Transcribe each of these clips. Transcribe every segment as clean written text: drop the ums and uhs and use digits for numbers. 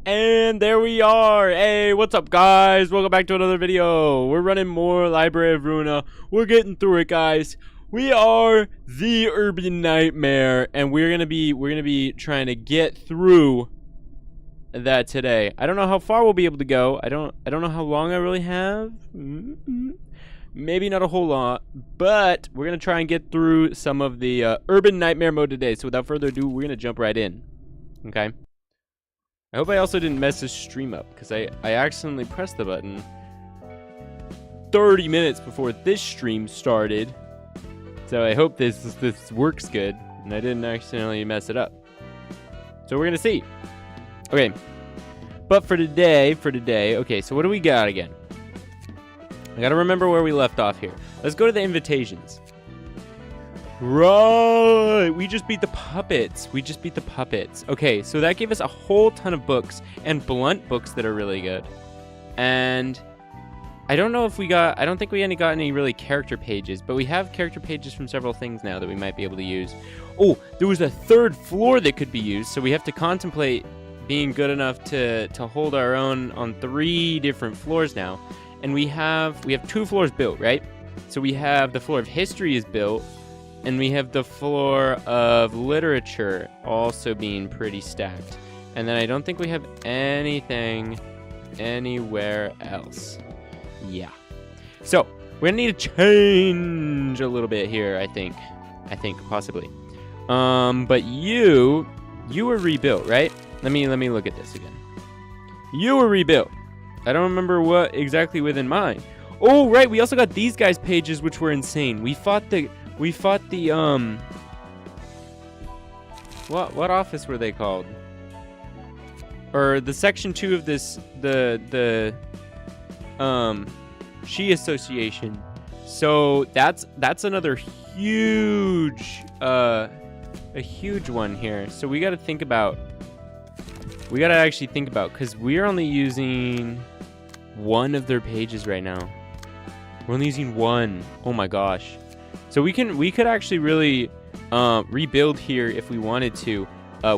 And there we are. Hey, what's up, guys? Welcome back to another video. We're running more Library of Ruina. We're getting through it, guys. We are the Urban Nightmare, and we're gonna be trying to get through that today. I don't know how far we'll be able to go. I don't know how long I really have. Maybe not a whole lot, but we're gonna try and get through some of the Urban Nightmare mode today. So without further ado, we're gonna jump right in. Okay. I hope I also didn't mess this stream up, because I accidentally pressed the button 30 minutes before this stream started. So I hope this works good, and I didn't accidentally mess it up. So we're gonna see. Okay. But for today, okay, so what do we got again? I gotta remember where we left off here. Let's go to the invitations. Right, we just beat the puppets. Okay, so that gave us a whole ton of books and blunt books that are really good. And I don't know if I don't think we got any really character pages, but we have character pages from several things now that we might be able to use. Oh, there was a third floor that could be used, so we have to contemplate being good enough to hold our own on 3 different floors now. And we have 2 floors built, right? So we have the floor of history is built, and we have the floor of literature also being pretty stacked. And then I don't think we have anything anywhere else. Yeah. So, we're gonna need to change a little bit here, I think, possibly. But you were rebuilt, right? Let me look at this again. You were rebuilt. I don't remember what exactly within mine. Oh, right, we also got these guys' pages, which were insane. We fought the what office were they called? Or the section 2 of this, the Hana Association. So that's another huge, a huge one here. So we gotta actually think about, because we're only using 1 of their pages right now. We're only using 1. Oh my gosh. So we could actually really rebuild here if we wanted to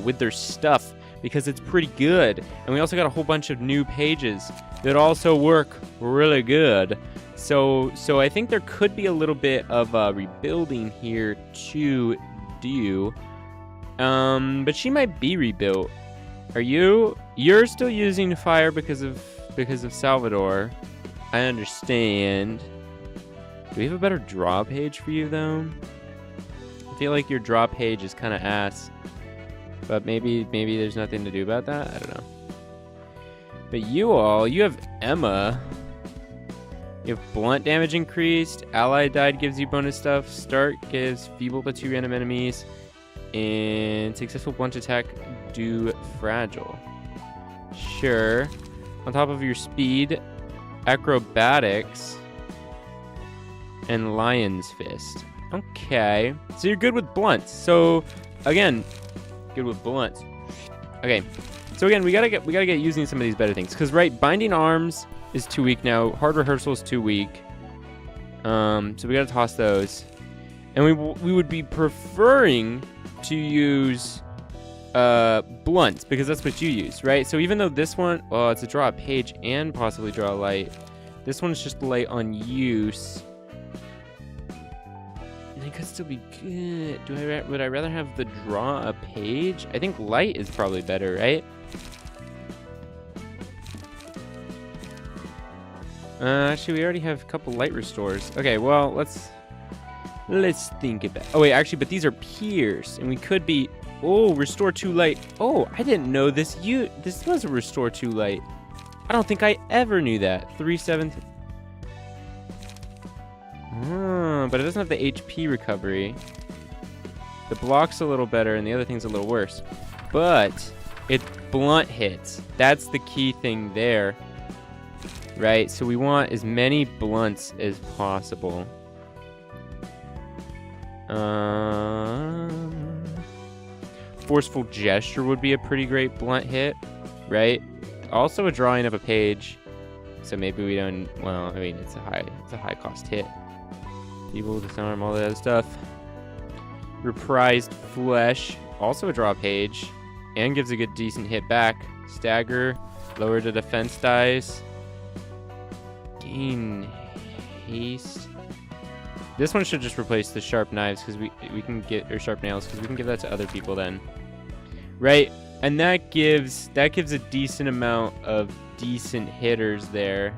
with their stuff, because it's pretty good. And we also got a whole bunch of new pages that also work really good. So I think there could be a little bit of rebuilding here to do. But she might be rebuilt. You're still using fire because of Salvador. I understand. Do we have a better draw page for you, though? I feel like your draw page is kind of ass. But maybe there's nothing to do about that? I don't know. But you have Emma. You have blunt damage increased. Ally died gives you bonus stuff. Start gives feeble to 2 random enemies. And successful blunt attack do fragile. Sure. On top of your speed, acrobatics, and Lion's Fist. Okay. So you're good with blunts. So again, good with blunts. Okay. So again, we gotta get using some of these better things. Because right, binding arms is 2 weak now. Hard rehearsal is 2 weak. So we gotta toss those. And we would be preferring to use blunts, because that's what you use, right? So even though this one, oh, it's a draw a page and possibly draw a light. This one's just light on use. And it could still be good. Would I rather have the draw a page? I think light is probably better, right? Actually, we already have a couple light restores. Okay, well, let's think about. Oh wait, actually, but these are pierce, and we could be. Oh, restore 2 light. Oh, I didn't know this. This was a restore 2 light. I don't think I ever knew that. 3/7. But it doesn't have the HP recovery. The block's a little better, and the other thing's a little worse. But it blunt hits. That's the key thing there, right? So we want as many blunts as possible. Forceful gesture would be a pretty great blunt hit, right? Also a drawing of a page, so maybe we don't. Well, I mean, it's a high cost hit. Evil, disarm, all that other stuff. Reprised flesh, also a draw page, and gives a good decent hit back. Stagger. Lower the defense dice. Gain haste. This one should just replace the sharp knives because we can get, or sharp nails, because we can give that to other people then. Right? And that gives a decent amount of decent hitters there,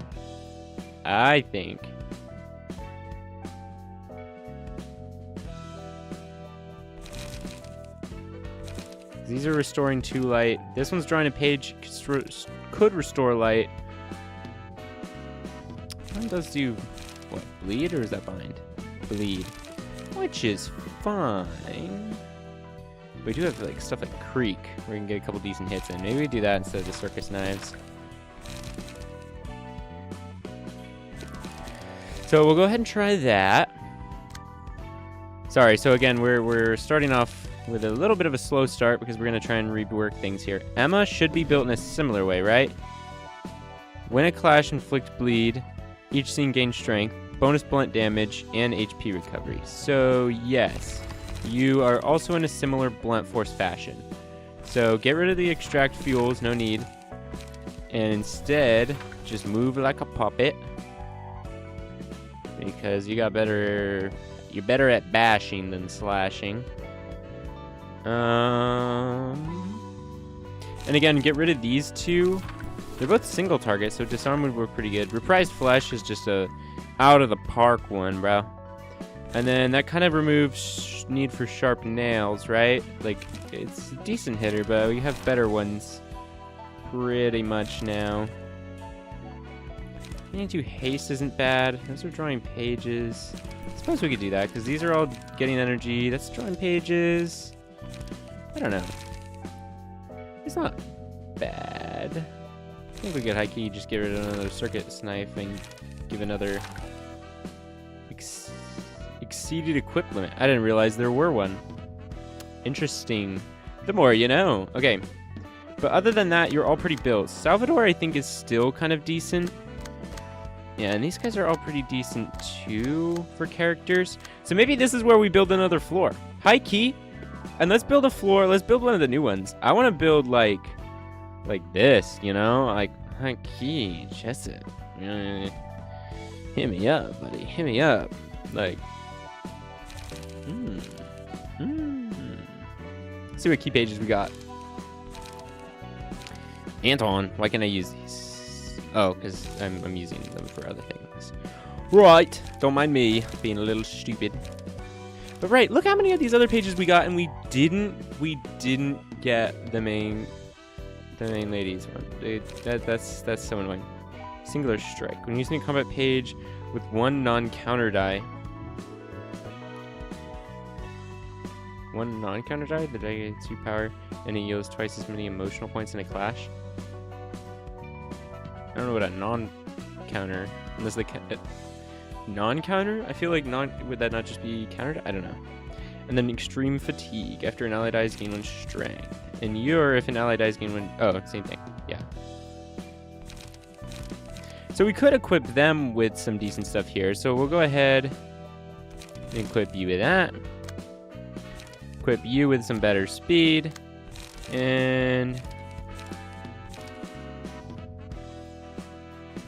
I think. These are restoring 2 light. This one's drawing a page, could restore light. One does do, what, bleed, or is that bind? Bleed, which is fine. We do have like stuff like Creek where we can get a couple decent hits in. Maybe we do that instead of the circus knives. So we'll go ahead and try that. Sorry, so again, we're starting off with a little bit of a slow start because we're going to try and rework things here. Emma should be built in a similar way, right? When a clash, inflict bleed. Each scene gains strength, bonus blunt damage, and HP recovery. So yes, you are also in a similar blunt force fashion. So get rid of the extract fuels, no need. And instead, just move like a puppet. Because you're better at bashing than slashing. And again, get rid of these 2. They're both single target, so disarm would work pretty good. Reprised flesh is just a out of the park one, bro. And then that kind of removes need for sharp nails, right? Like, it's a decent hitter, but we have better ones pretty much now. Into haste isn't bad. Those are drawing pages. I suppose we could do that, because these are all getting energy. That's drawing pages. I don't know. It's not bad. I think we could high key just get rid of another circuit knife and give another exceeded equip limit. I didn't realize there were one. Interesting. The more you know. Okay. But other than that, you're all pretty built. Salvador, I think, is still kind of decent. Yeah, and these guys are all pretty decent too for characters. So maybe this is where we build another floor. High key. And let's build a floor. Let's build one of the new ones. I want to build like this, you know? Like, high key, Jessup. Hit me up, buddy. Hit me up. Like, Let's see what key pages we got. Anton, why can't I use these? Oh, because I'm using them for other things. Right, don't mind me being a little stupid. But right, look how many of these other pages we got, and we didn't get the main ladies one. Dude, that's so annoying. Singular strike. When using a combat page with 1 non-counter die. 1 non-counter die, the die gets 2 power, and it yields twice as many emotional points in a clash. I don't know what a non-counter, unless they non-counter? I feel like would that not just be countered? I don't know. And then extreme fatigue. After an ally dies, gain 1 strength. And if an ally dies, gain 1. Oh, same thing. Yeah. So we could equip them with some decent stuff here. So we'll go ahead and equip you with that. Equip you with some better speed. And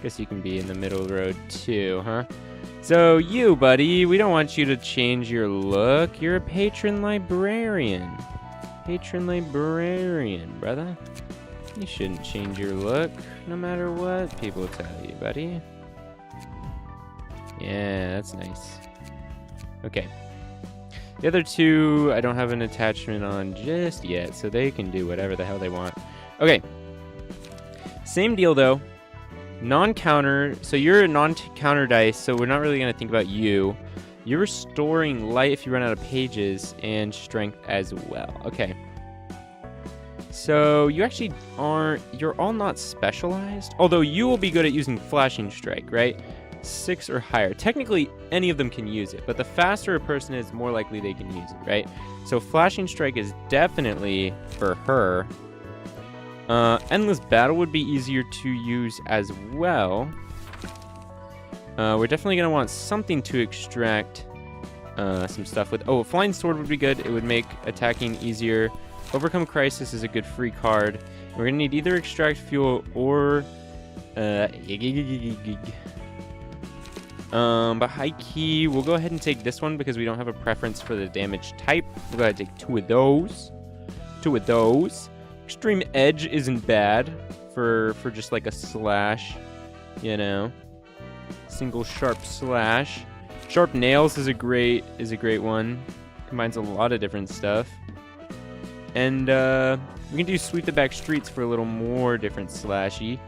guess you can be in the middle of the road too, huh? So you, buddy, we don't want you to change your look. You're a patron librarian. Patron librarian, brother. You shouldn't change your look, no matter what people tell you, buddy. Yeah, that's nice. Okay. The other 2, I don't have an attachment on just yet, so they can do whatever the hell they want. Okay. Same deal, though. Non-counter, so you're a non-counter dice, so we're not really going to think about you. You're restoring light if you run out of pages, and strength as well. Okay. So you actually you're all not specialized, although you will be good at using flashing strike, right? 6 or higher. Technically, any of them can use it, but the faster a person is, more likely they can use it, right? So flashing strike is definitely for her. Endless battle would be easier to use as well. We're definitely going to want something to extract some stuff with. Oh, a flying sword would be good. It would make attacking easier. Overcome Crisis is a good free card. We're gonna need either Extract Fuel or but high key, we'll go ahead and take this one because we don't have a preference for the damage type. We'll go ahead and take 2 of those. 2 of those. Extreme Edge isn't bad for just like a slash, you know. Single sharp slash. Sharp Nails is a great one. Combines a lot of different stuff. And we can do Sweep the Back Streets for a little more different slashy.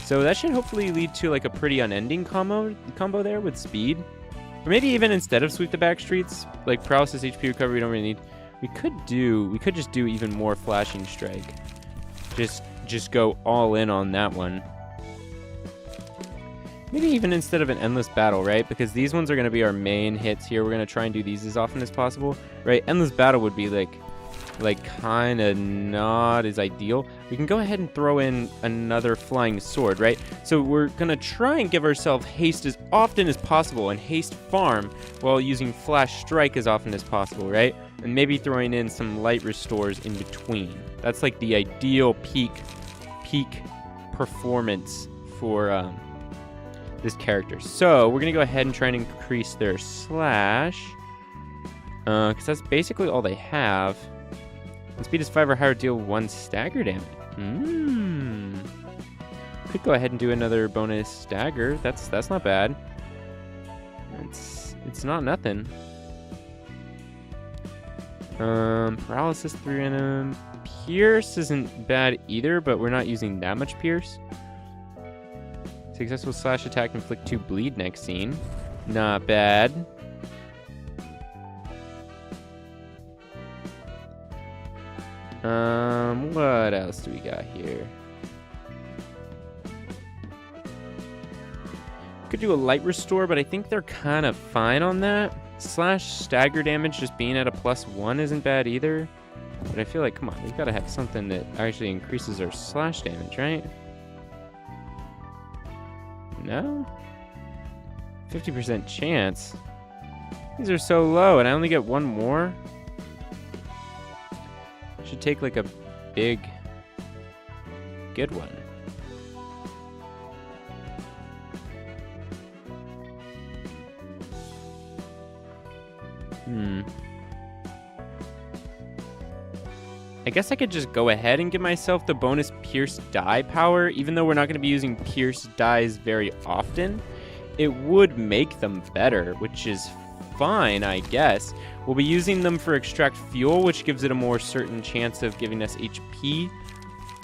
So that should hopefully lead to like a pretty unending combo there with speed. Or maybe even instead of Sweep the Back Streets, like Paralysis, HP recovery we don't really need. We could just do even more Flashing Strike. Just go all in on that one. Maybe even instead of an Endless Battle, right? Because these ones are going to be our main hits here. We're going to try and do these as often as possible, right? Endless Battle would be like kind of not as ideal. We can go ahead and throw in another Flying Sword, right? So we're gonna try and give ourselves haste as often as possible and haste farm while using Flash Strike as often as possible, right? And maybe throwing in some light restores in between. That's like the ideal peak performance for this character. So we're gonna go ahead and try and increase their slash because that's basically all they have. And speed is 5 or higher, deal 1 stagger damage. Could go ahead and do another bonus stagger. That's not bad. It's not nothing. Paralysis 3 on him. Pierce isn't bad either, but we're not using that much Pierce. Successful slash attack, inflict 2 bleed next scene. Not bad. What else do we got here? Could do a light restore, but I think they're kind of fine on that. Slash stagger damage just being at a +1 isn't bad either. But I feel like, come on, we've got to have something that actually increases our slash damage, right? No? 50% chance. These are so low, and I only get 1 more. Should take like a big, good one. I guess I could just go ahead and give myself the bonus Pierce die power, even though we're not going to be using Pierce dies very often. It would make them better, which is fine, I guess. We'll be using them for Extract Fuel, which gives it a more certain chance of giving us HP.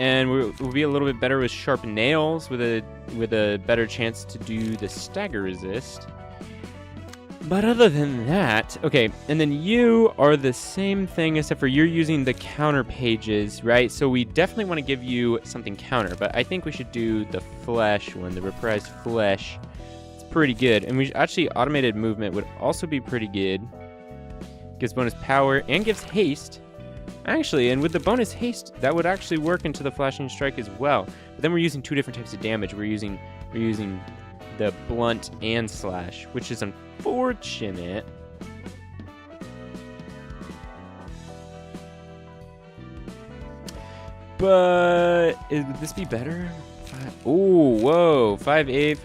And we'll be a little bit better with Sharp Nails, with a better chance to do the Stagger Resist. But other than that, okay, and then you are the same thing, except for you're using the counter pages, right? So we definitely want to give you something counter, but I think we should do the Flesh one, the Reprised Flesh. It's pretty good. And we actually, Automated Movement would also be pretty good. Gives bonus power and gives haste. Actually, and with the bonus haste, that would actually work into the Flashing Strike as well. But then we're using 2 different types of damage. We're using the blunt and slash, which is unfortunate. But would this be better? Oh, whoa, 5A.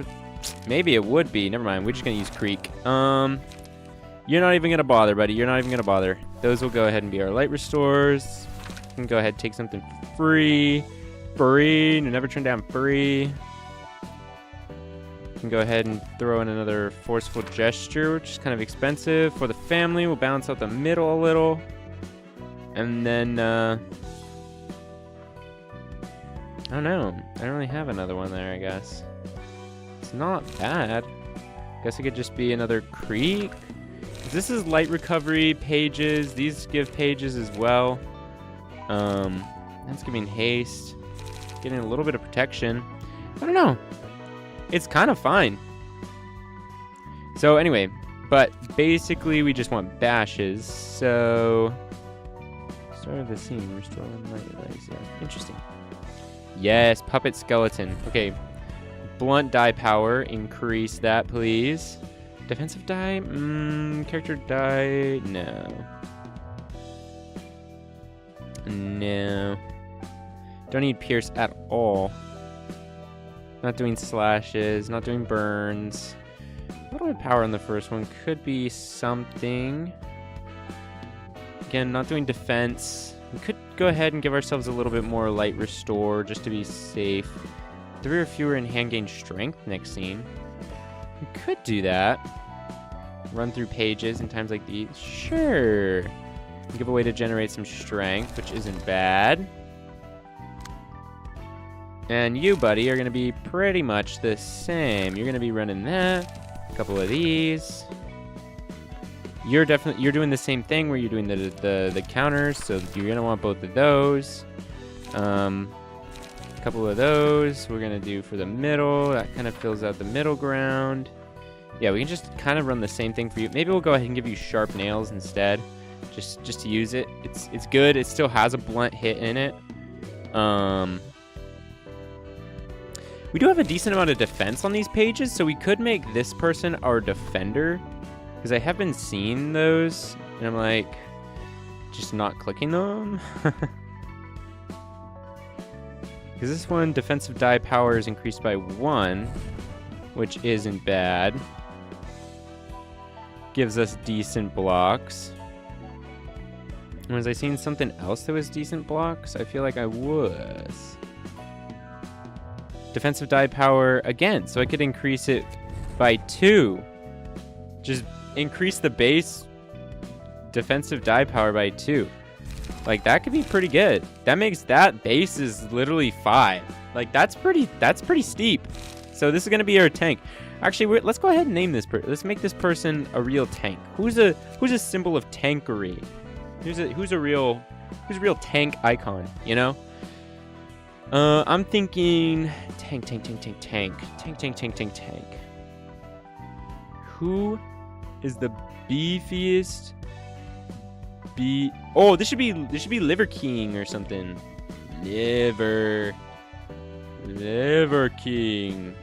Maybe it would be. Never mind. We're just gonna use Creek. You're not even gonna bother, buddy. You're not even gonna bother. Those will go ahead and be our light restores. You can go ahead and take something free. Free. Never turn down free. Can go ahead and throw in another Forceful Gesture, which is kind of expensive. For the family, we'll balance out the middle a little. And then, I don't know. I don't really have another one there, I guess. It's not bad. Guess it could just be another Creek. This is light recovery pages. These give pages as well. That's giving haste. Getting a little bit of protection. I don't know. It's kind of fine. So anyway, but basically we just want bashes. So start of the scene, restore one light legs. Yeah, interesting. Yes, puppet skeleton. Okay, blunt die power. Increase that, please. Defensive die. Character die. No. No. Don't need pierce at all. Not doing slashes, not doing burns. A little bit of power on the first one could be something. Again, not doing defense. We could go ahead and give ourselves a little bit more light restore just to be safe. 3 or fewer in hand gain strength next scene. We could do that. Run through pages in times like these. Sure. Give a way to generate some strength, which isn't bad. And you, buddy, are going to be pretty much the same. You're going to be running that. A couple of these. You're doing the same thing where you're doing the counters, so you're going to want both of those. A couple of those we're going to do for the middle. That kind of fills out the middle ground. Yeah, we can just kind of run the same thing for you. Maybe we'll go ahead and give you sharp nails instead. Just to use it. It's good. It still has a blunt hit in it. We do have a decent amount of defense on these pages, so we could make this person our defender. Because I have been seeing those, and I'm like, just not clicking them. Because this one, defensive die power is increased by 1, which isn't bad. Gives us decent blocks. And was I seeing something else that was decent blocks? I feel like I was. Defensive die power again, so I could increase it by 2. Just increase the base defensive die power by 2. Like, that could be pretty good. That makes that base is literally 5. Like, that's pretty steep. So this is gonna be our tank. Actually, let's go ahead and name this person. Let's make this person a real tank. Who's a symbol of tankery? Who's a real tank icon, you know? I'm thinking tank. Who is the beefiest? Oh, this should be Liver King or something. Liver King.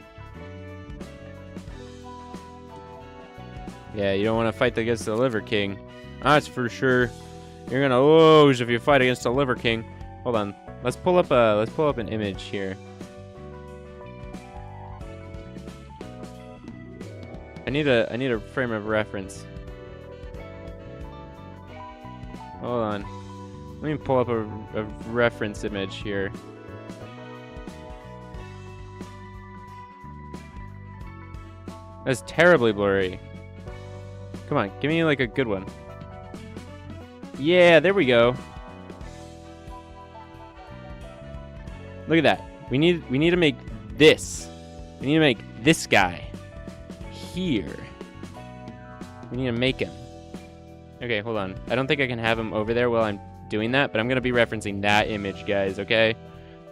Yeah, you don't want to fight against the Liver King. That's for sure. You're gonna lose if you fight against the Liver King. Hold on. Let's pull up an image here. I need a frame of reference. Hold on. Let me pull up a reference image here. That's terribly blurry. Come on, give me like a good one. Yeah, there we go. Look at that. We need to make this. We need to make this guy here. We need to make him. Okay, hold on. I don't think I can have him over there while I'm doing that, but I'm gonna be referencing that image, guys. Okay.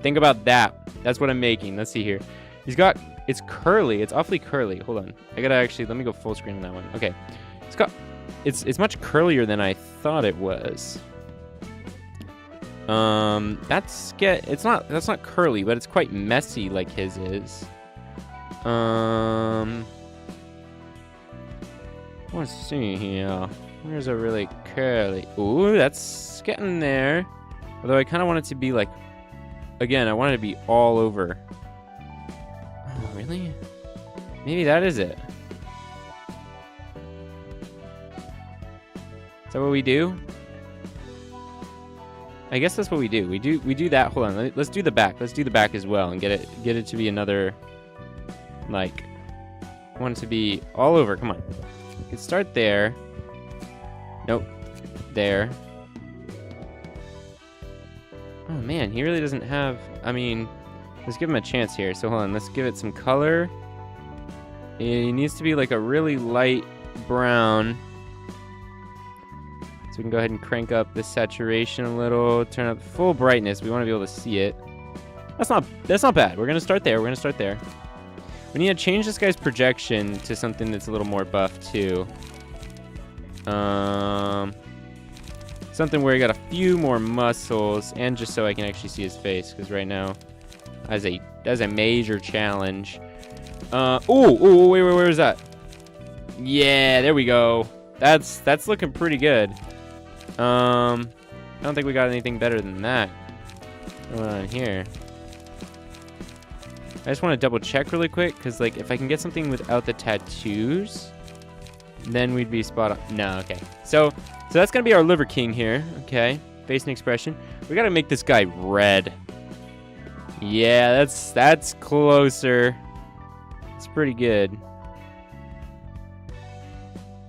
Think about that. That's what I'm making. Let's see here. It's curly. It's awfully curly. Hold on. I gotta actually let me go full screen on that one. Okay. It's much curlier than I thought it was. That's not curly, but it's quite messy like his is. Let's see here. Where's a really curly? Ooh, that's getting there. Although I kind of want it to be like, again, I want it to be all over. Oh, really? Maybe that is it. Is that what we do? I guess that's what we do. We do that. Hold on. Let's do the back. Let's do the back as well and get it to be another, like, I want it to be all over. Come on. We can start there. Nope. There. Oh man, he really doesn't have, I mean, let's give him a chance here. So hold on, let's give it some color. It needs to be like a really light brown. So we can go ahead and crank up the saturation a little, turn up full brightness. We want to be able to see it. That's not bad. We're going to start there. We need to change this guy's projection to something that's a little more buff too. Something where he got a few more muscles, and just so I can actually see his face, because right now that's a major challenge. Oh, wait, where is that? Yeah, there we go. That's looking pretty good. I don't think we got anything better than that going on here. I just want to double check really quick, because like if I can get something without the tattoos, then we'd be spot on. No, okay. So that's gonna be our Liver King here. Okay, face and expression. We gotta make this guy red. Yeah, that's closer. It's pretty good.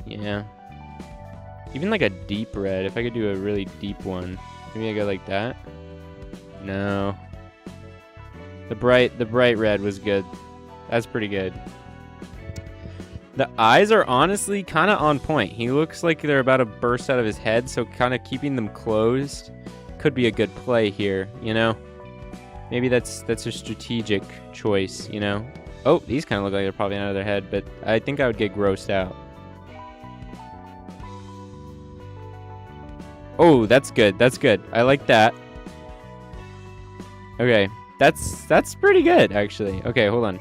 Yeah. Even like a deep red. If I could do a really deep one, maybe I go like that. No. The bright red was good. That's pretty good. The eyes are honestly kind of on point. He looks like they're about to burst out of his head, so kind of keeping them closed could be a good play here, you know? Maybe that's a strategic choice, you know? Oh, these kind of look like they're probably out of their head, but I think I would get grossed out. Oh, that's good. That's good. I like that. Okay. That's pretty good, actually. Okay, hold on.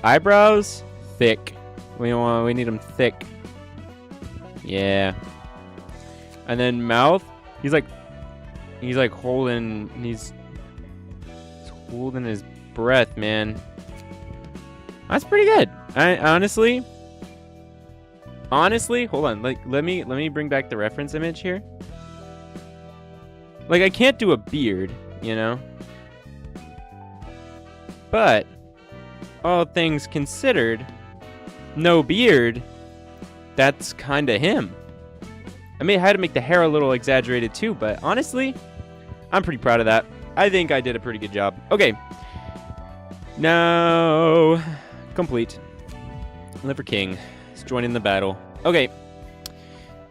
Eyebrows, thick. We need them thick. Yeah. And then mouth, he's holding his breath, man. That's pretty good. I honestly, hold on. Like, let me bring back the reference image here. Like, I can't do a beard, you know? But all things considered, no beard, that's kind of him. I may have had to make the hair a little exaggerated too, but honestly, I'm pretty proud of that. I think I did a pretty good job. Okay. Now, complete. Liver King is joining the battle. Okay.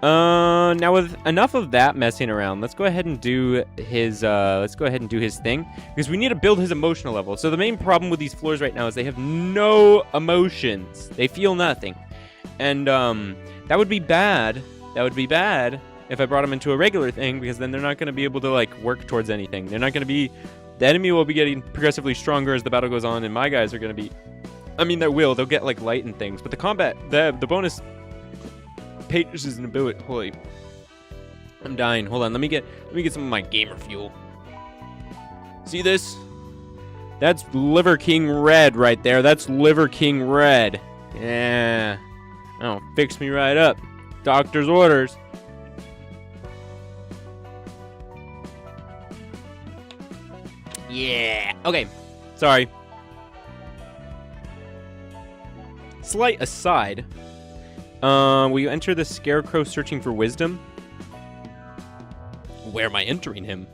Now with enough of that messing around, let's go ahead and do his thing, because we need to build his emotional level. So the main problem with these floors right now is they have no emotions. They feel nothing. And that would be bad. That would be bad if I brought them into a regular thing, because then they're not going to be able to like work towards anything. They're not going to be, the enemy will be getting progressively stronger as the battle goes on, and my guys are going to be, I mean, they'll get like light and things, but the combat, the bonus pages is an ability. Holy, I'm dying. Hold on, let me get some of my gamer fuel. See this? That's Liver King Red right there. That's Liver King Red. Yeah. Oh, fix me right up. Doctor's orders. Yeah. Okay. Sorry. Slight aside. We enter the Scarecrow searching for wisdom. Where am I entering him?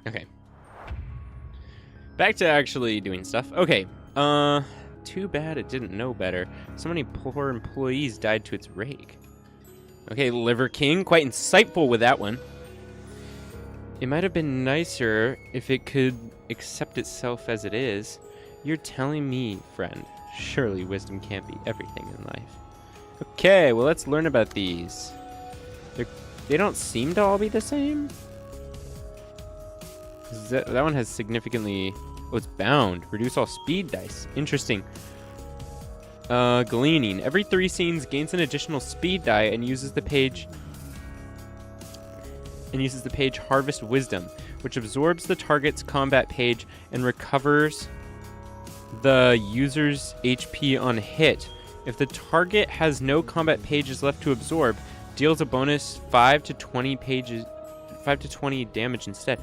Okay. Back to actually doing stuff. Okay. Too bad it didn't know better. So many poor employees died to its rake. Okay, Liver King. Quite insightful with that one. It might have been nicer if it could accept itself as it is. You're telling me, friend. Surely wisdom can't be everything in life. Okay, well, let's learn about these. They don't seem to all be the same. That one has significantly... Oh, it's bound. Reduce all speed dice. Interesting. Gleaning. Every 3 scenes gains an additional speed die and uses the page... Harvest Wisdom, which absorbs the target's combat page and recovers the user's HP on hit. If the target has no combat pages left to absorb, deals a bonus 5 to 20 damage instead.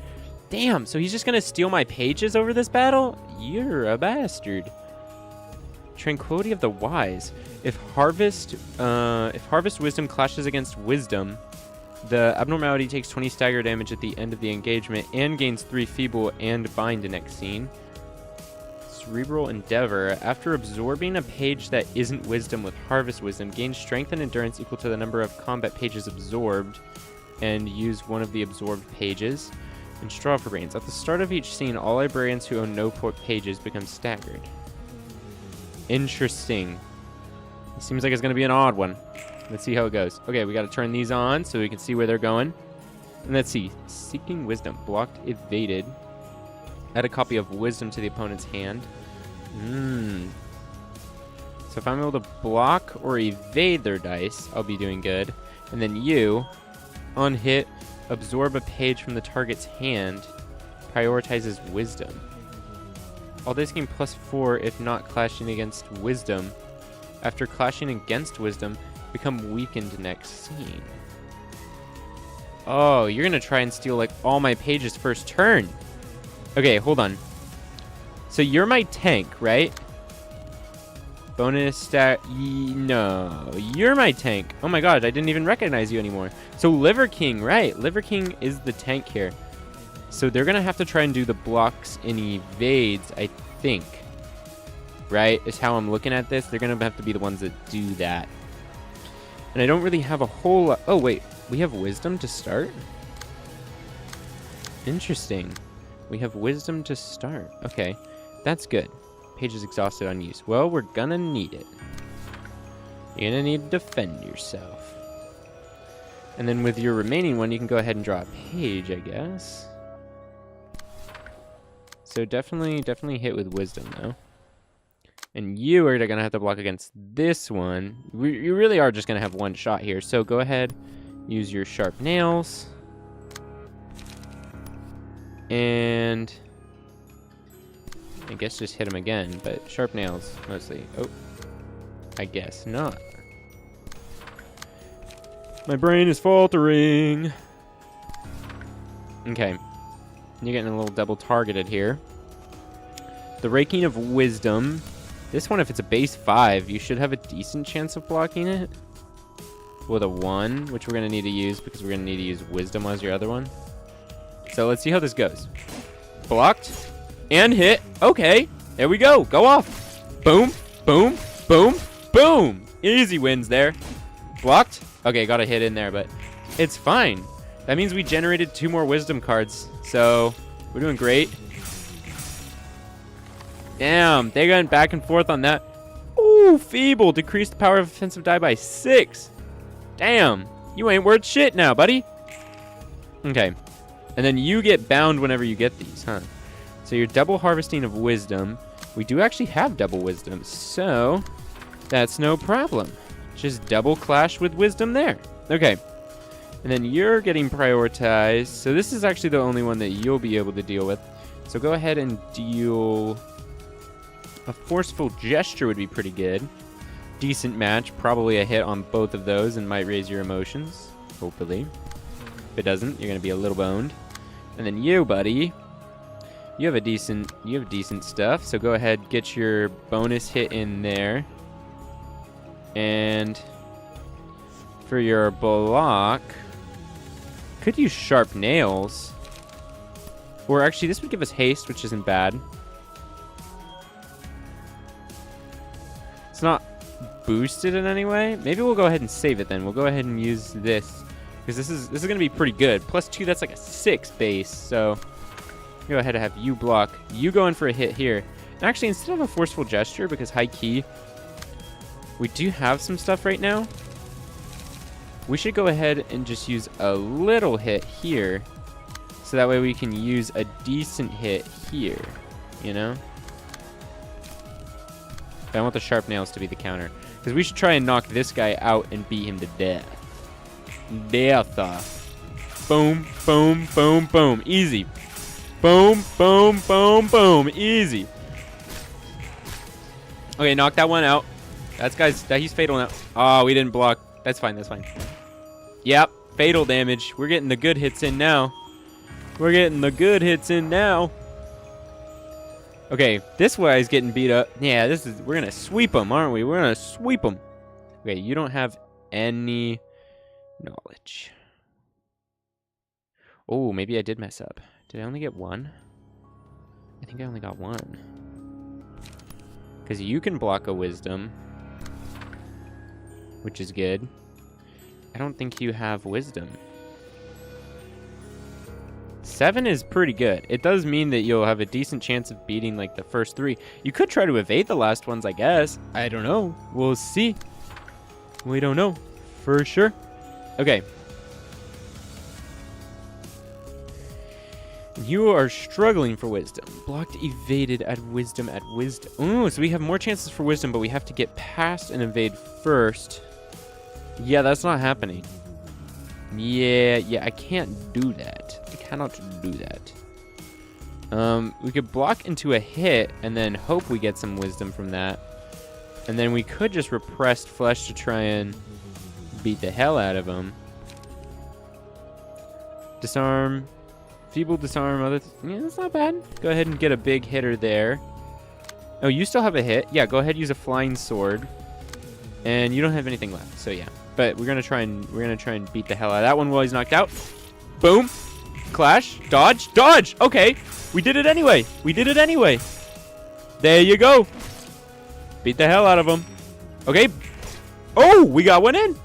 Damn, so he's just gonna steal my pages over this battle? You're a bastard. Tranquility of the Wise. If Harvest Wisdom clashes against Wisdom, the abnormality takes 20 stagger damage at the end of the engagement and gains 3 Feeble and Bind next scene. Cerebral Endeavor. After absorbing a page that isn't Wisdom with Harvest Wisdom, gain Strength and Endurance equal to the number of combat pages absorbed, and use one of the absorbed pages. And Straw for Brains. At the start of each scene, all librarians who own no pages become staggered. Interesting. It seems like it's going to be an odd one. Let's see how it goes. Okay, we got to turn these on so we can see where they're going. And let's see. Seeking Wisdom. Blocked, evaded. Add a copy of Wisdom to the opponent's hand. So if I'm able to block or evade their dice, I'll be doing good. And then you, on hit, absorb a page from the target's hand. Prioritizes wisdom. All this gain +4 if not clashing against wisdom. After clashing against wisdom, become weakened next scene. Oh, you're gonna try and steal like all my pages first turn. Okay, hold on. So you're my tank, right? Bonus stat. No, you're my tank. Oh my god, I didn't even recognize you anymore. So Liver King, right? Liver King is the tank here. So they're gonna have to try and do the blocks and evades, I think. Right? Is how I'm looking at this. They're gonna have to be the ones that do that. And I don't really have a whole lot. Oh, wait. We have wisdom to start? Interesting. We have wisdom to start. Okay. That's good. Page is exhausted on use. Well, we're gonna need it. You're gonna need to defend yourself. And then with your remaining one, you can go ahead and draw a page, I guess. So definitely hit with wisdom, though. And you are going to have to block against this one. You really are just going to have one shot here. So go ahead, use your sharp nails. And I guess just hit him again, but sharp nails mostly. Oh, I guess not. My brain is faltering. Okay. You're getting a little double targeted here. The Raking of Wisdom. This one, if it's a base 5, you should have a decent chance of blocking it. With a 1, which we're going to need to use because we're going to need to use Wisdom as your other one. So let's see how this goes. Blocked. And hit. Okay. There we go. Go off. Boom. Boom. Boom. Boom. Easy wins there. Blocked. Okay, got a hit in there, but it's fine. That means we generated 2 more Wisdom cards. So we're doing great. Damn, they went back and forth on that. Ooh, Feeble. Decreased the power of offensive die by 6. Damn, you ain't worth shit now, buddy. Okay. And then you get bound whenever you get these, huh? So you're double harvesting of wisdom. We do actually have double wisdom, so that's no problem. Just double clash with wisdom there. Okay. And then you're getting prioritized. So this is actually the only one that you'll be able to deal with. So go ahead and deal... A Forceful Gesture would be pretty good. Decent match. Probably a hit on both of those and might raise your emotions. Hopefully. If it doesn't, you're going to be a little boned. And then you, buddy. You have decent stuff. So go ahead, get your bonus hit in there. And for your block, could use Sharp Nails. Or actually, this would give us haste, which isn't bad. It's not boosted in any way. Maybe we'll go ahead and save it then. We'll go ahead and use this because this is going to be pretty good. +2, that's like a 6 base. So go ahead and have you block. You go in for a hit here. And actually, instead of a Forceful Gesture, because high key, we do have some stuff right now. We should go ahead and just use a little hit here. So that way we can use a decent hit here, you know? But I want the Sharp Nails to be the counter. Because we should try and knock this guy out and beat him to death. Boom, boom, boom, boom. Easy. Boom, boom, boom, boom. Easy. Okay, knock that one out. He's fatal now. Oh, we didn't block. That's fine, that's fine. Yep, fatal damage. We're getting the good hits in now. Okay, this guy's getting beat up. Yeah, we're gonna sweep him, aren't we? We're gonna sweep him. Okay, you don't have any knowledge. Oh, maybe I did mess up. Did I only get 1? I think I only got 1. Because you can block a wisdom, which is good. I don't think you have wisdom. 7 is pretty good. It does mean that you'll have a decent chance of beating like the first 3. You could try to evade the last ones, I guess. I don't know. We'll see. We don't know for sure. Okay. You are struggling for wisdom. Blocked, evaded, add wisdom, add wisdom. Ooh, so we have more chances for wisdom, but we have to get past and evade first. Yeah, that's not happening. Yeah, I can't do that. I cannot do that. We could block into a hit and then hope we get some wisdom from that. And then we could just repressed flesh to try and beat the hell out of him. Disarm. Feeble disarm. Yeah, that's not bad. Go ahead and get a big hitter there. Oh, you still have a hit. Yeah, go ahead and use a flying sword. And you don't have anything left, so yeah. But we're gonna try and beat the hell out of that one while he's knocked out. Boom. Clash. Dodge. Dodge! Okay. We did it anyway. We did it anyway. There you go. Beat the hell out of him. Okay. Oh, we got one in.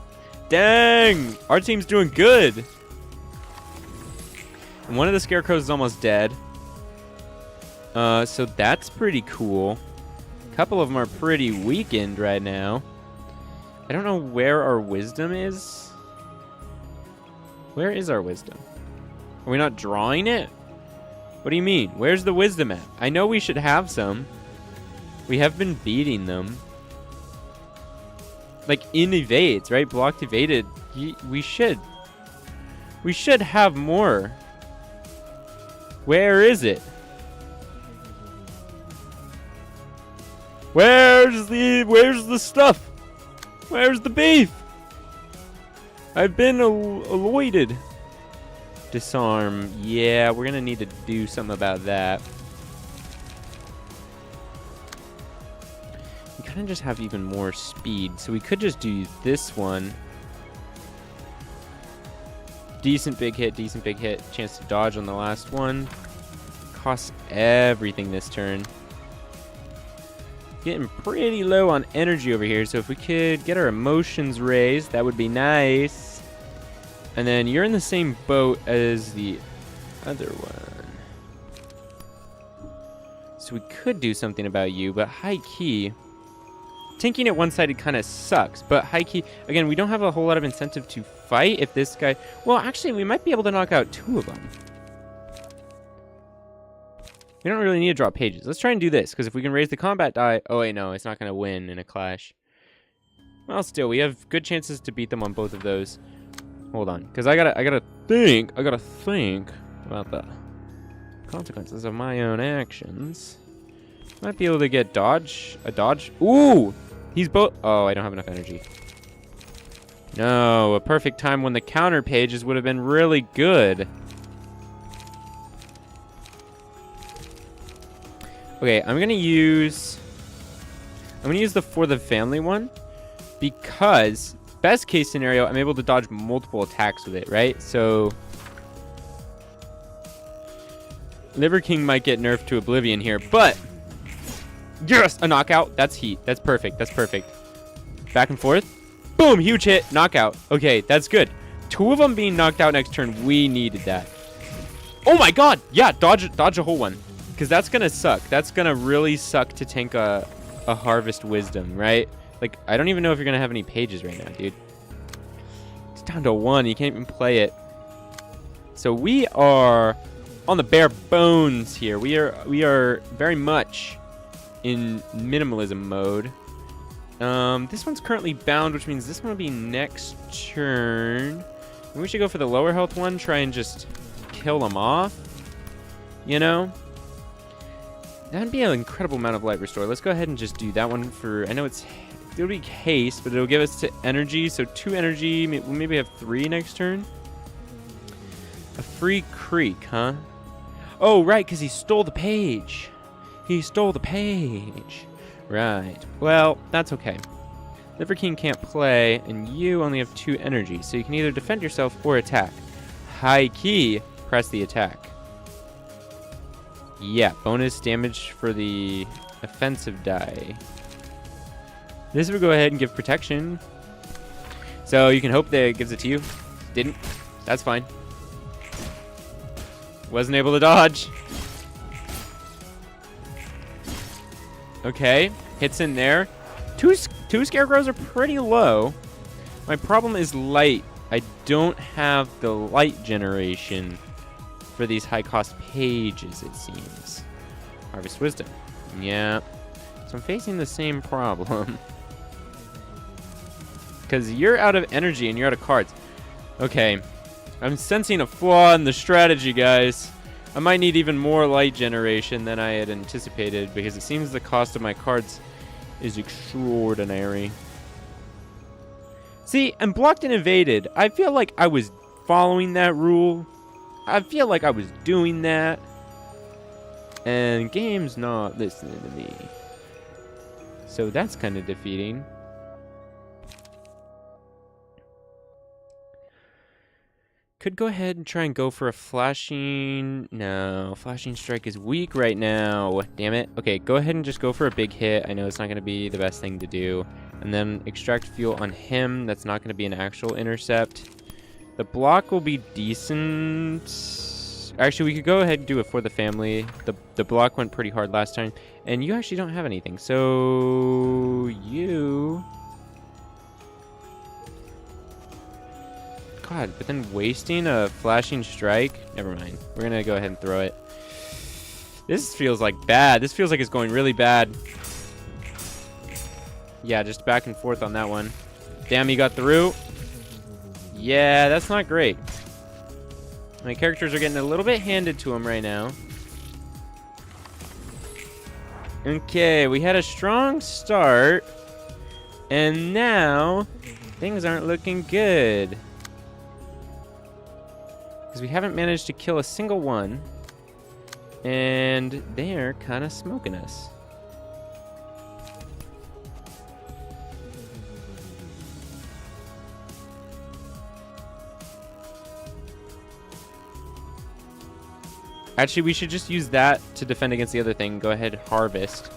Dang. Our team's doing good. And one of the scarecrows is almost dead. So that's pretty cool. A couple of them are pretty weakened right now. I don't know where our wisdom is. Where is our wisdom? Are we not drawing it? What do you mean? Where's the wisdom at? I know we should have some. We have been beating them. Like in evades, right? Blocked evaded. We should have more. Where is it? Where's the stuff? Where's the beef? I've been avoided. Disarm. Yeah, we're gonna need to do something about that. We kind of just have even more speed, so we could just do this one. Decent big hit, decent big hit. Chance to dodge on the last one. Costs everything this turn. Getting pretty low on energy over here, so if we could get our emotions raised, that would be nice. And then you're in the same boat as the other one. So we could do something about you, but high key. Tanking it one-sided kind of sucks, but high key, again, we don't have a whole lot of incentive to fight if this guy... Well, actually, we might be able to knock out 2 of them. We don't really need to draw pages. Let's try and do this, because if we can raise the combat die... Oh, wait, no, it's not going to win in a clash. Well, still, we have good chances to beat them on both of those. Hold on, because I gotta think about the consequences of my own actions. Might be able to get a dodge. Ooh! He's both... Oh, I don't have enough energy. No, a perfect time when the counter pages would have been really good. Okay, I'm gonna use the for the family one, because best case scenario, I'm able to dodge multiple attacks with it, right? So Liver King might get nerfed to oblivion here, but yes, a knockout. That's heat. That's perfect. That's perfect. Back and forth. Boom, huge hit, knockout. Okay, that's good. 2 of them being knocked out next turn, we needed that. Oh my god, yeah, dodge a whole one. Because that's going to suck. That's going to really suck to tank a Harvest Wisdom, right? Like, I don't even know if you're going to have any pages right now, dude. It's down to 1. You can't even play it. So we are on the bare bones here. We are very much in minimalism mode. This one's currently bound, which means this one will be next turn. And we should go for the lower health one. Try and just kill them off. You know? That'd be an incredible amount of light restore. Let's go ahead and just do that one for... I know it'll be haste, but it'll give us to energy. So 2 energy. We'll maybe have 3 next turn. A free creek, huh? Oh, right, because he stole the page. He stole the page. Right. Well, that's okay. Liver King can't play, and you only have 2 energy. So you can either defend yourself or attack. High key, press the attack. Yeah, bonus damage for the offensive die. This would go ahead and give protection. So you can hope that it gives it to you. Didn't. That's fine. Wasn't able to dodge. Okay, hits in there. Two scarecrows are pretty low. My problem is light. I don't have the light generation for these high-cost pages, it seems. Harvest Wisdom. Yeah. So I'm facing the same problem. Because you're out of energy and you're out of cards. Okay. I'm sensing a flaw in the strategy, guys. I might need even more light generation than I had anticipated because it seems the cost of my cards is extraordinary. See, I'm blocked and evaded. I feel like I was following that rule. I feel like I was doing that. And game's not listening to me. So that's kind of defeating. Could go ahead and try and go for a flashing... No, flashing strike is weak right now. Damn it. Okay, go ahead and just go for a big hit. I know it's not going to be the best thing to do. And then extract fuel on him. That's not going to be an actual intercept. The block will be decent. Actually, we could go ahead and do it for the family. The block went pretty hard last time. And you actually don't have anything. So... you... God, but then wasting a flashing strike? Never mind. We're going to go ahead and throw it. This feels like bad. This feels like it's going really bad. Yeah, just back and forth on that one. Damn, he got through. Yeah, that's not great. My characters are getting a little bit handed to them right now. Okay, we had a strong start. And now, things aren't looking good. Because we haven't managed to kill a single one. And they're kind of smoking us. Actually, we should just use that to defend against the other thing. Go ahead, harvest.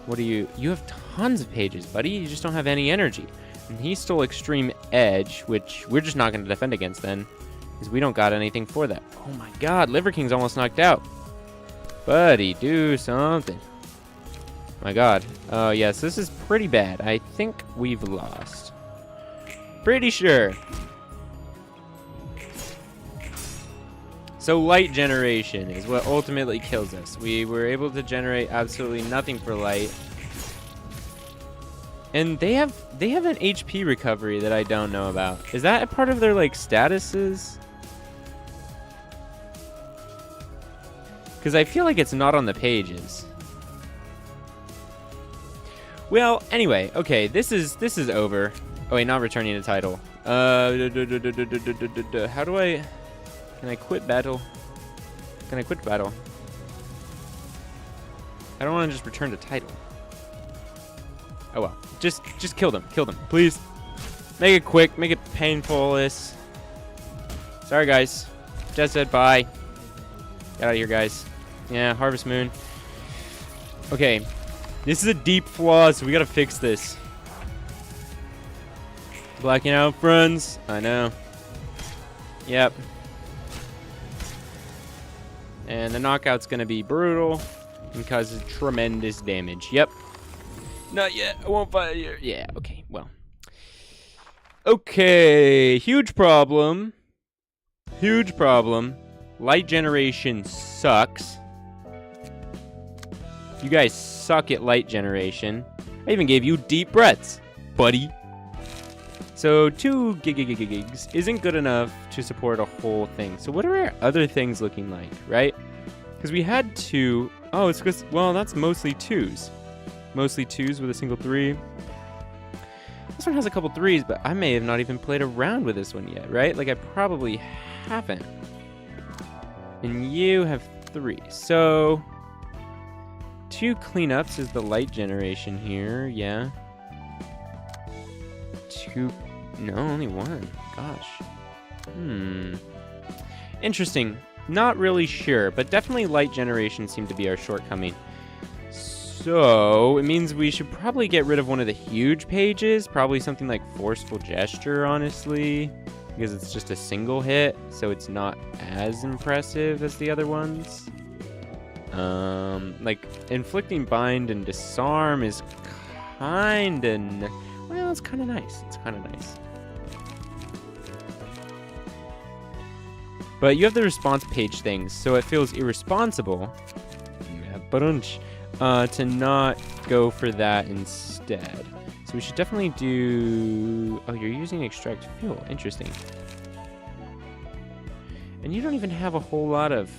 What do you... You have tons of pages, buddy. You just don't have any energy. And he stole Extreme Edge, which we're just not going to defend against then. Because we don't got anything for that. Oh my god, Liver King's almost knocked out. Buddy, do something. My god. Oh yes, this is pretty bad. I think we've lost. Pretty sure. So light generation is what ultimately kills us. We were able to generate absolutely nothing for light. And they have an HP recovery that I don't know about. Is that a part of their like statuses? Because I feel like it's not on the pages. Well, anyway, okay, this is over. Oh wait, not returning the title. How do I... Can I quit battle? Can I quit battle? I don't want to just return the title. Oh well. Just kill them. Kill them, please. Make it quick. Make it painful-less. Sorry, guys. Just said bye. Get out of here, guys. Yeah, Harvest Moon. Okay. This is a deep flaw, so we gotta fix this. Blacking out, friends. I know. Yep. And the knockout's gonna be brutal and causes tremendous damage. Yep. Not yet. I won't fight you. Yeah, okay. Well. Okay. Huge problem. Huge problem. Light generation sucks. You guys suck at light generation. I even gave you deep breaths, buddy. So 2 gigs isn't good enough to support a whole thing. So what are our other things looking like, right? Because we had 2. Oh, it's because, well, that's mostly 2s. Mostly 2s with a single 3. This one has a couple 3s, but I may have not even played around with this one yet, right? Like I probably haven't. And you have 3. So 2 cleanups is the light generation here, yeah. 2, no, only 1. Gosh. Interesting. Not really sure, but definitely light generation seemed to be our shortcoming. So it means we should probably get rid of one of the huge pages, probably something like Forceful Gesture, honestly, because it's just a single hit, so it's not as impressive as the other ones. Like Inflicting Bind and Disarm is kinda, well, it's kinda nice. It's kinda nice. But you have the response page things, so it feels irresponsible to not go for that instead. So we should definitely do... Oh, you're using Extract Fuel. Interesting. And you don't even have a whole lot of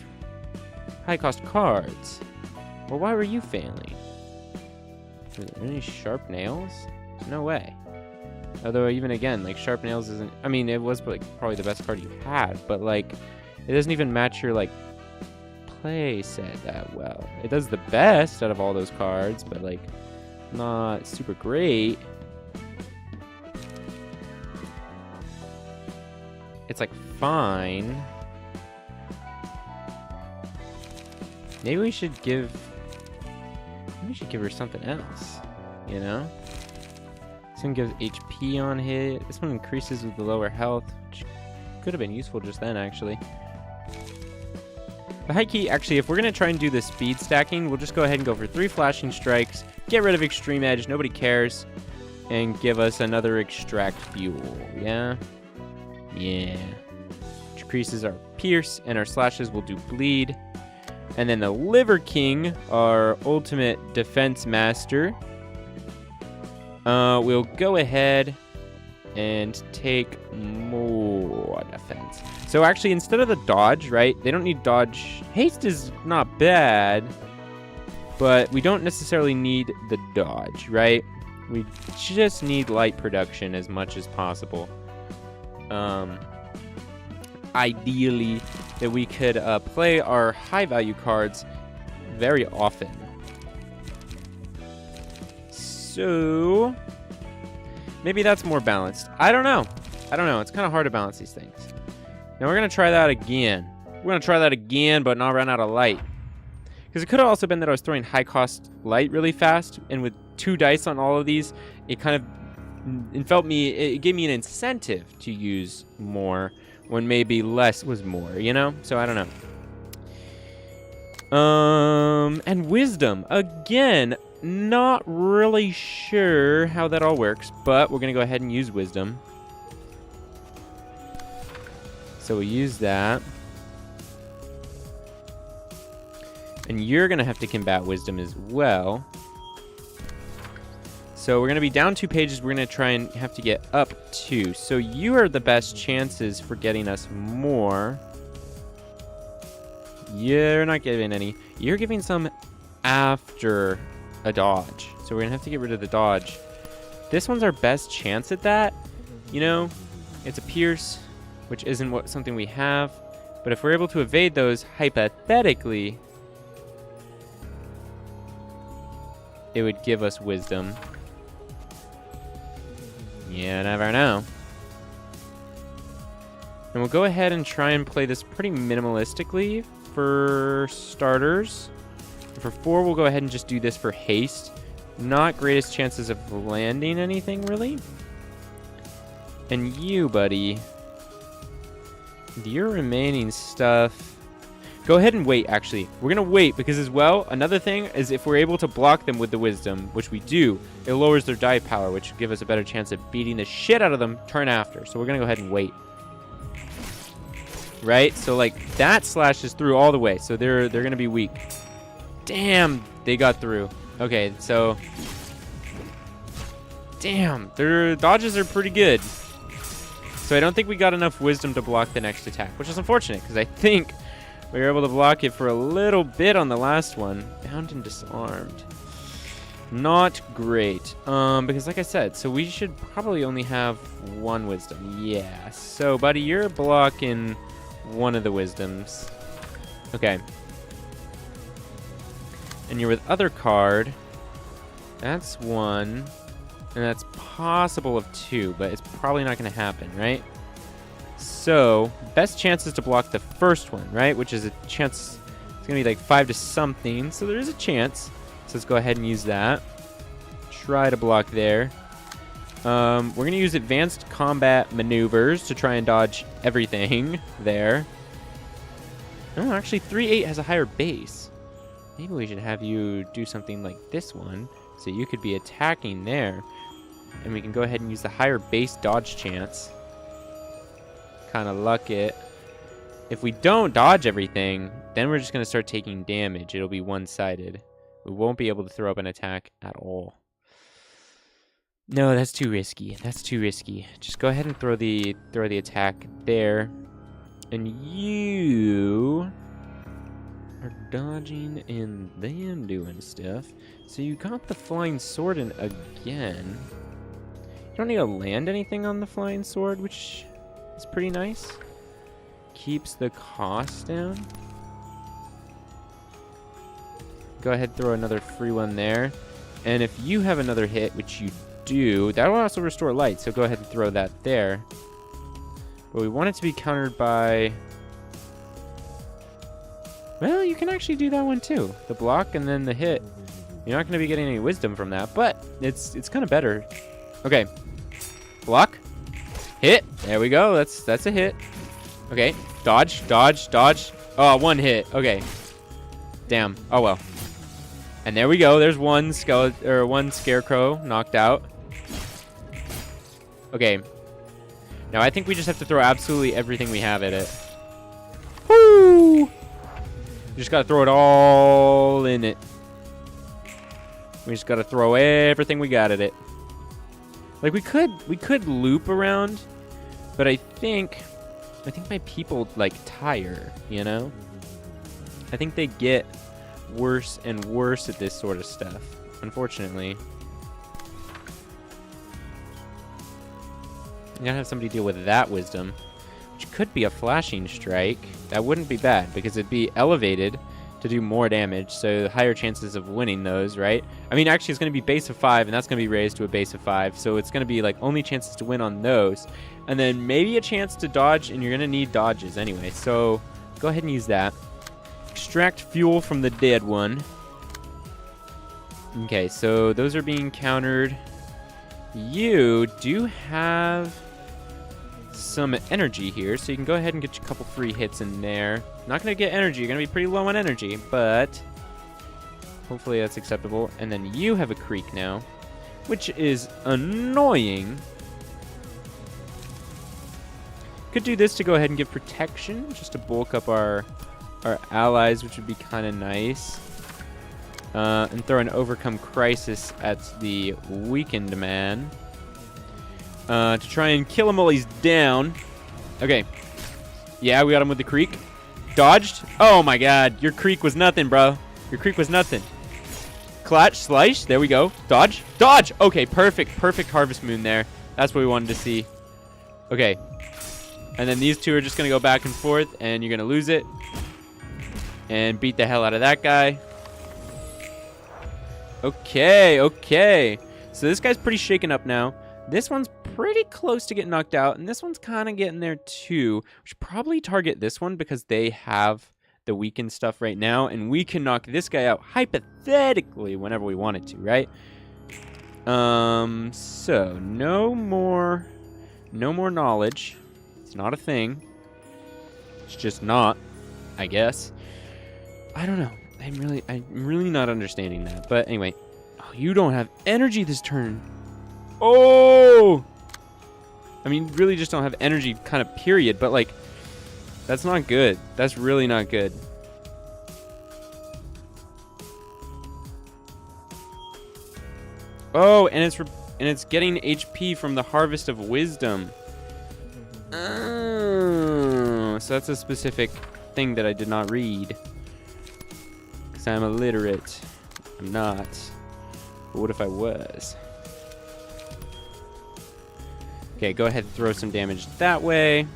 high-cost cards. Well, why were you failing? Were there any sharp nails? No way. Although, even again, like, sharp nails isn't... I mean, it was, like, probably the best card you had, but, like, it doesn't even match your, like, play set that well. It does the best out of all those cards, but, like, not super great. It's, like, fine. Maybe we should give... Maybe we should give her something else, you know? This one gives HP on hit. This one increases with the lower health, which could have been useful just then, actually. The high key, actually, if we're going to try and do the speed stacking, we'll just go ahead and go for 3 flashing strikes, get rid of extreme edge, nobody cares, and give us another extract fuel, yeah? Yeah. Which increases our pierce, and our slashes will do bleed. And then the Liver King, our ultimate defense master, we'll go ahead and take more defense. So actually, instead of the dodge, right, they don't need dodge. Haste is not bad, but we don't necessarily need the dodge, right? We just need light production as much as possible. Ideally, that we could play our high value cards very often. So maybe that's more balanced. I don't know. It's kind of hard to balance these things. Now we're going to try that again. But not run out of light. Because it could have also been that I was throwing high cost light really fast, and with 2 dice on all of these, it kind of it gave me an incentive to use more when maybe less was more, you know? So I don't know. And wisdom. Again, not really sure how that all works, but we're going to go ahead and use wisdom. So we'll use that. And you're going to have to combat wisdom as well. So we're going to be down 2 pages. We're going to try and have to get up 2. So you are the best chances for getting us more. You're not giving any. You're giving some after a dodge. So we're going to have to get rid of the dodge. This one's our best chance at that. You know, it's a pierce, which isn't something we have. But if we're able to evade those, hypothetically, it would give us wisdom. You never know. And we'll go ahead and try and play this pretty minimalistically for starters. For 4, we'll go ahead and just do this for haste. Not greatest chances of landing anything, really. And you, buddy. Your remaining stuff... Go ahead and wait, actually. We're going to wait because, as well, another thing is if we're able to block them with the wisdom, which we do, it lowers their die power, which will give us a better chance of beating the shit out of them turn after. So we're going to go ahead and wait. Right? So, like, that slashes through all the way. So they're going to be weak. Damn, they got through. Okay, so... Damn, their dodges are pretty good. So I don't think we got enough wisdom to block the next attack, which is unfortunate, because I think... we were able to block it for a little bit on the last one. Bound and disarmed. Not great. Because like I said, so we should probably only have 1 wisdom. Yeah. So, buddy, you're blocking one of the wisdoms. Okay. And you're with other card. That's 1. And that's possible of 2, but it's probably not going to happen, right? So, best chance is to block the first one, right? Which is a chance, it's going to be like 5 to something. So there is a chance. So let's go ahead and use that. Try to block there. We're going to use advanced combat maneuvers to try and dodge everything there. Oh, actually 3-8 has a higher base. Maybe we should have you do something like this one. So you could be attacking there. And we can go ahead and use the higher base dodge chance. Kind of luck it. If we don't dodge everything, then we're just going to start taking damage. It'll be one-sided. We won't be able to throw up an attack at all. No, that's too risky. That's too risky. Just go ahead and throw the attack there. And you are dodging and then doing stuff. So you got the flying sword in again. You don't need to land anything on the flying sword, which is pretty nice. Keeps the cost down. Go ahead, throw another free one there. And if you have another hit, which you do, that will also restore light, so go ahead and throw that there. But we want it to be countered by... Well, you can actually do that one too. The block and then the hit. You're not going to be getting any wisdom from that, but it's kind of better. Okay. Block. Hit. There we go. That's a hit. Okay. Dodge, dodge, dodge. Oh, one hit. Okay. Damn. Oh, well. And there we go. There's one one scarecrow knocked out. Okay. Now I think we just have to throw absolutely everything we have at it. Woo! We just gotta throw it all in it. We just gotta throw everything we got at it. Like we could loop around, but I think my people like tire, you know? I think they get worse and worse at this sort of stuff, unfortunately. You gotta have somebody deal with that wisdom, which could be a flashing strike. That wouldn't be bad because it'd be elevated to do more damage, so higher chances of winning those, right? I mean, actually, it's going to be base of 5, and that's going to be raised to a base of 5, so it's going to be like only chances to win on those, and then maybe a chance to dodge, and you're going to need dodges anyway, so go ahead and use that. Extract fuel from the dead one. Okay, so those are being countered. You do have some energy here, so you can go ahead and get a couple free hits in there. Not going to get energy. You're going to be pretty low on energy, but hopefully that's acceptable. And then you have a creek now, which is annoying. Could do this to go ahead and give protection, just to bulk up our allies, which would be kind of nice. And throw an overcome crisis at the weakened man. To try and kill him while he's down. Okay. Yeah, we got him with the creek. Dodged. Oh my god. Your creek was nothing, bro. Your creek was nothing. Clutch. Slice. There we go. Dodge. Dodge. Okay, perfect. Perfect harvest moon there. That's what we wanted to see. Okay. And then these two are just going to go back and forth, and you're going to lose it. And beat the hell out of that guy. Okay, okay. So this guy's pretty shaken up now. This one's pretty close to getting knocked out, and this one's kind of getting there too. We should probably target this one because they have the weakened stuff right now, and we can knock this guy out hypothetically whenever we wanted to, right? So no more knowledge. It's not a thing. It's just not, I guess. I don't know. I'm really not understanding that. But anyway, oh, you don't have energy this turn. Oh! I mean, really just don't have energy kind of period, but like, that's not good. That's really not good. Oh, and it's getting HP from the Harvest of Wisdom. Oh, so that's a specific thing that I did not read. Because I'm illiterate. I'm not. But what if I was? Okay, go ahead and throw some damage that way.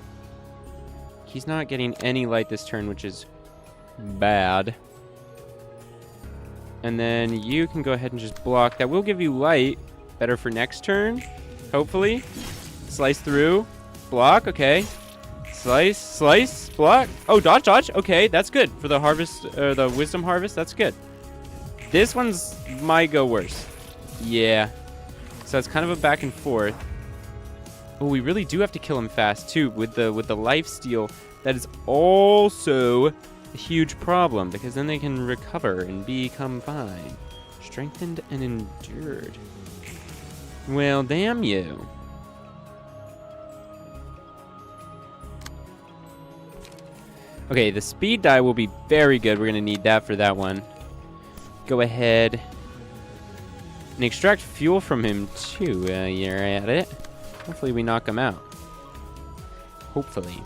He's not getting any light this turn, which is bad. And then you can go ahead and just block. That will give you light. Better for next turn, hopefully. Slice through. Block, okay. Slice, slice, block. Oh, dodge, dodge. Okay, that's good. For the harvest, or the wisdom harvest, that's good. This one's might go worse. Yeah. So it's kind of a back and forth. Oh, we really do have to kill him fast too with the life steal. That is also a huge problem because then they can recover and become fine. Strengthened and endured. Well, damn you. Okay, the speed die will be very good. We're going to need that for that one. Go ahead and extract fuel from him too. You're at it. Hopefully we knock him out. Hopefully.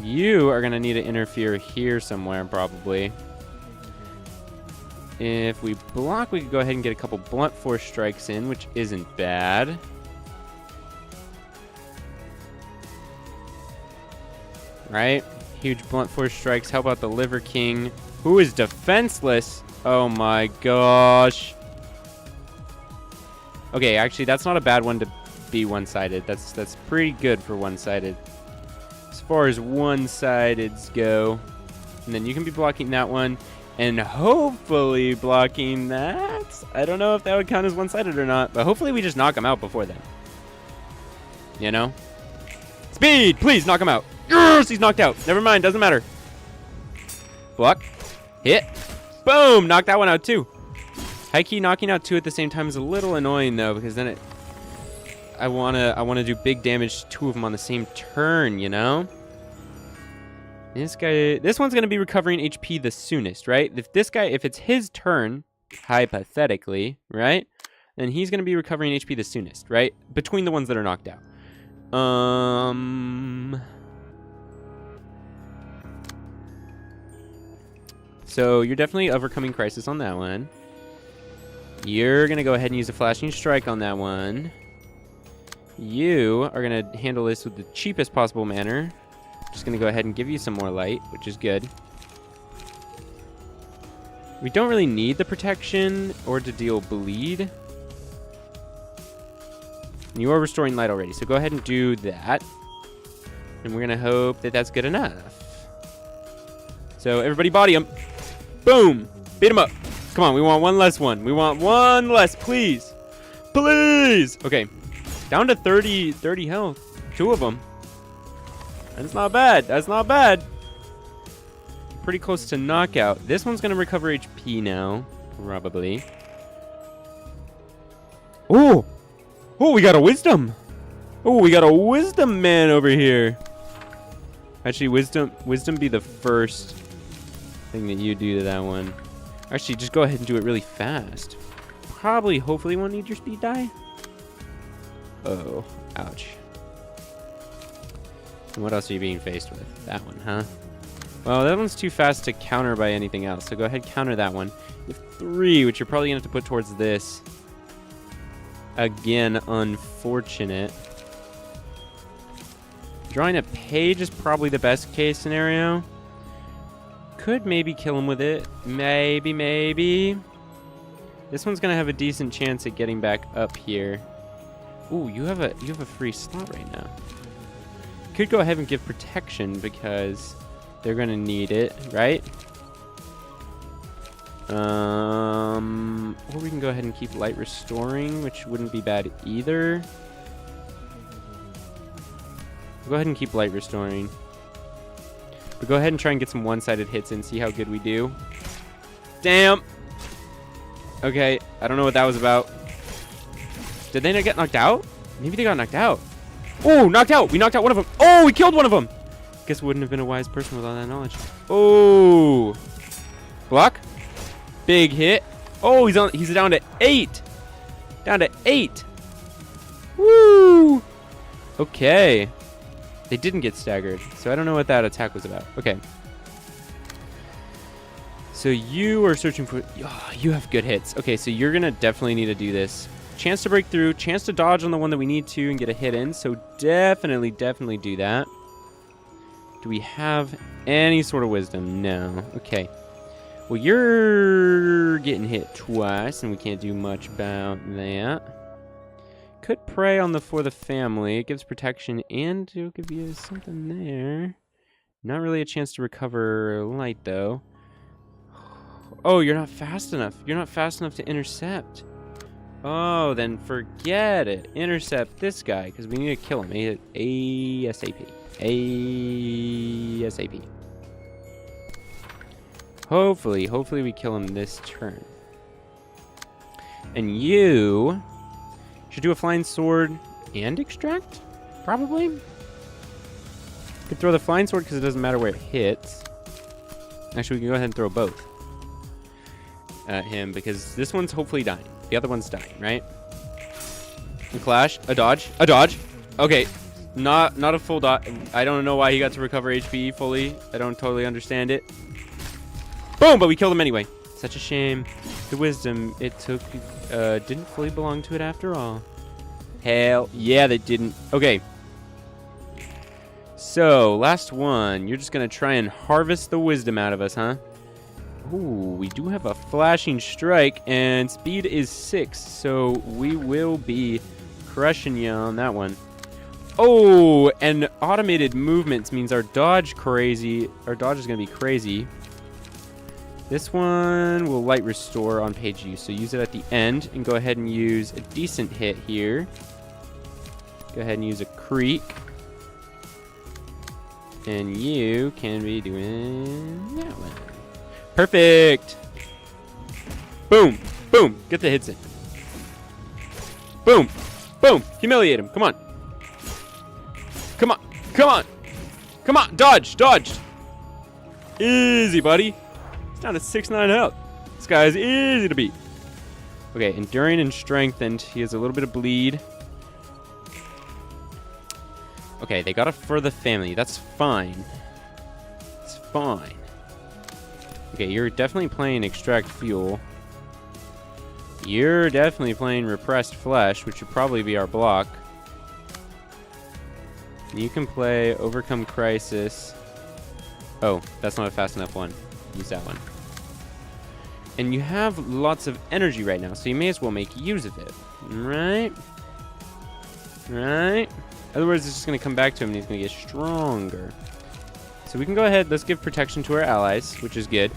You are going to need to interfere here somewhere, probably. If we block, we could go ahead and get a couple blunt force strikes in, which isn't bad. Right? Huge blunt force strikes. How about the Liver King, who is defenseless? Oh my gosh. Okay, actually, that's not a bad one to be one-sided. That's pretty good for one-sided. As far as one-sideds go. And then you can be blocking that one. And hopefully blocking that. I don't know if that would count as one-sided or not. But hopefully we just knock him out before then. You know? Speed! Please, knock him out. Yes, he's knocked out. Never mind, doesn't matter. Block. Hit. Boom! Knock that one out too. High key knocking out two at the same time is a little annoying though, because then I wanna do big damage to two of them on the same turn, you know? This one's gonna be recovering HP the soonest, right? If it's his turn, hypothetically, right? Then he's gonna be recovering HP the soonest, right? Between the ones that are knocked out. So you're definitely overcoming crisis on that one. You're gonna go ahead and use a flashing strike on that one. You are gonna handle this with the cheapest possible manner. Just gonna go ahead and give you some more light, which is good. We don't really need the protection or to deal bleed. You are restoring light already, so go ahead and do that. And we're gonna hope that that's good enough. So everybody body him. Boom! Beat him up. Come on, we want one less one. We want one less, please. Please! Okay. Down to 30 health. Two of them. That's not bad. That's not bad. Pretty close to knockout. This one's going to recover HP now. Probably. Oh! Oh, we got a wisdom. Oh, we got a wisdom man over here. Actually, wisdom be the first thing that you do to that one. Actually, just go ahead and do it really fast. Probably, hopefully, won't need your speed die. Oh, ouch. And what else are you being faced with? That one, huh? Well, that one's too fast to counter by anything else. So go ahead, counter that one. You have 3, which you're probably going to have to put towards this. Again, unfortunate. Drawing a page is probably the best case scenario. Could maybe kill him with it. Maybe. This one's gonna have a decent chance at getting back up here. Ooh, you have a free slot right now. Could go ahead and give protection because they're gonna need it, right? Or we can go ahead and keep light restoring, which wouldn't be bad either. Go ahead and keep light restoring. But go ahead and try and get some one-sided hits in, see how good we do. Damn! Okay, I don't know what that was about. Did they not get knocked out? Maybe they got knocked out. Oh, knocked out! We knocked out one of them. Oh, we killed one of them! Guess wouldn't have been a wise person with all that knowledge. Oh! Block. Big hit. Oh, he's down to 8! Down to 8! Woo! Okay. They didn't get staggered, so I don't know what that attack was about. Okay. So you are searching for... Oh, you have good hits. Okay, so you're going to definitely need to do this. Chance to break through, chance to dodge on the one that we need to and get a hit in. So definitely do that. Do we have any sort of wisdom? No. Okay. Well, you're getting hit twice, and we can't do much about that. Could pray on the For the Family. It gives protection, and it'll give you something there. Not really a chance to recover light, though. Oh, you're not fast enough. You're not fast enough to intercept. Oh, then forget it. Intercept this guy, because we need to kill him. ASAP. ASAP. Hopefully we kill him this turn. And you should do a flying sword and extract, probably. Could throw the flying sword because it doesn't matter where it hits. Actually, we can go ahead and throw both at him because this one's hopefully dying. The other one's dying, right? A clash, a dodge, a dodge. Okay, Not a full dot. I don't know why he got to recover HP fully. I don't totally understand it. Boom! But we killed him anyway. Such a shame. The wisdom it took didn't fully belong to it after all. Hell yeah, they didn't. Okay. So, last one. You're just going to try and harvest the wisdom out of us, huh? Ooh, we do have a flashing strike, and speed is 6, so we will be crushing you on that one. Oh, and automated movements means our dodge is going to be crazy. This one will light restore on page use, so use it at the end, and go ahead and use a decent hit here. Go ahead and use a creek. And you can be doing that one. Perfect! Boom! Boom! Get the hits in. Boom! Boom! Humiliate him. Come on. Come on. Come on. Come on. Dodge. Dodged. Easy, buddy. It's down to 6-9 health. This guy is easy to beat. Okay, enduring and strengthened. He has a little bit of bleed. Okay, they got it for the family. That's fine. It's fine. Okay, you're definitely playing extract fuel. You're definitely playing repressed flesh, which would probably be our block. You can play overcome crisis. Oh, that's not a fast enough one. Use that one. And you have lots of energy right now, so you may as well make use of it. Right? Right? Otherwise, it's just going to come back to him and he's going to get stronger. So we can go ahead. Let's give protection to our allies, which is good.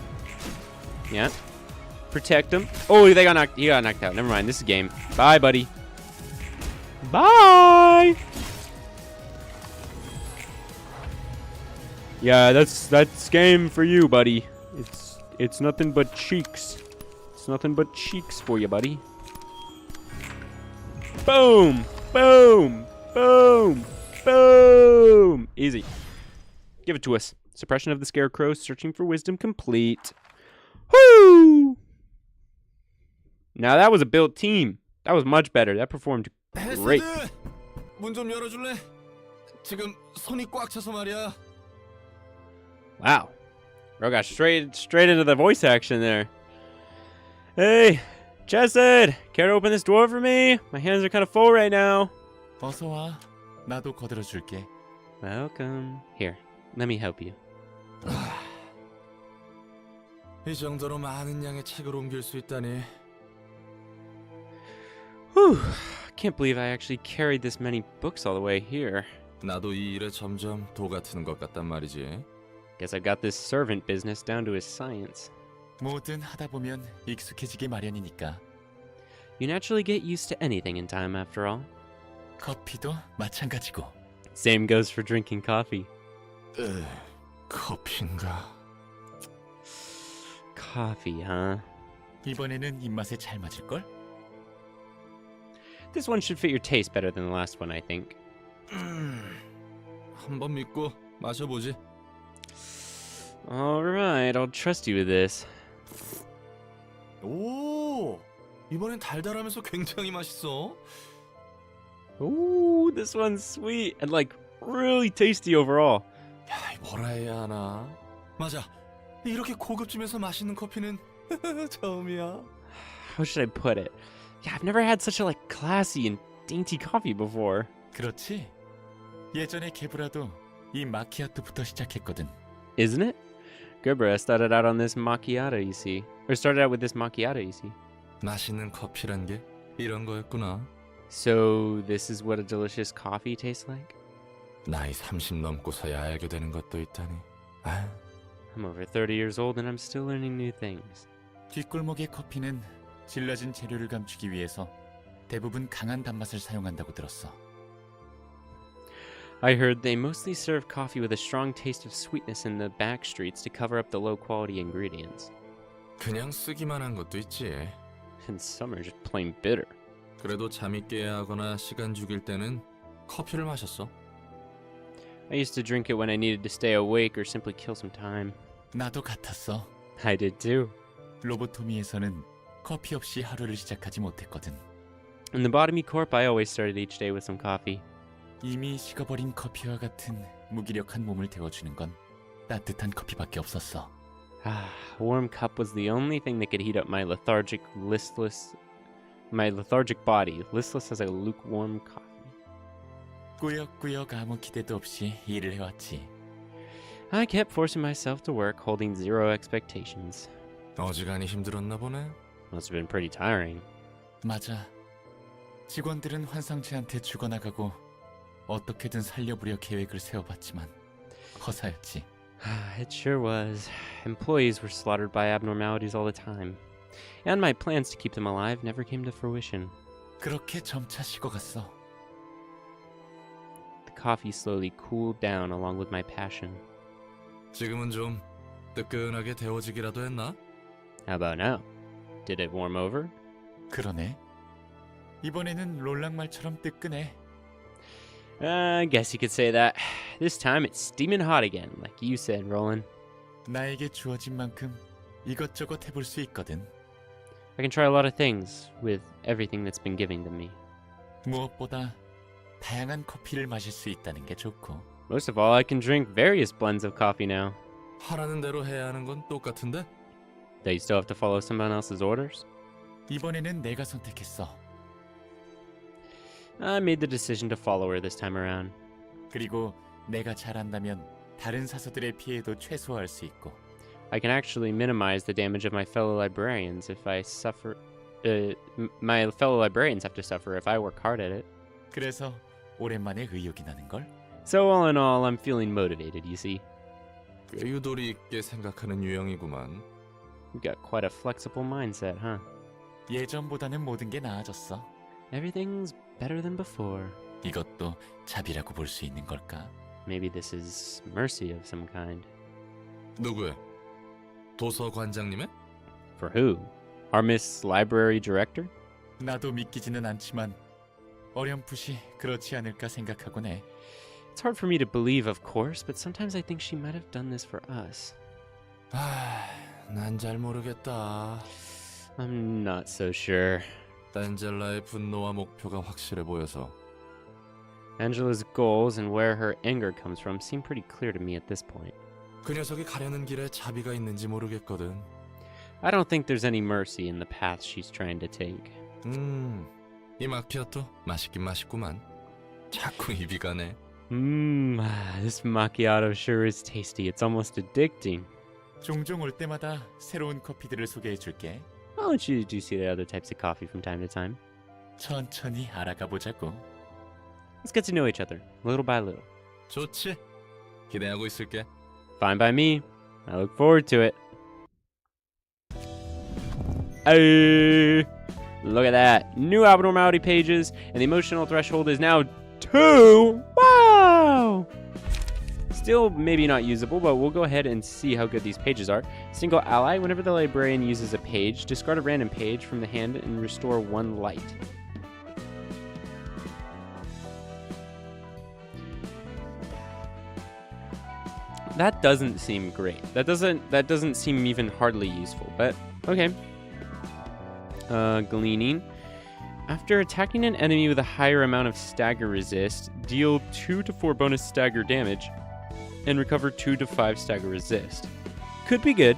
Yeah. Protect them. Oh, he got knocked out. Never mind. This is game. Bye, buddy. Bye. Yeah, that's game for you, buddy. It's nothing but cheeks. It's nothing but cheeks for you, buddy. Boom. Boom. Boom! Boom! Easy. Give it to us. Suppression of the Scarecrow, searching for wisdom complete. Woo! Now that was a built team. That was much better. That performed great. 문 좀 열어줄래? 지금 손이 꽉 차서 말이야. Wow. Bro got straight into the voice action there. Hey, Chesed, care to open this door for me? My hands are kind of full right now. 어서 와. 나도 거들어 줄게. Welcome. Here, let me help you. 이 정도로 많은 양의 책을 옮길 수 있다니. Whew. Can't believe I actually carried this many books all the way here. 나도 이 일에 점점 도 같은 것 같단 말이지. Guess I've got this servant business down to a science. 뭐든 하다 보면 익숙해지기 마련이니까. You naturally get used to anything in time after all. 커피도 마찬가지고. Same goes for drinking coffee. 커피인가? Coffee, huh? 이번에는 입맛에 잘 맞을걸? This one should fit your taste better than the last one, I think. 한번 믿고 마셔보지. Alright, I'll trust you with this. 오, 이번엔 달달하면서 굉장히 맛있어. Ooh, this one's sweet and like really tasty overall. 야, 뭐라 해야 하나? 맞아. 이렇게 고급집에서 마시는 커피는 처음이야. How should I put it? Yeah, I've never had such a like classy and dainty coffee before. 그렇지? 예전에 개브라도 이 마키아토부터 시작했거든. Isn't it? Gerbera started out on this macchiato, you see. Or started out with this macchiato, you see. 맛있는 커피란 게 이런 거였구나. So this is what a delicious coffee tastes like? 나이 30 넘고서야 알게 되는 것도 있다니. 아. I'm over 30 years old and I'm still learning new things. 뒷골목의 커피는 질러진 재료를 감추기 위해서 대부분 강한 단맛을 사용한다고 들었어. I heard they mostly serve coffee with a strong taste of sweetness in the back streets to cover up the low-quality ingredients. 그냥 쓰기만 한 것도 있지. And some are just plain bitter. 그래도 잠이 깨야 하거나 시간 죽일 때는 커피를 마셨어. I used to drink it when I needed to stay awake or simply kill some time. 나도 같았어. I did too. 로보토미에서는 커피 없이 하루를 시작하지 못했거든. In the Botany Corp, I always started each day with some coffee. 이미 식어버린 커피와 같은 무기력한 몸을 데워주는 건 따뜻한 커피밖에 없었어. A warm cup was the only thing that could heat up my lethargic body, listless as a lukewarm coffee. 꾸역꾸역 아무 기대도 없이 일을 해왔지. I kept forcing myself to work, holding zero expectations. 어지간히 힘들었나 보네. Must have been pretty tiring. 맞아. 직원들은 환상체한테 죽어나가고 어떻게든 살려보려 계획을 세워봤지만 허사였지. It sure was. Employees were slaughtered by abnormalities all the time. And my plans to keep them alive never came to fruition. 그렇게 점차 식어갔어. The coffee slowly cooled down along with my passion. 지금은 좀 뜨끈하게 데워지기라도 했나? How about now? Did it warm over? 그러네. 이번에는 롤랑말처럼 뜨끈해. I guess you could say that. This time it's steaming hot again, like you said, Roland. 나에게 주어진 만큼 이것저것 해볼 수 있거든. I can try a lot of things with everything that's been given to me. 무엇보다 다양한 커피를 마실 수 있다는 게 좋고. Most of all, I can drink various blends of coffee now. 하라는 대로 해야 하는 건 똑같은데? Do you still have to follow someone else's orders? 이번에는 내가 선택했어. I made the decision to follow her this time around. 그리고 내가 잘한다면 다른 사서들의 피해도 최소화할 수 있고. I can actually minimize the damage of my fellow librarians if I suffer. My fellow librarians have to suffer if I work hard at it. 그래서 오랜만에 의욕이 나는 걸. So all in all, I'm feeling motivated, you see. 꽤 유도리 있게 생각하는 유형이구만. You've got quite a flexible mindset, huh? 예전보다는 모든 게 나아졌어. Everything's better than before. 이것도 자비라고 볼 수 있는 걸까? Maybe this is mercy of some kind. 누구의? 도서관장님의? For who? Our Miss Library Director? 나도 믿기지는 않지만 어렴풋이 그렇지 않을까 생각하곤 해. It's hard for me to believe, of course, but sometimes I think she might have done this for us. 난 잘 모르겠다. I'm not so sure. 딴젤라의 분노와 목표가 확실해 보여서. Angela's goals and where her anger comes from seem pretty clear to me at this point. 그 녀석이 가려는 길에 자비가 있는지 모르겠거든. I don't think there's any mercy in the path she's trying to take. 이 마키아토 맛있긴 맛있구만. 자꾸 입이 가네. This macchiato sure is tasty. It's almost addicting. 종종 올 때마다 새로운 커피들을 소개해 줄게. Why don't you do see the other types of coffee from time to time? 천천히 알아가 보자고. Let's get to know each other, little by little. 좋지. 기대하고 있을게. Fine by me. I look forward to it. Hey, look at that. New abnormality pages, and the emotional threshold is now 2. Wow! Still maybe not usable, but we'll go ahead and see how good these pages are. Single ally, whenever the librarian uses a page, discard a random page from the hand and restore 1 light. That doesn't seem great. That doesn't seem even hardly useful, but okay. Gleaning. After attacking an enemy with a higher amount of stagger resist, deal 2 to 4 bonus stagger damage and recover 2 to 5 stagger resist. Could be good.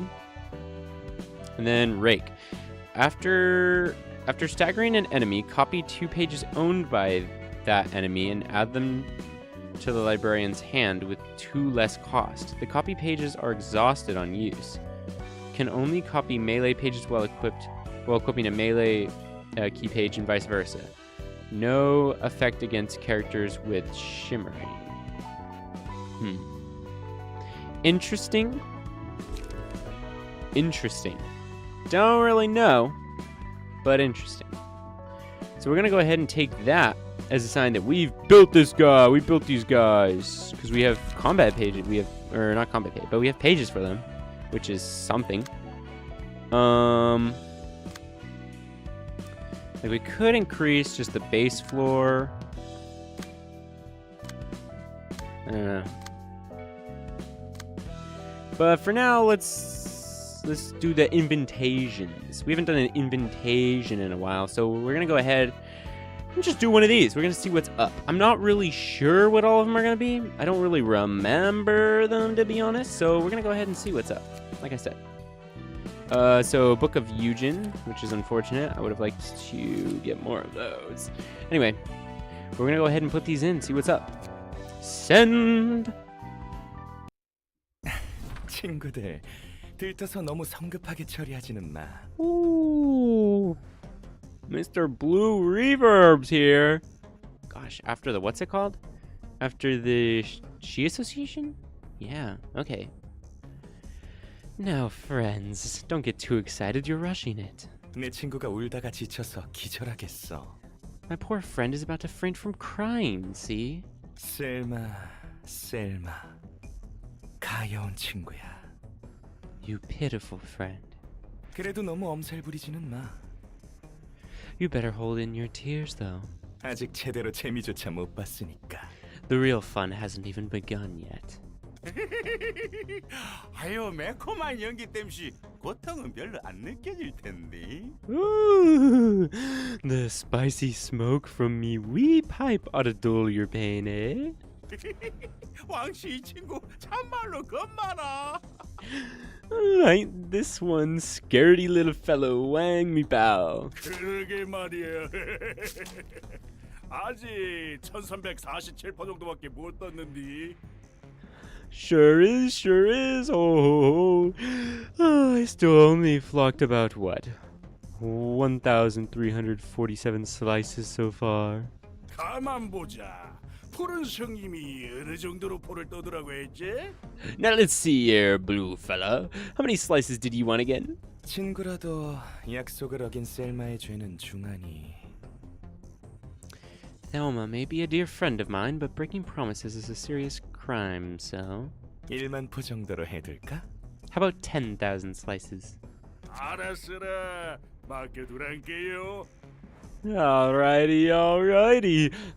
And then Rake. After staggering an enemy, copy 2 pages owned by that enemy and add them to the librarian's hand with 2 less cost. The copy pages are exhausted on use. Can only copy melee pages while equipping a melee key page and vice versa. No effect against characters with shimmering. Interesting. Don't really know, but interesting. So we're gonna go ahead and take that as a sign that we've built this guy. We built these guys because we have combat pages. We have pages for them, which is something. Like we could increase just the base floor. I don't know. But for now, let's do the inventations. We haven't done an inventation in a while, so we're gonna go ahead Let's just do one of these. We're gonna see what's up. I'm not really sure what all of them are gonna be. I don't really remember them, to be honest. So we're gonna go ahead and see what's up. Like I said. So Book of Eugen, which is unfortunate. I would have liked to get more of those. Anyway, we're gonna go ahead and put these in. See what's up. Send. 친구들, 들떠서 너무 성급하게 처리하지는 마. Ooh, Mr. Blue Reverb's here. Gosh, after the what's it called? After the Hana Association? Yeah, okay. Now, friends, don't get too excited. You're rushing it. 내 친구가 울다가 지쳐서 기절하겠어. My poor friend is about to faint from crying, see? 셀마, 가여운 친구야. You pitiful friend. 그래도 너무 엄살 부리지는 마. You better hold in your tears, though. 아직 제대로 재미조차 못 봤으니까. The real fun hasn't even begun yet. 아유 매콤한 연기 땜시 고통은 별로 안 느껴질 텐데. Ooh, the spicy smoke from me wee pipe ought to dull your pain, eh? 왕씨 이 친구 참말로 겁많아. Ain't this one scaredy little fellow wang me bow? 그러게 말이야. 아직 1347% 정도밖에 못 떴는데. Sure is. Oh, I still only flocked about what? 1,347 slices so far. 가만 보자. 푸른 성님이 어느 정도로 포를 떠더라고 했지? Now let's see here, blue fella. How many slices did you want again? 친구라도 약속을 어긴 셀마의 죄는 중하니. Thelma may be a dear friend of mine, but breaking promises is a serious crime, so... 1만 포 정도로 해둘까? How about 10,000 slices? 알았으라. 맡겨두란게요. Alrighty.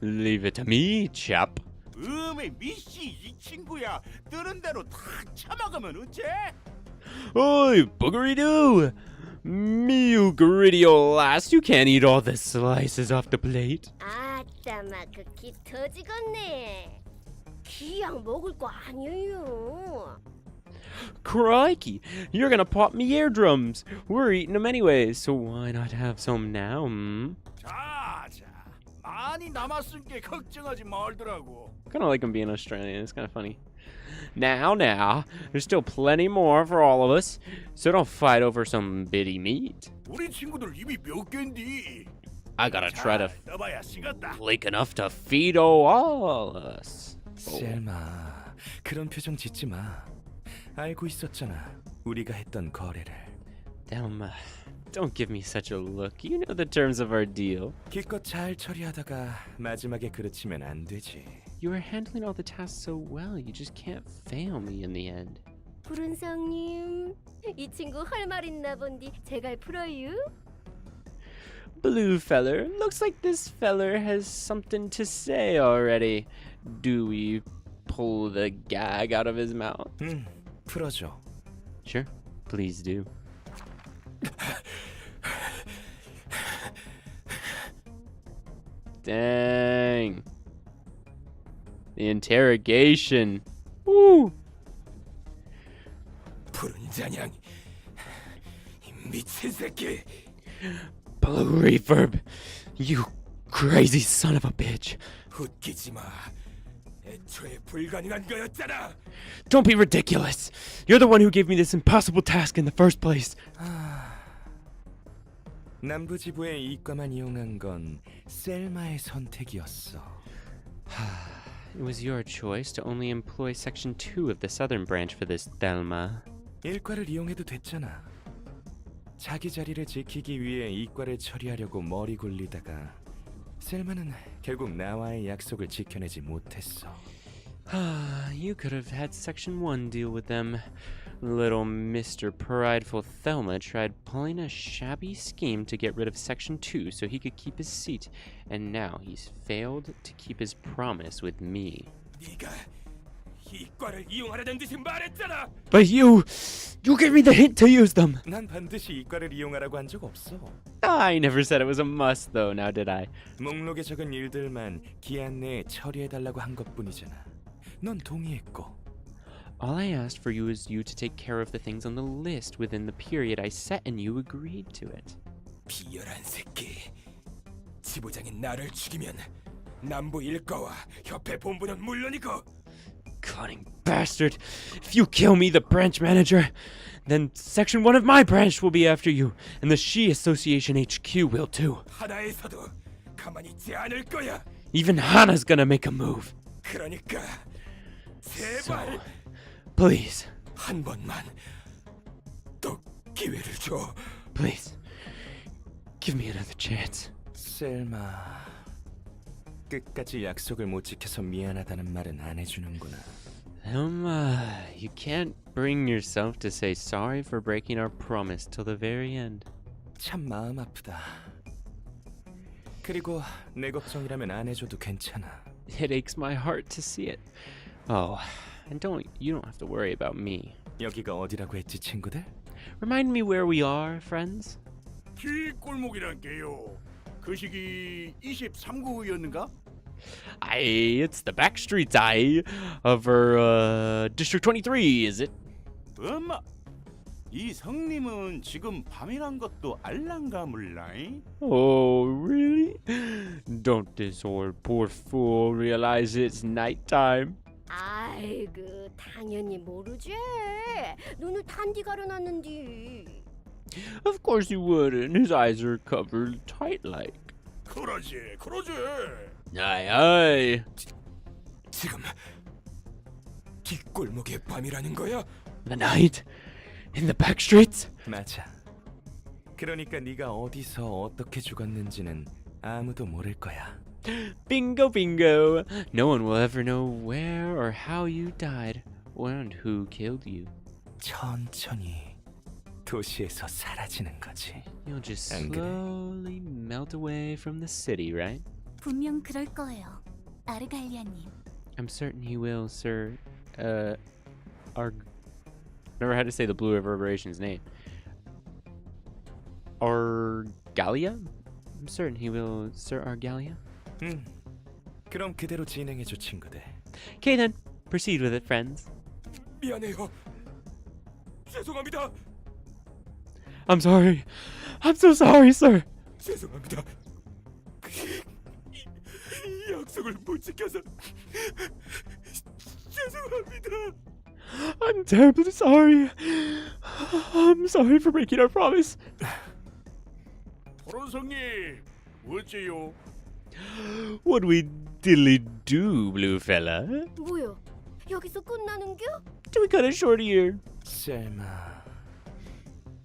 Leave it to me, chap. 미씨 이 친구야. 뜨는 대로 다 처먹으면 어째? Oi, boogery-doo! Me, you gritty old ass, you can't eat all the slices off the plate. 아따마 그기 터지겠네. 기왕 먹을 거 아니에요. Crikey, you're gonna pop me eardrums. We're eating them anyways, so why not have some now, hmm? 자자 많이 남았으니까 걱정하지 말더라고. Kinda like him being Australian, it's kinda funny. Now, there's still plenty more for all of us, so don't fight over some bitty meat. 우리 친구들 입이 몇 갠디? I gotta try to 떠봐야 식었다. flake enough to feed all of us. 셀마, 그런 표정 짓지 마. 알고 있었잖아. 우리가 했던 거래를. Thelma, don't give me such a look. You know the terms of our deal. 기껏 잘 처리하다가 마지막에 그르치면 안 되지. You are handling all the tasks so well, you just can't fail me in the end. 푸른 성님, 이 친구 할 말 있나 본디 제갈 풀어요? Blue feller, looks like this feller has something to say already. Do we pull the gag out of his mouth? 풀어줘. Sure, please do. Dang. The interrogation. Woo. 푸른 잔양 이 미친 새끼. Blue reverb. You crazy son of a bitch. 웃기지 마. 애초에 불가능한 거였잖아. Don't be ridiculous. You're the one who gave me this impossible task in the first place. 남부지부의 이과만 이용한 건 셀마의 선택이었어. It was your choice to only employ Section 2 of the Southern Branch for this, Thelma. 일과를 이용해도 됐잖아. 자기 자리를 지키기 위해 이과를 처리하려고 머리 굴리다가 셀마는 결국 나와의 약속을 지켜내지 못했어. You could have had Section 1 deal with them. Little Mr. Prideful Thelma tried pulling a shabby scheme to get rid of Section 2 so he could keep his seat, and now he's failed to keep his promise with me. 네가 이과를 이용하라는 듯이 말했잖아. But you gave me the hint to use them. 난 반드시 이과를 이용하라고 한 적 없어. I never said it was a must, though. Now did I? 목록에 적은 일들만 기한 내에 처리해달라고 한 것뿐이잖아. 넌 동의했고. All I asked for you is you to take care of the things on the list within the period I set, and you agreed to it. 비열한 새끼. 지부장인 나를 죽이면 남부 일과와 협회 본부는 물론이고 Cunning bastard! If you kill me, the branch manager, then Section 1 of my branch will be after you, and the She Association HQ will too. 하나에서도 가만히 있지 않을 거야. Even Hana's gonna make a move. 그러니까 So, 제발 please, 한 번만 더 기회를 줘. please, give me another chance. 셀마. 끝까지 약속을 못 지켜서 미안하다는 말은 안 해주는구나. You can't bring yourself to say sorry for breaking our promise till the very end. 참 마음 아프다. 그리고 내 걱정이라면 안 해줘도 괜찮아. It aches my heart to see it. Oh, and you don't have to worry about me. 여기가 어디라고 했지, 친구들? Remind me where we are, friends. 뒷골목이란 게요. 그 시기 23구였는가? It's the back streets, of District 23, is it? 엄마, 이 성님은 지금 밤이란 것도 알랑가 몰라잉? Oh, really? Don't this old poor fool realize it's nighttime? 아이고 당연히 모르지. 눈을 단디 가려놨는디. Of course you wouldn't. His eyes are covered tight like. 그러지. Aye, aye. 지금 뒷골목의 밤이라는 거야? The night? In the back streets? 맞아. 그러니까 네가 어디서 어떻게 죽었는지는 아무도 모를 거야. Bingo, bingo. No one will ever know where or how you died and who killed you. 천천히 도시에서 사라지는 거지. You'll just 안 그래? slowly melt away from the city, right? 분명 그럴 거예요. 아르갈리아님. I'm certain he will, sir. Never had to say the Blue Reverberation's name. Argalia? I'm certain he will, Sir Argalia. 그럼 그대로 진행해줘, 친구들. Okay then, proceed with it, friends. 미안해요. 죄송합니다. I'm sorry. I'm so sorry, sir. 죄송합니다. 약속을 못 지켜서 죄송합니다. I'm terribly sorry. I'm sorry for breaking our promise. 토론성님, 어째요? What we diddly do, blue fella? 뭐야? 여기서 끝나는겨? Do we cut it short here? 셀마.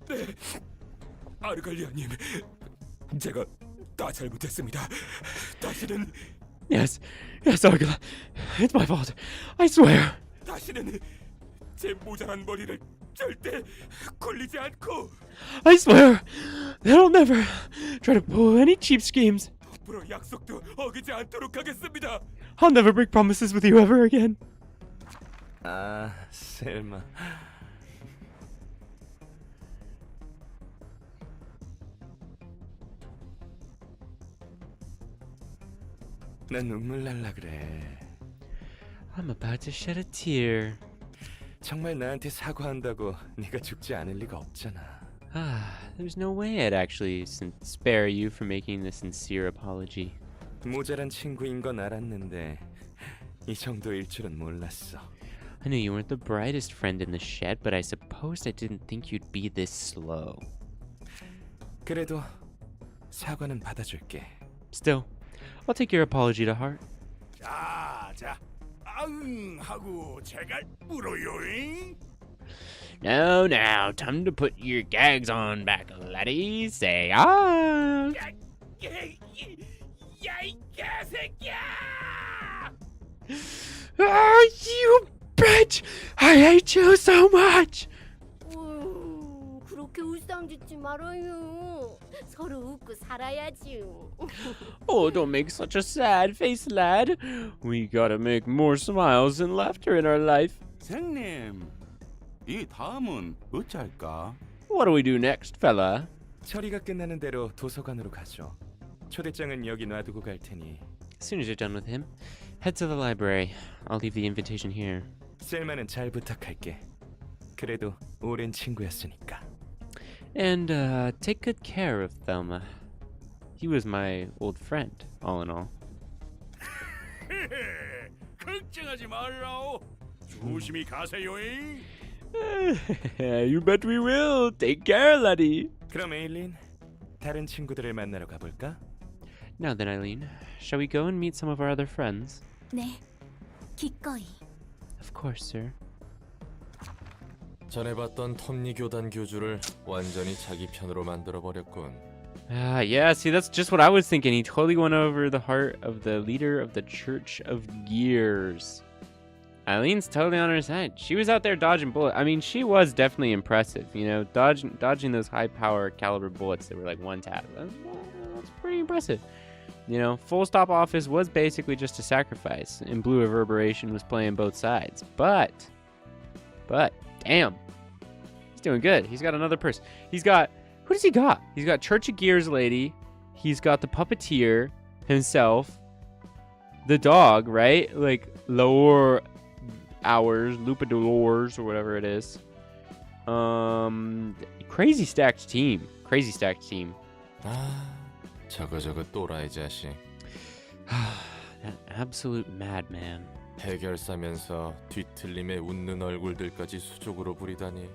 네, 아르갈리아님, 제가 다 잘못했습니다. 다시는 Yes, Argala. It's my fault. I swear. 다시는 제 모자란 머리를 절대 굴리지 않고 I swear that I'll never try to pull any cheap schemes. 앞으로 약속도 어기지 않도록 하겠습니다. I'll never break promises with you ever again. 아, 셀마. 난 눈물 날라 그래. I'm about to shed a tear. 정말 나한테 사과한다고 네가 죽지 않을 리가 없잖아. There's no way I'd actually spare you for making this sincere apology. 모자란 친구인 건 알았는데 이 정도일 줄은 몰랐어. I knew you weren't the brightest friend in the shed, but I suppose I didn't think you'd be this slow. 그래도 사과는 받아줄게. Still, I'll take your apology to heart. 자, 아응 하고 제갈 물어요잉. Now, time to put your gags on back, laddie. Say ah. 야이 개새끼야! You bitch! I hate you so much. 그렇게 울상짓지 말아요. 서로 웃고 살아야죠. Oh, don't make such a sad face, lad. We gotta make more smiles and laughter in our life. 생님, 이 다음은 어찌할까? What do we do next, fella? 처리가 끝나는 대로 도서관으로 가죠. 초대장은 여기 놔두고 갈 테니 As soon as you're done with him, head to the library. I'll leave the invitation here. 셀마는 잘 부탁할게. 그래도 오랜 친구였으니까. And take good care of Thelma. He was my old friend, all in all. 걱정하지 말라오. 조심히 가세요잉. You bet we will. Take care, laddie. 그럼 에일린, 다른 친구들을 만나러 가볼까? Now then, Eileen, shall we go and meet some of our other friends? 네, 기꺼이. Of course, sir. 전에 봤던 톱니 교단 교주를 완전히 자기 편으로 만들어 버렸군. Yeah, see, that's just what I was thinking. He totally went over the heart of the leader of the Church of Gears. Eileen's totally on her side. She was out there dodging bullets. I mean, she was definitely impressive. You know, dodging those high power caliber bullets that were like one tap. That's pretty impressive. You know, Full Stop Office was basically just a sacrifice, and Blue Reverberation was playing both sides. But, damn, he's doing good. He's got another person. Who does he got? He's got Church of Gears lady. He's got the puppeteer himself. The dog, right? Like lower hours, Lupa Dolores or whatever it is. Crazy stacked team. 아, 저거 또라이 자식. That absolute madman. 해결사면서 뒤틀림에 웃는 얼굴들까지 수족으로 부리다니.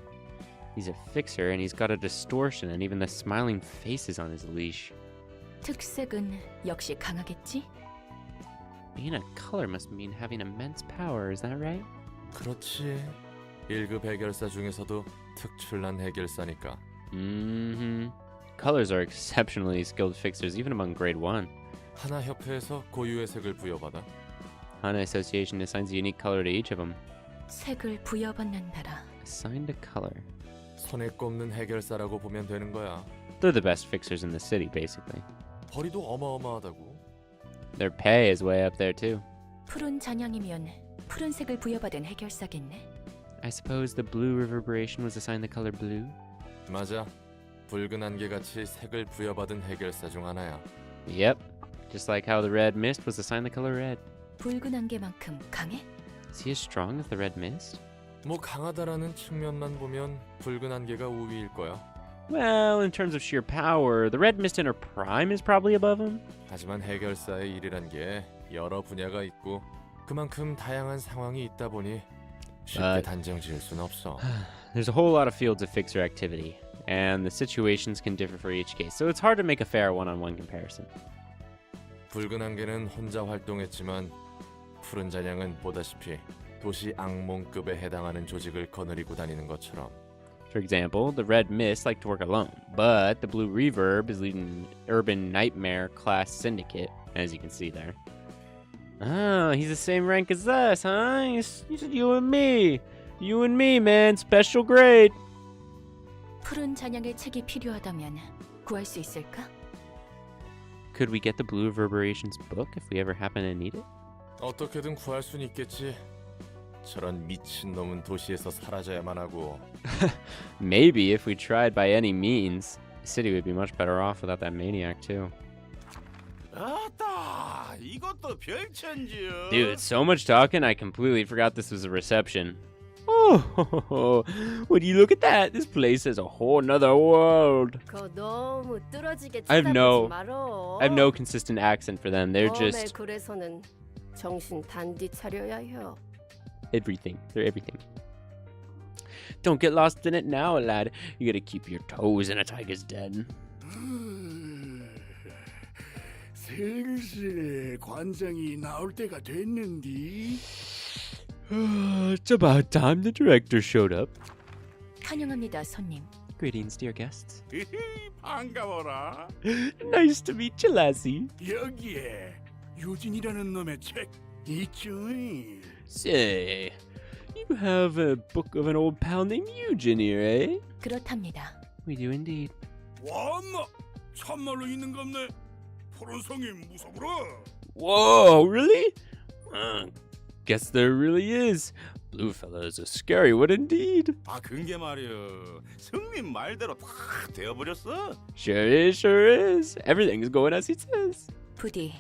He's a fixer and he's got a distortion and even the smiling faces on his leash. 특색은 역시 강하겠지? Being a color must mean having immense power, is that right? 그렇지. 1급 해결사 중에서도 특출난 해결사니까. Mm-hmm. Colors are exceptionally skilled fixers, even among grade 1. 하나 협회에서 고유의 색을 부여받아. Hana Association assigns a unique color to each of them. 색을 부여받는다라. Assigned a color. 손에 꼽는 해결사라고 보면 되는 거야. They're the best fixers in the city, basically. 벌이도 어마어마하다고. Their pay is way up there, too. 푸른 잔향이면 푸른색을 부여받은 해결사겠네. I suppose the Blue Reverberation was assigned the color blue? 맞아. 붉은 안개같이 색을 부여받은 해결사 중 하나야. Yep. Just like how the Red Mist was assigned the color red. 붉은 안개만큼 강해? Is he as strong as the Red Mist? 뭐 강하다라는 측면만 보면 붉은 안개가 우위일 거야. Well, in terms of sheer power, the Red Mist in her prime is probably above him. 하지만 해결사의 일이란 게 여러 분야가 있고 그만큼 다양한 상황이 있다 보니 쉽게 단정 지을 순 없어. There's a whole lot of fields of fixer activity, and the situations can differ for each case, so it's hard to make a fair one-on-one comparison. 붉은 안개는 혼자 활동했지만 푸른 잔향은 보다시피 도시 악몽급에 해당하는 조직을 거느리고 다니는 것처럼. For example, the Red Mist like to work alone, but the Blue Reverb is leading Urban Nightmare class syndicate, as you can see there. Oh, he's the same rank as us, huh? He's you and me. You and me, man. Special grade. 푸른 잔향의 책이 필요하다면 구할 수 있을까? Could we get the Blue Reverberations book if we ever happen to need it? 어떻게든 구할 순 있겠지. 저런 미친놈은 도시에서 사라져야만 하고. Maybe if we tried by any means. The city would be much better off without that maniac, too. 아따, 이것도 별천지요. Dude, so much talking, I completely forgot this was a reception. Oh, would you look at that? This place is a whole nother world. 그거 너무 뚫어지게 I have 말어. I have no consistent accent for them. They're just 그래서는 정신 단디 차려야 해. everything. They're everything. Don't get lost in it now, lad. You gotta keep your toes in a tiger's den. 슬슬 관장이 나올 때가 됐는디. It's about time the director showed up. 환영합니다, 손님. Greetings, dear guests. 반가워라. Nice to meet you, lassie. 여기에 유진이라는 놈의 책 있죠? Say, you have a book of an old pal named Eugene here, eh? 그렇답니다. We do indeed. 와마, 참말로 있는갑네. 푸른 성이 무서워라. Whoa, really? Guess there really is. Blue fella is a scary one indeed. 아, 그게 말이야. 성님 말대로 다 되어버렸어. Sure is. Everything's going as he says. 부디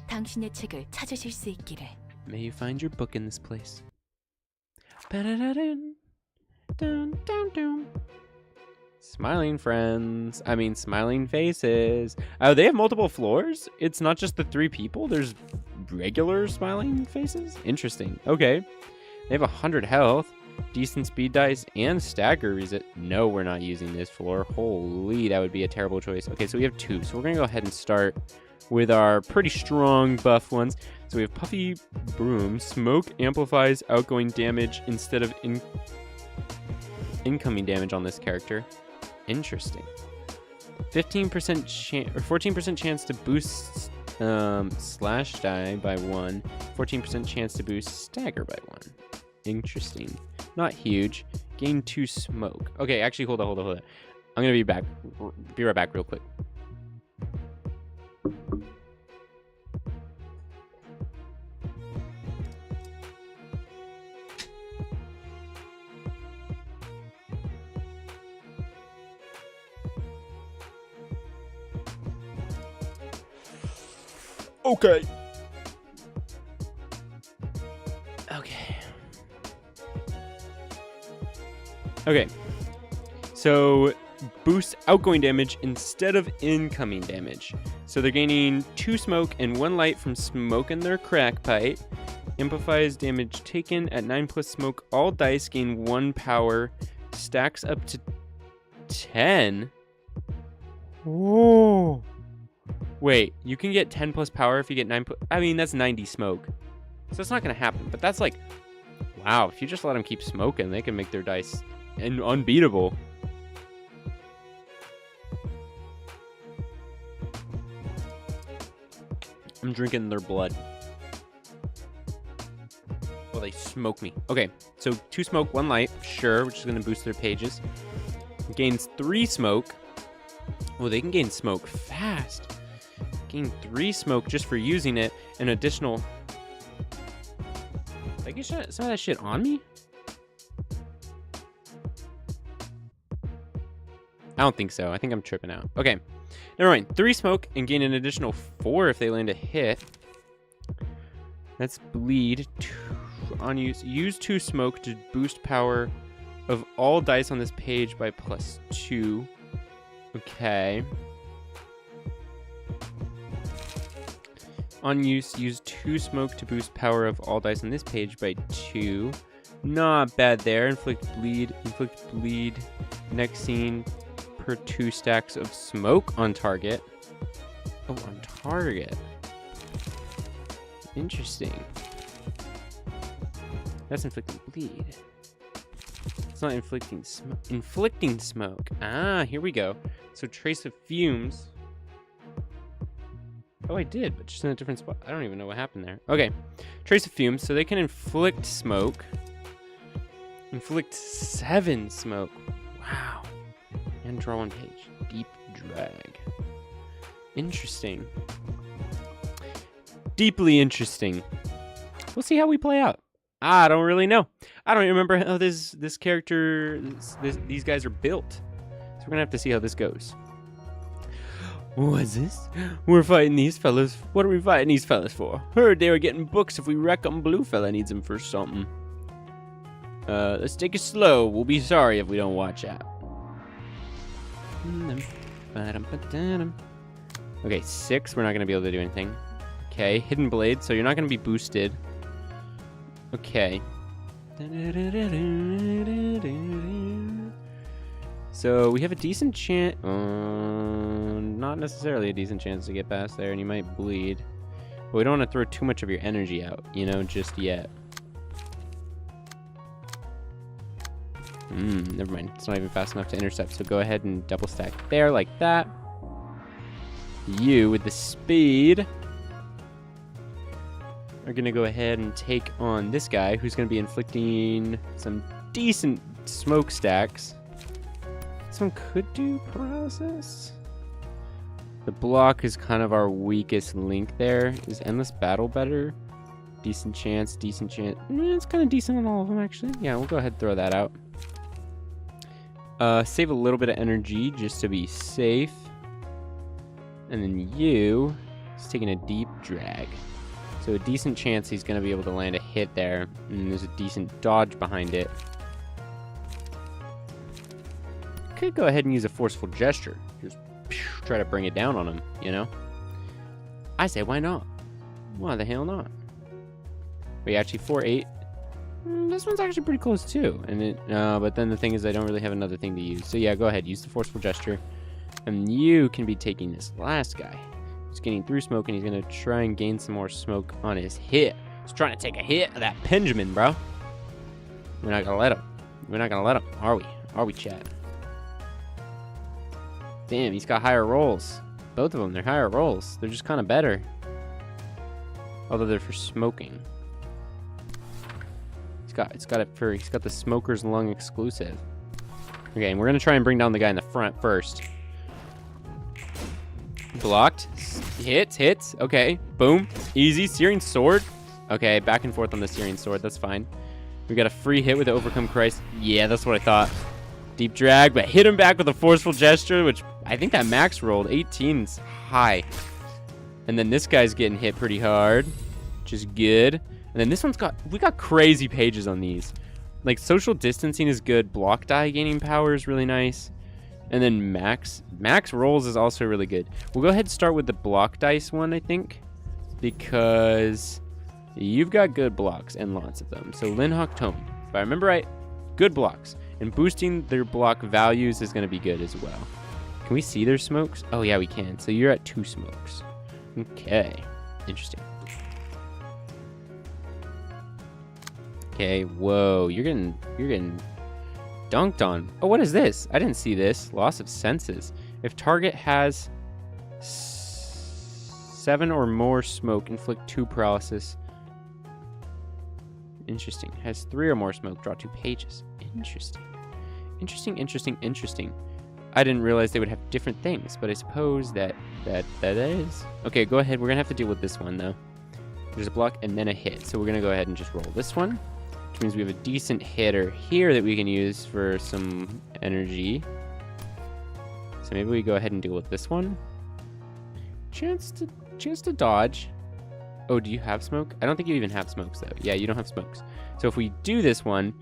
당신의 책을 찾으실 수 있기를. May you find your book in this place. Ba-da-da-dun. Dun, dun, dun. Smiling friends. I mean, smiling faces. Oh, they have multiple floors? It's not just the 3 people? There's regular smiling faces? Interesting. Okay. They have 100 health, decent speed dice, and stagger reset. No, we're not using this floor. Holy, that would be a terrible choice. Okay, so we have 2. So we're going to go ahead and start with our pretty strong buff ones. So we have Puffy Broom. Smoke amplifies outgoing damage instead of incoming damage on this character. Interesting. 15% chance or 14% chance to boost slash die by 1. 14% chance to boost stagger by 1. Interesting. Not huge. Gain 2 smoke. Okay, actually, hold on. I'm gonna be back. Be right back real quick. Okay. Okay. So boost outgoing damage instead of incoming damage. So they're gaining 2 smoke and 1 light from smoke in their crack pipe. Amplifies damage taken at 9+ smoke. All dice gain 1 power. Stacks up to 10. Whoa. Wait, you can get 10+ power if you get 9. I mean, that's 90 smoke. So it's not going to happen. But that's like, wow, if you just let them keep smoking, they can make their dice unbeatable. I'm drinking their blood. Well, they smoke me. Okay, so 2 smoke, 1 light, sure, which is going to boost their pages. Gains 3 smoke. Well, they can gain smoke fast. Gain 3 smoke just for using it. An additional... Did I get some of that shit on me? I don't think so. I think I'm tripping out. Okay. Never mind. 3 smoke and gain an additional 4 if they land a hit. That's bleed. On use. Use 2 smoke to boost power of all dice on this page by +2. Okay. On use 2 smoke to boost power of all dice on this page by 2. Not bad there. Inflict bleed. Next scene per 2 stacks of smoke on target. Oh, on target. Interesting. That's inflicting bleed. It's not inflicting smoke. Inflicting smoke. Ah, here we go. So trace of fumes. Oh, I did, but just in a different spot. I don't even know what happened there. Okay. Trace of fumes. So they can inflict smoke. Inflict 7 smoke. Wow. And draw 1 page. Deep drag. Interesting. Deeply interesting. We'll see how we play out. I don't really know. I don't remember how this character, these guys are built. So we're gonna have to see how this goes. What's this? We're fighting these fellas. What are we fighting these fellas for? Heard they were getting books if we wreck them. Blue fella needs them for something. Let's take it slow. We'll be sorry if we don't watch out. Okay, 6. We're not gonna be able to do anything. Okay, hidden blade. So you're not gonna be boosted. Okay. So we have a decent chance. Not necessarily a decent chance to get past there, and you might bleed. But we don't want to throw too much of your energy out, you know, just yet. Never mind. It's not even fast enough to intercept, so go ahead and double stack there like that. You, with the speed, are going to go ahead and take on this guy, who's going to be inflicting some decent smoke stacks. This one could do paralysis. The block is kind of our weakest link there. Is endless battle better? Decent chance, decent chance. It's kind of decent on all of them, actually. Yeah, we'll go ahead and throw that out. Save a little bit of energy just to be safe. And then you is taking a deep drag. So a decent chance he's going to be able to land a hit there. And there's a decent dodge behind it. Could go ahead and use a forceful gesture. Just try to bring it down on him, you know? I say, why not? Why the hell not? Wait, actually 4-8. This one's actually pretty close too. And it, but then the thing is I don't really have another thing to use. So yeah, go ahead, use the forceful gesture. And you can be taking this last guy. He's getting through smoke and he's gonna try and gain some more smoke on his hit. He's trying to take a hit of that Benjamin, bro. We're not gonna let him. We're not gonna let him, are we? Are we, chat? Damn, he's got higher rolls. Both of them, they're higher rolls. They're just kind of better. Although they're for smoking. He's got the smoker's lung exclusive. Okay, and we're gonna try and bring down the guy in the front first. Blocked. Hits. Okay, boom. Easy. Searing sword. Okay, back and forth on the searing sword. That's fine. We got a free hit with the overcome Christ. Yeah, that's what I thought. Deep drag, but hit him back with a forceful gesture, which I think that max rolled. 18's high. And then this guy's getting hit pretty hard, which is good. And then this one's we got crazy pages on these. Like social distancing is good. Block die gaining power is really nice. And then max rolls is also really good. We'll go ahead and start with the block dice one, I think, because you've got good blocks and lots of them. So Linhawk Tome, if I remember right, good blocks. And boosting their block values is going to be good as well. Can we see their smokes? Oh yeah, we can. So you're at 2 smokes. Okay, interesting. Okay, whoa, you're getting dunked on. Oh, what is this? I didn't see this. Loss of senses. If target has 7 or more smoke, inflict 2 paralysis. Interesting. Has 3 or more smoke, draw 2 pages. Interesting. Interesting. I didn't realize they would have different things, but I suppose that is. Okay, go ahead. We're gonna have to deal with this one though. There's a block and then a hit. So we're gonna go ahead and just roll this one. Which means we have a decent hitter here that we can use for some energy. So maybe we go ahead and deal with this one. Chance to dodge. Oh, do you have smoke? I don't think you even have smokes though. Yeah, you don't have smokes. So if we do this one,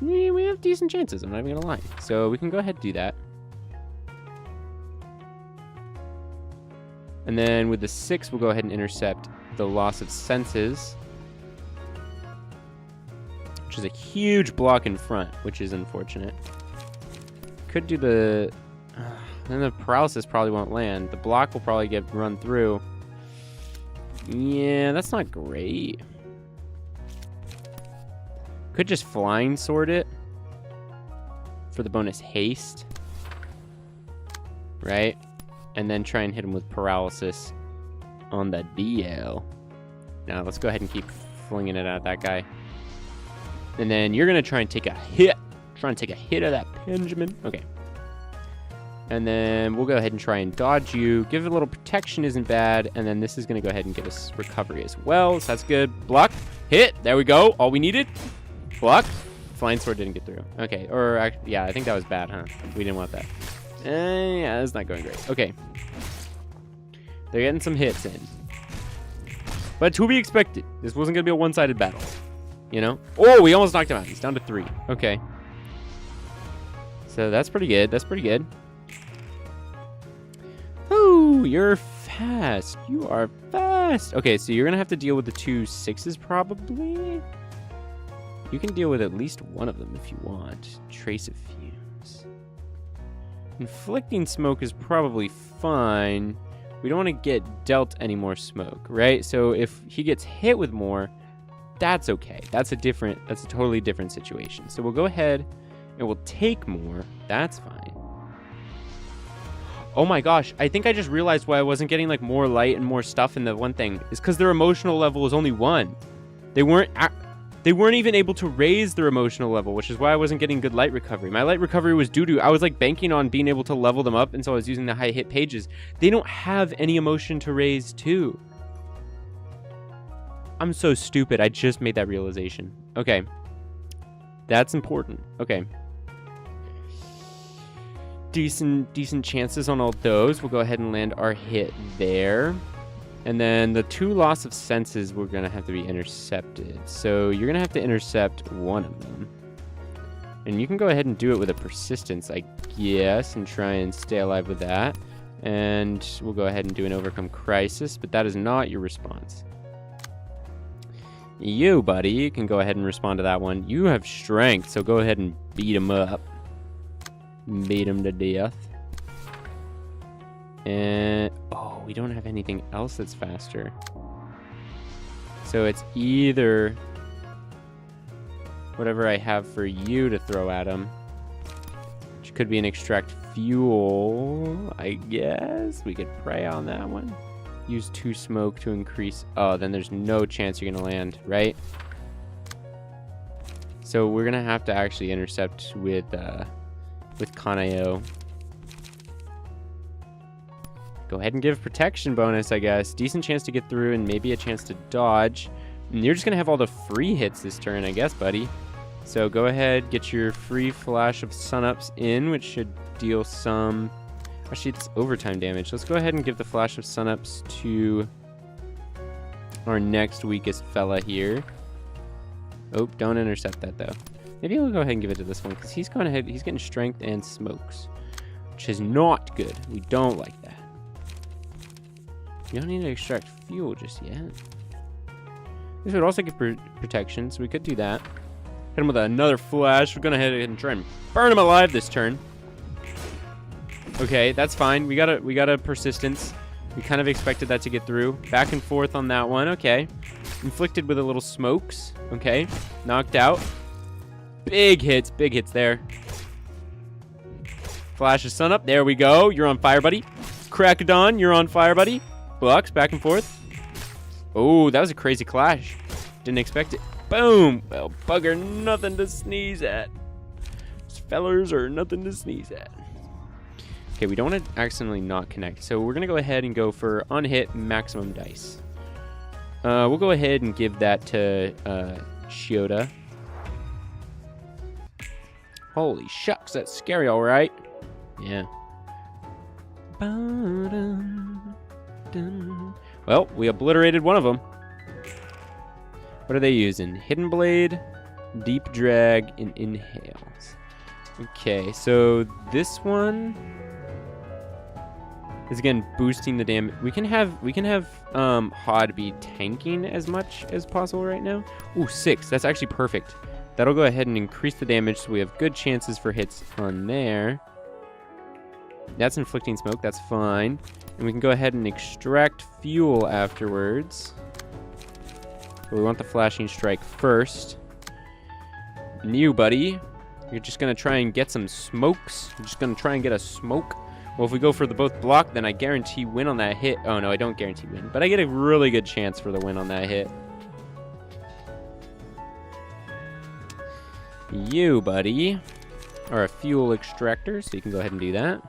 we have decent chances. I'm not even gonna lie. So we can go ahead and do that. And then with the 6, we'll go ahead and intercept the loss of senses. Which is a huge block in front, which is unfortunate. Could do the... then the paralysis probably won't land. The block will probably get run through. Yeah, that's not great. Could just flying sword it for the bonus haste. Right? And then try and hit him with paralysis on the DL. Now, let's go ahead and keep flinging it at that guy. And then you're going to try and take a hit. Try and take a hit of that Benjamin. Okay. And then we'll go ahead and try and dodge you. Give it a little protection isn't bad. And then this is going to go ahead and give us recovery as well. So that's good. Block. Hit. There we go. All we needed. Block. Flying sword didn't get through. Okay. Or, yeah, I think that was bad, huh? We didn't want that. Yeah, that's not going great. Okay. They're getting some hits in. But to be expected. This wasn't going to be a one-sided battle. You know? Oh, we almost knocked him out. He's down to 3. Okay. So that's pretty good. That's pretty good. Oh, you're fast. You are fast. Okay, so you're going to have to deal with the 2 6s probably. You can deal with at least one of them if you want. Trace of fumes. Inflicting smoke is probably fine. We don't want to get dealt any more smoke, right? So if he gets hit with more, that's okay. That's a totally different situation. So we'll go ahead and we'll take more. That's fine. Oh my gosh, I think I just realized why I wasn't getting like more light and more stuff in the one thing. Is because their emotional level was only 1. They weren't They weren't even able to raise their emotional level, which is why I wasn't getting good light recovery. My light recovery was due to, I was like banking on being able to level them up, and so I was using the high hit pages. They don't have any emotion to raise too. I'm so stupid. I just made that realization. Okay. That's important. Okay. Decent chances on all those. We'll go ahead and land our hit there. And then the 2 loss of senses we're going to have to be intercepted. So you're going to have to intercept one of them. And you can go ahead and do it with a persistence, I guess, and try and stay alive with that. And we'll go ahead and do an overcome crisis, but that is not your response. You, buddy, can go ahead and respond to that one. You have strength, so go ahead and beat him up. Beat him to death. And oh, we don't have anything else that's faster. So it's either whatever I have for you to throw at him, which could be an extract fuel, I guess. We could pray on that one. Use 2 smoke to increase. Oh, then there's no chance you're gonna land, right? So we're gonna have to actually intercept with Kaneo. Go ahead and give protection bonus, I guess. Decent chance to get through and maybe a chance to dodge. And you're just gonna have all the free hits this turn, I guess, buddy. So go ahead, get your free flash of sunups in, which should deal some... Actually, it's overtime damage. Let's go ahead and give the flash of sunups to our next weakest fella here. Oh, don't intercept that, though. Maybe we'll go ahead and give it to this one, because he's going ahead. He's getting strength and smokes, which is not good. We don't like that. You don't need to extract fuel just yet. This would also get protection, so we could do that. Hit him with another flash. We're going to head and try and burn him alive this turn. Okay, that's fine. We got a persistence. We kind of expected that to get through. Back and forth on that one. Okay. Inflicted with a little smokes. Okay. Knocked out. Big hits there. Flash of sun up. There we go. You're on fire, buddy. Crack of dawn. You're on fire, buddy. Blocks back and forth. Oh, that was a crazy clash. Didn't expect it. Boom. Well, bugger, nothing to sneeze at. These fellers are nothing to sneeze at. Okay, we don't want to accidentally not connect. So we're going to go ahead and go for unhit maximum dice. We'll go ahead and give that to Shiota. Holy shucks, that's scary, all right. Yeah. Well, we obliterated one of them. What are they using? Hidden Blade, Deep Drag, and Inhales. Okay, so this one is again boosting the damage. We can have Hod be tanking as much as possible right now. Ooh, 6. That's actually perfect. That'll go ahead and increase the damage, so we have good chances for hits on there. That's inflicting smoke. That's fine. And we can go ahead and extract fuel afterwards. But we want the flashing strike first. And you, buddy, you're just gonna try and get some smokes. You're just gonna try and get a smoke. Well, if we go for the both block, then I guarantee win on that hit. Oh, no, I don't guarantee win. But I get a really good chance for the win on that hit. You, buddy, are a fuel extractor, so you can go ahead and do that.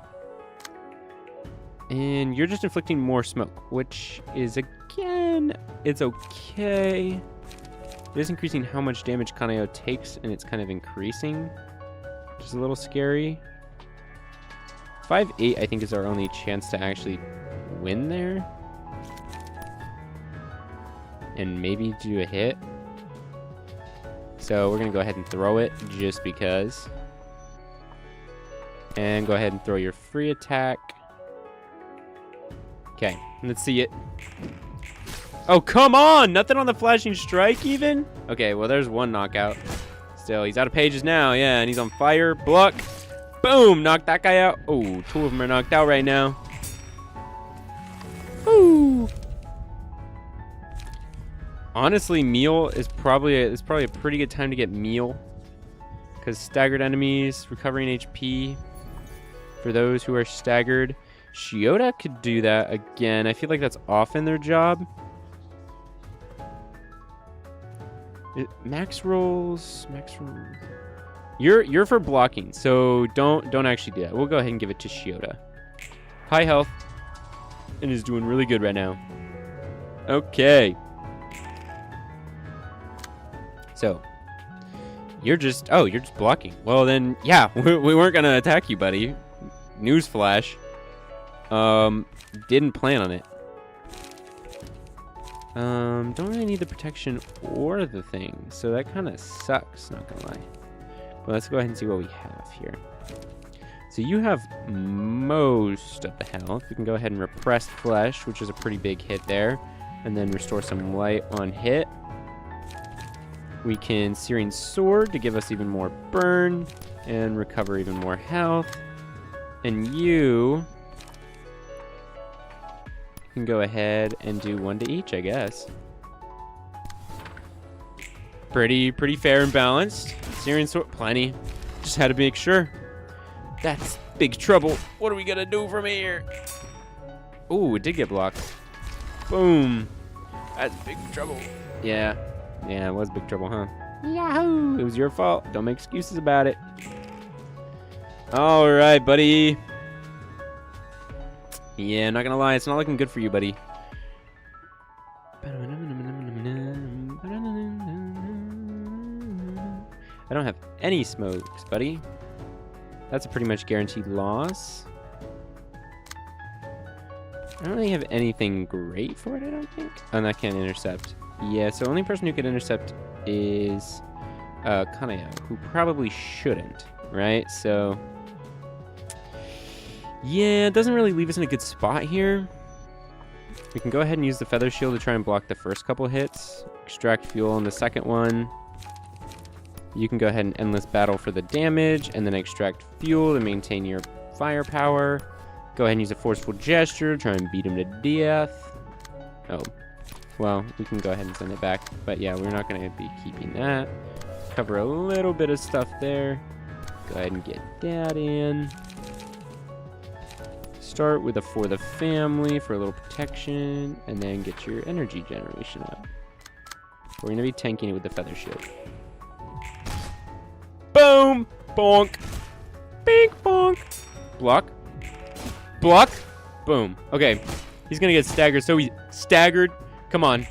And you're just inflicting more smoke, which is, again, it's okay. It is increasing how much damage Kaneo takes, and it's kind of increasing, which is a little scary. 5-8, I think, is our only chance to actually win there. And maybe do a hit. So we're going to go ahead and throw it just because. And go ahead and throw your free attack. Okay, let's see it. Oh, come on! Nothing on the flashing strike even? Okay, well, there's one knockout. Still, he's out of pages now. Yeah, and he's on fire. Block. Boom! Knocked that guy out. Oh, 2 of them are knocked out right now. Woo! Honestly, meal is probably a pretty good time to get meal, because staggered enemies recovering HP for those who are staggered. Shiota could do that again. I feel like that's often their job. Max rolls. You're for blocking, so don't actually do that. We'll go ahead and give it to Shiota. High health, and is doing really good right now. Okay. So you're just blocking. Well then, yeah, we weren't gonna attack you, buddy. Newsflash. Didn't plan on it. Don't really need the protection or the thing, so that kind of sucks, not gonna lie. But let's go ahead and see what we have here. So you have most of the health. We can go ahead and repress flesh, which is a pretty big hit there, and then restore some light on hit. We can Searing Sword to give us even more burn and recover even more health. And you can go ahead and do 1 to each, I guess. Pretty fair and balanced. Searing Sword, plenty. Just had to make sure. That's big trouble. What are we gonna do from here? Ooh, it did get blocked. Boom. That's big trouble. Yeah, it was big trouble, huh? Yahoo! It was your fault. Don't make excuses about it. All right, buddy. Yeah, not gonna lie, it's not looking good for you, buddy. I don't have any smokes, buddy. That's a pretty much guaranteed loss. I don't really have anything great for it, I don't think. Oh, and I can't intercept. Yeah, so the only person who could intercept is Kaneo, who probably shouldn't, right? So yeah, it doesn't really leave us in a good spot here. We can go ahead and use the Feather Shield to try and block the first couple hits. Extract fuel on the second one. You can go ahead and Endless Battle for the damage, and then extract fuel to maintain your firepower. Go ahead and use a Forceful Gesture, try and beat him to death. Oh, well, we can go ahead and send it back. But yeah, we're not going to be keeping that. Cover a little bit of stuff there. Go ahead and get that in. Start with a For the Family for a little protection, and then get your energy generation up. We're going to be tanking it with the Feather Shield. Boom! Bonk! Bink bonk! Block. Block! Boom. Okay. He's going to get staggered, so he's staggered. Come on.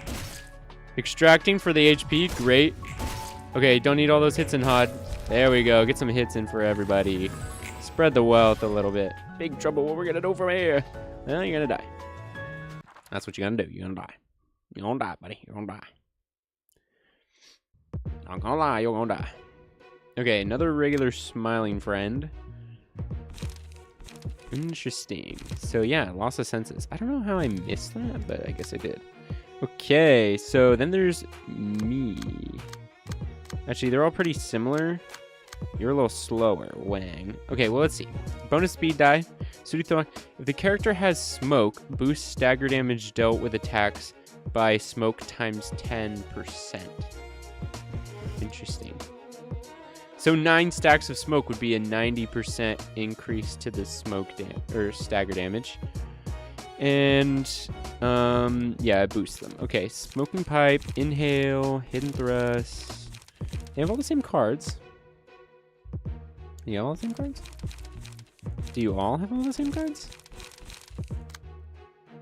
Extracting for the HP. Great. Okay, don't need all those hits in HUD. There we go. Get some hits in for everybody. Spread the wealth a little bit. Big trouble. What we're gonna do from here? Well, you're gonna die. That's what you're gonna do. You're gonna die. You're gonna die, buddy. You're gonna die. Not gonna lie, you're gonna die. Okay, another regular smiling friend. Interesting. So yeah, loss of senses. I don't know how I missed that, but I guess I did. Okay, so then there's me. Actually, they're all pretty similar. You're a little slower, Wang. Okay, well, let's see. Bonus speed die. If the character has smoke, boost stagger damage dealt with attacks by smoke times 10%. Interesting. So 9 stacks of smoke would be a 90% increase to the smoke or stagger damage. And yeah, it boosts them. Okay, smoking pipe, inhale, hidden thrust. They have all the same cards. Do you have all the same cards? Do you all have all the same cards?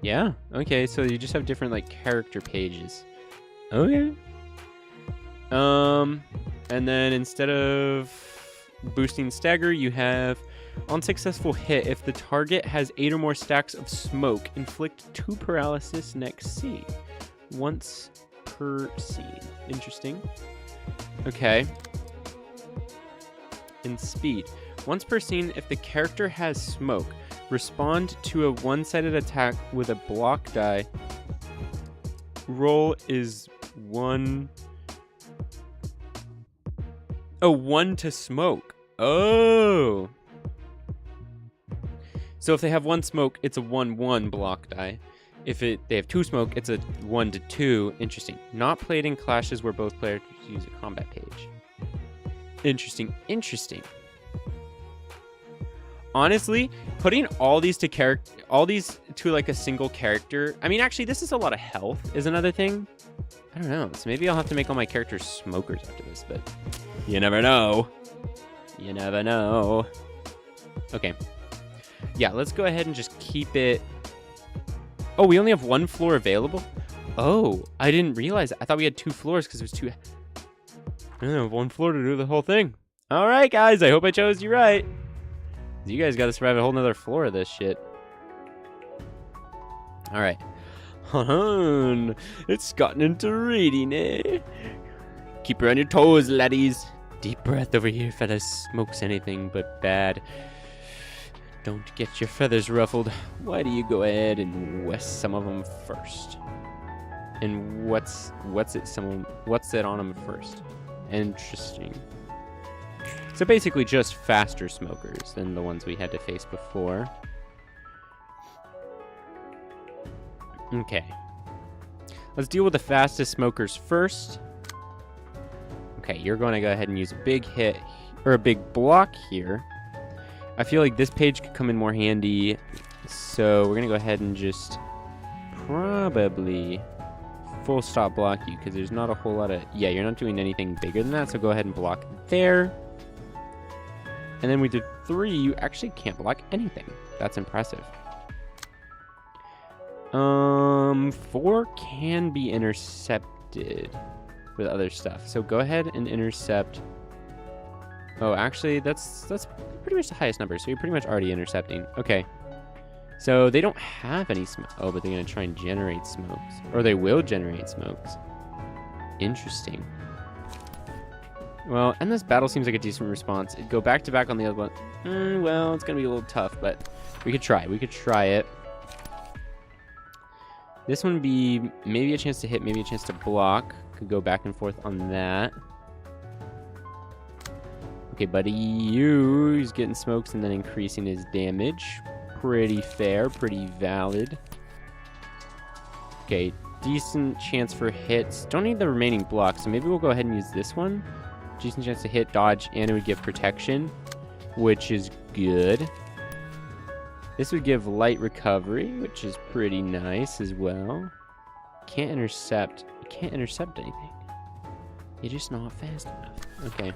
Yeah. Okay, so you just have different like character pages. Okay. And then instead of boosting stagger, you have unsuccessful hit. If the target has 8 or more stacks of smoke, inflict 2 paralysis next scene. Once per scene. Interesting. Okay. And speed. Once per scene, if the character has smoke, respond to a one-sided attack with a block die. Roll is 1. Oh, 1 to smoke. Oh. So if they have 1 smoke, it's a 1/1 block die. If they have 2 smoke, it's a 1 to 2. Interesting. Not played in clashes where both players use a combat page. Interesting. Interesting. Honestly, putting all these to like a single character. I mean, actually, this is a lot of health is another thing. I don't know. So maybe I'll have to make all my characters smokers after this, but you never know. You never know. Okay. Yeah, let's go ahead and just keep it. Oh, we only have one floor available? Oh, I didn't realize that. I thought we had 2 floors because it was too... I don't have 1 floor to do the whole thing. All right, guys. I hope I chose you right. You guys got to survive a whole nother floor of this shit. All right. It's gotten into reading, eh? Keep her on your toes, laddies. Deep breath over here, fellas. Smokes anything but bad. Don't get your feathers ruffled. Why do you go ahead and west some of them first? And what's it on them first? Interesting. So basically just faster smokers than the ones we had to face before. Okay. Let's deal with the fastest smokers first. Okay, you're going to go ahead and use a big hit, or a big block here. I feel like this page could come in more handy. So we're going to go ahead and just probably full stop block you, because there's not a whole lot of... Yeah, you're not doing anything bigger than that, so go ahead and block there. And then we did 3, you actually can't block anything. That's impressive. 4 can be intercepted with other stuff. So go ahead and intercept. Oh, actually, that's pretty much the highest number. So you're pretty much already intercepting. Okay. So they don't have any smoke. Oh, but they're going to try and generate smokes. Or they will generate smokes. Interesting. Well, and this battle seems like a decent response. It'd go back to back on the other one. Well, it's going to be a little tough, but we could try. We could try it. This one would be maybe a chance to hit, maybe a chance to block. Could go back and forth on that. Okay, buddy, he's getting smokes and then increasing his damage. Pretty fair, pretty valid. Okay, decent chance for hits. Don't need the remaining blocks, so maybe we'll go ahead and use this one. Decent chance to hit, dodge, and it would give protection, which is good. This would give light recovery, which is pretty nice as well. Can't intercept. You can't intercept anything. You're just not fast enough. Okay.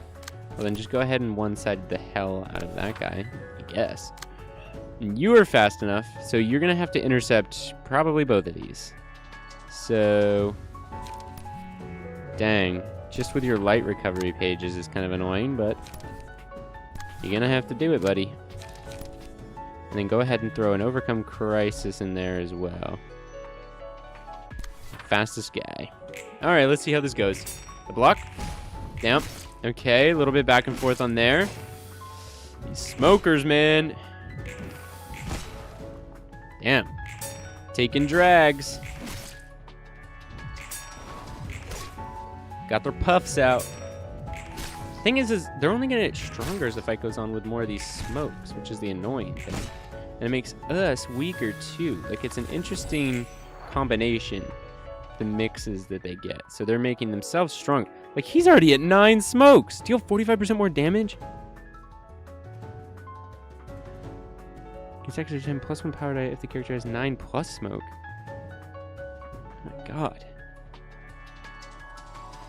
Well, then just go ahead and one-side the hell out of that guy, I guess. And you are fast enough, so you're going to have to intercept probably both of these. So... Dang. Just with your light recovery pages is kind of annoying, but... You're going to have to do it, buddy. And then go ahead and throw an Overcome Crisis in there as well. Fastest guy. Alright, let's see how this goes. The block. Yep. Okay, a little bit back and forth on there. These smokers, man. Damn. Taking drags. Got their puffs out. Thing is they're only gonna get stronger as the fight goes on with more of these smokes, which is the annoying thing. And it makes us weaker too. Like, it's an interesting combination, the mixes that they get. So they're making themselves strong. Like, he's already at 9 smokes. Deal 45% more damage? It's actually 10 plus 1 power die if the character has 9 plus smoke. Oh my god.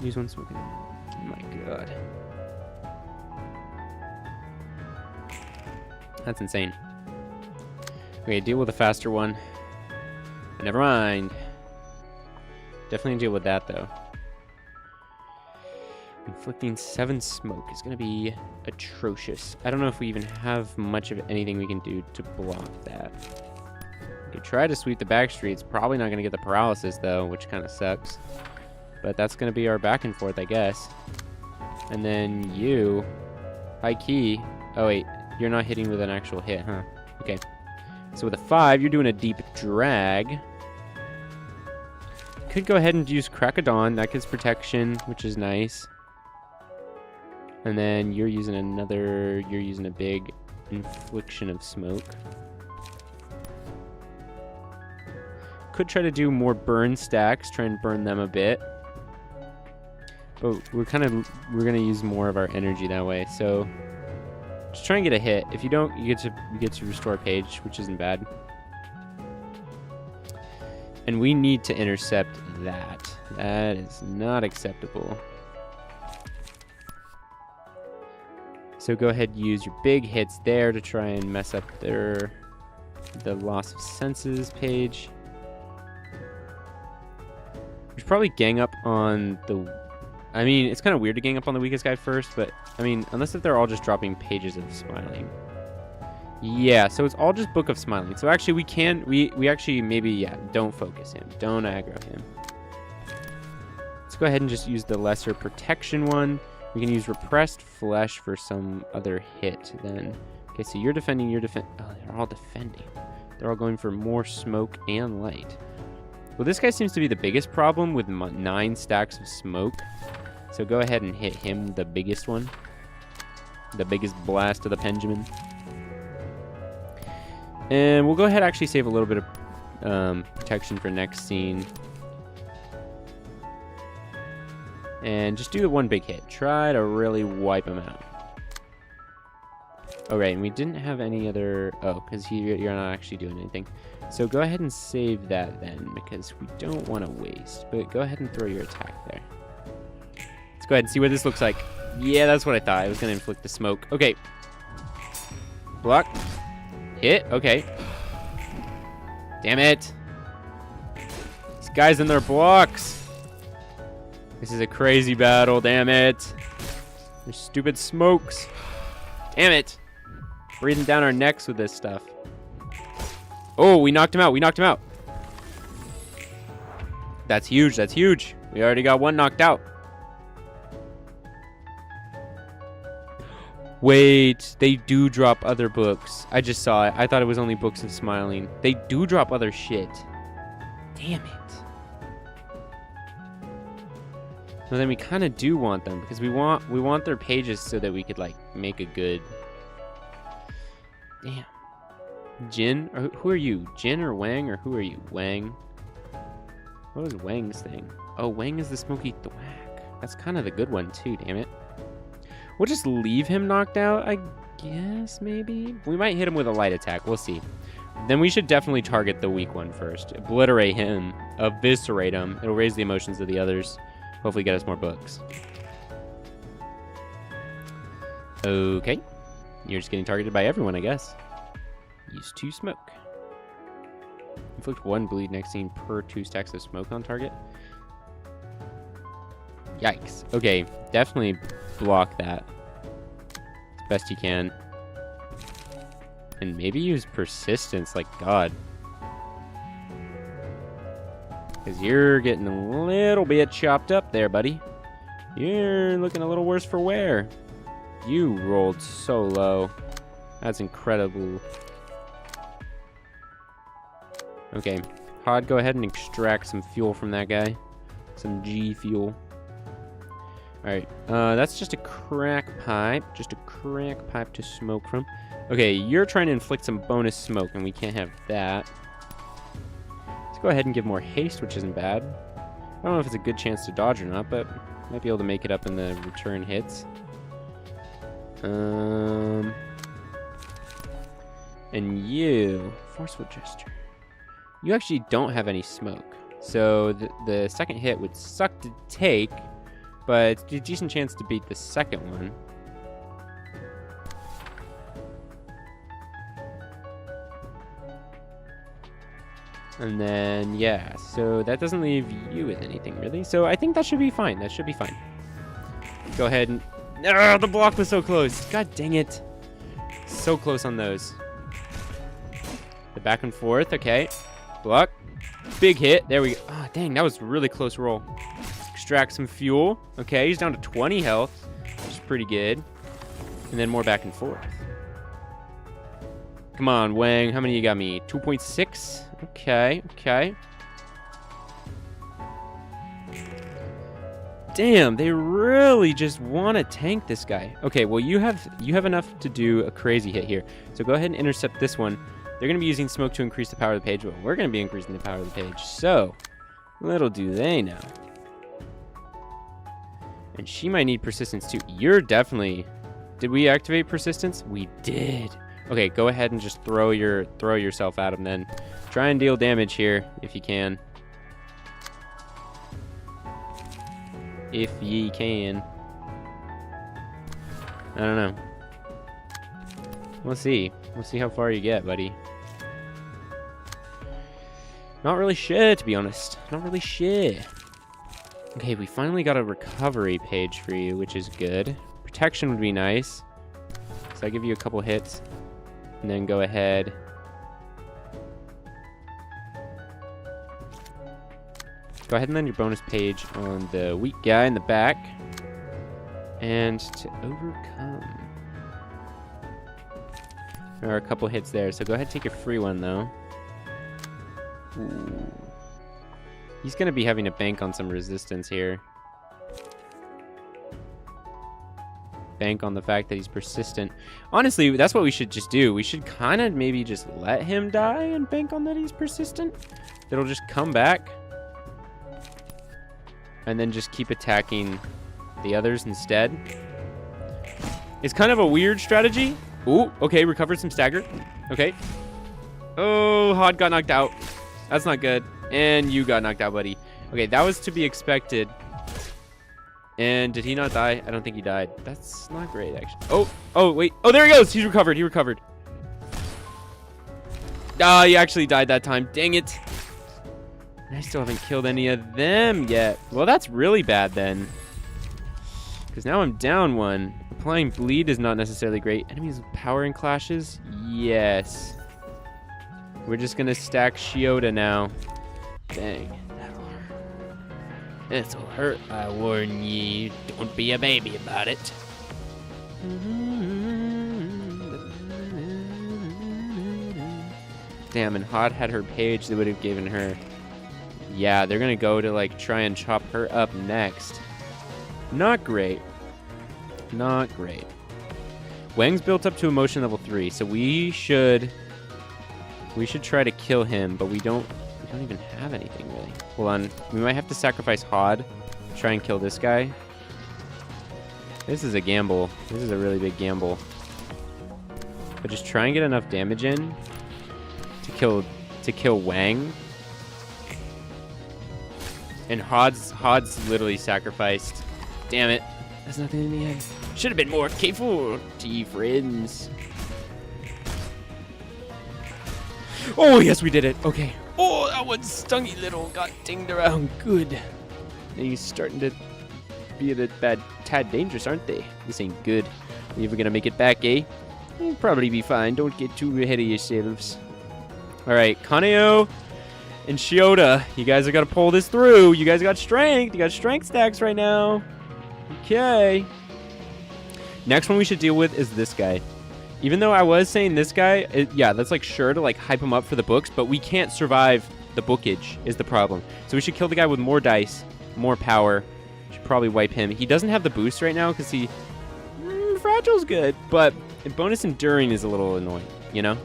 Use 1 smoke. Oh my god. That's insane. Okay, deal with a faster one. Never mind. Definitely deal with that, though. Inflicting 7 smoke is going to be atrocious. I don't know if we even have much of anything we can do to block that. We could try to sweep the back streets. Probably not going to get the paralysis, though, which kind of sucks. But that's going to be our back and forth, I guess. And then you... High key. Oh, wait. You're not hitting with an actual hit, huh? Okay. So with a 5, you're doing a deep drag. Could go ahead and use Crack of Dawn. That gives protection, which is nice. And then you're using a big infliction of smoke. Could try to do more burn stacks, try and burn them a bit. But we're gonna use more of our energy that way, so Just try and get a hit. If you don't, you get to restore a page, which isn't bad. And we need to intercept that. That is not acceptable. So go ahead and use your big hits there to try and mess up the loss of senses page. We should probably gang up on the... I mean, it's kind of weird to gang up on the weakest guy first, but, I mean, unless if they're all just dropping pages of Smiling. Yeah, so it's all just Book of Smiling. So actually, we actually maybe, yeah, don't focus him. Don't aggro him. Let's go ahead and just use the lesser protection one. We can use Repressed Flesh for some other hit then. Okay, so you're defending, oh, they're all defending. They're all going for more smoke and light. Well, this guy seems to be the biggest problem with 9 stacks of smoke. So go ahead and hit him, the biggest one. The biggest blast of the Pendulum. And we'll go ahead and actually save a little bit of protection for next scene. And just do the one big hit. Try to really wipe him out. Oh, right, and we didn't have any other... Oh, because you're not actually doing anything. So go ahead and save that then, because we don't want to waste. But go ahead and throw your attack there. Let's go ahead and see what this looks like. Yeah, that's what I thought. I was going to inflict the smoke. Okay. Block. Hit. Okay. Damn it. These guys in their blocks. This is a crazy battle. Damn it. There's stupid smokes. Damn it. Breathing down our necks with this stuff. Oh, we knocked him out. We knocked him out. That's huge. That's huge. We already got one knocked out. Wait, they do drop other books. I just saw it. I thought it was only Books of Smiling. They do drop other shit. Damn it. Well, then we kind of do want them because we want their pages so that we could like make a good. Damn. Jin? Or who are you? Jin or Wang? Or who are you? Wang? What was Wang's thing? Oh, Wang is the Smoky Thwack. That's kind of the good one too, damn it. We'll just leave him knocked out, I guess, maybe? We might hit him with a light attack. We'll see. Then we should definitely target the weak one first. Obliterate him. Eviscerate him. It'll raise the emotions of the others. Hopefully get us more books. Okay. You're just getting targeted by everyone, I guess. Use 2 smoke. Inflict 1 bleed next scene per 2 stacks of smoke on target. Yikes. Okay, definitely block that as best you can. And maybe use persistence, like God. Because you're getting a little bit chopped up there, buddy. You're looking a little worse for wear. You rolled so low. That's incredible. Okay, Pod, go ahead and extract some fuel from that guy. Some G fuel. Alright, that's just a crack pipe. Just a crack pipe to smoke from. Okay, you're trying to inflict some bonus smoke, and we can't have that. Let's go ahead and give more haste, which isn't bad. I don't know if it's a good chance to dodge or not, but might be able to make it up in the return hits. And you... Forceful Gesture. You actually don't have any smoke. So the second hit would suck to take, but it's a decent chance to beat the second one. And then, yeah, so that doesn't leave you with anything, really. So I think that should be fine. That should be fine. Go ahead and... Oh, the block was so close. God dang it. So close on those. The back and forth, okay. Block. Big hit. There we go. Ah, dang, that was a really close roll. Extract some fuel. Okay, he's down to 20 health, which is pretty good. And then more back and forth. Come on, Wang. How many you got me? 2.6? Okay, okay. Damn, they really just want to tank this guy. Okay, well, you have enough to do a crazy hit here. So go ahead and intercept this one. They're going to be using smoke to increase the power of the page. Well, we're going to be increasing the power of the page. So, little do they know. And she might need persistence too. You're definitely Did we activate persistence? We did. Okay, go ahead and just throw yourself at him then. Try and deal damage here if you can. If ye can. I don't know. We'll see. We'll see how far you get, buddy. Not really shit, to be honest. Not really shit. Okay, we finally got a recovery page for you, which is good. Protection would be nice. So I give you a couple hits. And then go ahead. Go ahead and then your bonus page on the weak guy in the back. And to overcome. There are a couple hits there, so go ahead and take your free one, though. Ooh. He's going to be having to bank on some resistance here. Bank on the fact that he's persistent. Honestly, that's what we should just do. We should kind of maybe just let him die and bank on that he's persistent. It'll just come back. And then just keep attacking the others instead. It's kind of a weird strategy. Ooh, okay, recovered some stagger. Okay. Oh, Hod got knocked out. That's not good. And you got knocked out, buddy. Okay, that was to be expected. And did he not die? I don't think he died. That's not great, actually. Oh, wait. Oh, there he goes. He's recovered. He recovered. Ah, he actually died that time. Dang it. And I still haven't killed any of them yet. Well, that's really bad then. Because now I'm down one. Applying bleed is not necessarily great. Enemies with power and clashes? Yes. We're just going to stack Shiota now. Dang. This'll hurt, I warn ye. Don't be a baby about it. Damn, and Hod had her page, they would have given her. Yeah, they're gonna go to like try and chop her up next. Not great. Not great. Wang's built up to emotion level 3, so we should try to kill him, but we don't even have anything really. Hold on, we might have to sacrifice Hod, try and kill this guy. This is a gamble. This is a really big gamble. But just try and get enough damage in to kill Wang. And Hod's literally sacrificed. Damn it. That's nothing in the end. Should have been more careful, friends. Oh, yes, we did it. Okay. Oh, that one stung you little. Got dinged around. Good. Now you're starting to be a bad tad dangerous, aren't they? This ain't good. Are you ever gonna make it back, eh? You'll probably be fine. Don't get too ahead of yourselves. Alright, Kaneo and Shiota. You guys are gonna pull this through. You guys got strength. You got strength stacks right now. Okay. Next one we should deal with is this guy. Even though I was saying this guy, yeah, that's like sure to like hype him up for the books, but we can't survive the bookage is the problem. So we should kill the guy with more dice, more power. Should probably wipe him. He doesn't have the boost right now because he... Fragile's good, but bonus enduring is a little annoying, you know?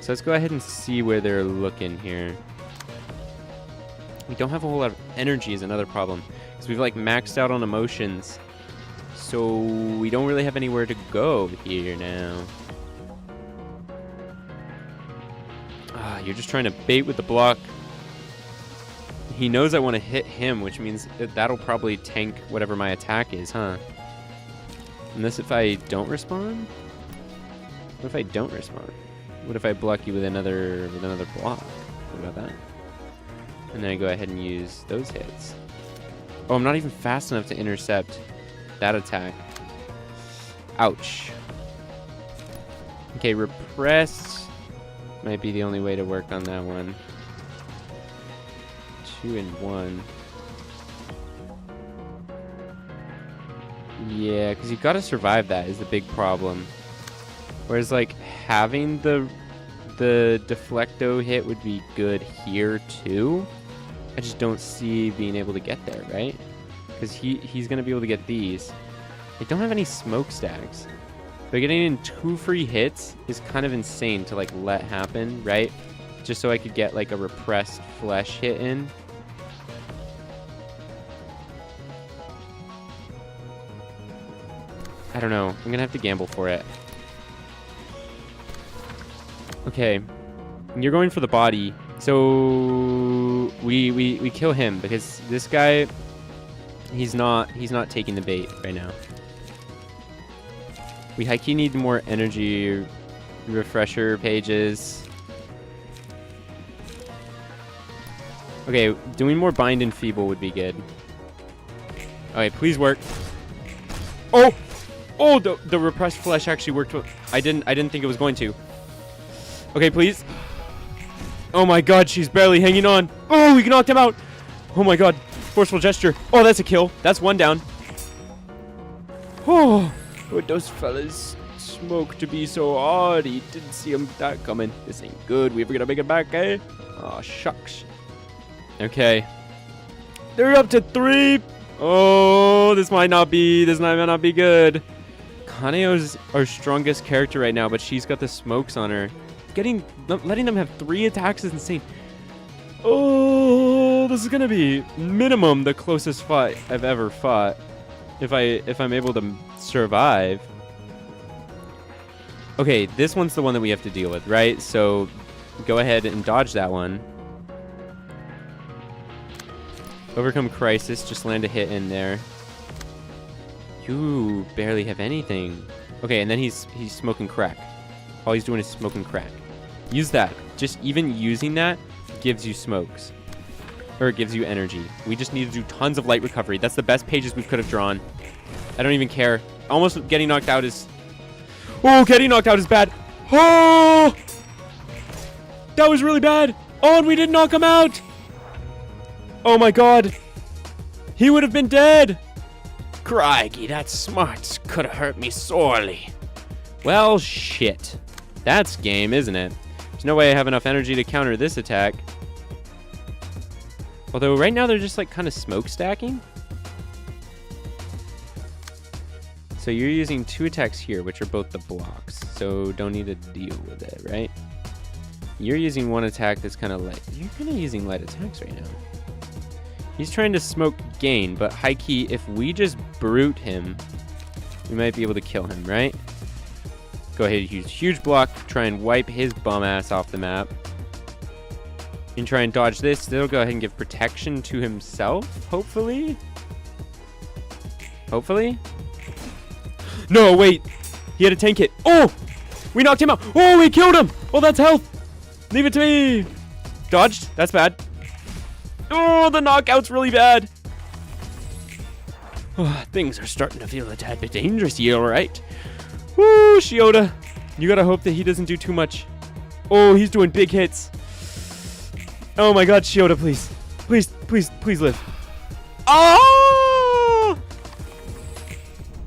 So let's go ahead and see where they're looking here. We don't have a whole lot of energy is another problem. Because we've like maxed out on emotions. So we don't really have anywhere to go here now. Ah, you're just trying to bait with the block. He knows I want to hit him, which means that'll probably tank whatever my attack is, huh? Unless if I don't respond? What if I don't respond? What if I block you with another block? What about that? And then I go ahead and use those hits. Oh, I'm not even fast enough to intercept that attack. Ouch. Okay, repressed might be the only way to work on that one. 2 and 1. Yeah, because you gotta survive that is the big problem. Whereas like having the deflecto hit would be good here too. I just don't see being able to get there, right? Because he's going to be able to get these. I don't have any smoke stacks. But getting in 2 free hits is kind of insane to like let happen, right? Just so I could get like a repressed flesh hit in. I don't know. I'm gonna have to gamble for it. Okay. You're going for the body. So we kill him because this guy, he's not taking the bait right now. We high-key need more energy refresher pages. Okay, doing more bind and feeble would be good. Okay, please work. Oh! Oh, the repressed flesh actually worked. I didn't think it was going to. Okay, please. Oh my god, she's barely hanging on. Oh, we knocked him out. Oh my god. Forceful gesture. Oh, that's a kill. That's one down. Oh, would those fellas smoke to be so hard? He didn't see that coming. This ain't good. We ever gonna make it back, eh? Oh, shucks. Okay. They're up to 3. Oh, this might not be good. Kaneo's our strongest character right now, but she's got the smokes on her. Letting them have 3 attacks is insane. Oh, this is gonna be minimum the closest fight I've ever fought. If I'm able to survive. Okay, this one's the one that we have to deal with, right? So go ahead and dodge that one. Overcome crisis, just land a hit in there. You barely have anything. Okay, and then he's smoking crack. All he's doing is smoking crack. Use that. Just even using that gives you smokes. Or it gives you energy. We just need to do tons of light recovery. That's the best pages we could have drawn. I don't even care. Almost getting knocked out is... Oh, getting knocked out is bad. Oh! That was really bad. Oh, and we didn't knock him out. Oh my god. He would have been dead. Crikey, that smarts could have hurt me sorely. Well, shit. That's game, isn't it? There's no way I have enough energy to counter this attack. Although right now they're just like kind of smoke stacking. So you're using 2 attacks here, which are both the blocks. So don't need to deal with it, right? You're using 1 attack that's kind of light. You're kind of using light attacks right now. He's trying to smoke gain, but high key, if we just brute him, we might be able to kill him, right? Go ahead, use huge block, try and wipe his bum ass off the map. And try and dodge this. That'll go ahead and give protection to himself, hopefully. Hopefully. No, wait. He had a tank hit. Oh! We knocked him out. Oh, we killed him. Oh, that's health. Leave it to me. Dodged. That's bad. Oh, the knockout's really bad. Oh, things are starting to feel a tad bit dangerous here, alright? Woo, Shiota. You gotta hope that he doesn't do too much. Oh, he's doing big hits. Oh my god, Shiota, please. Please, please, please live. Oh!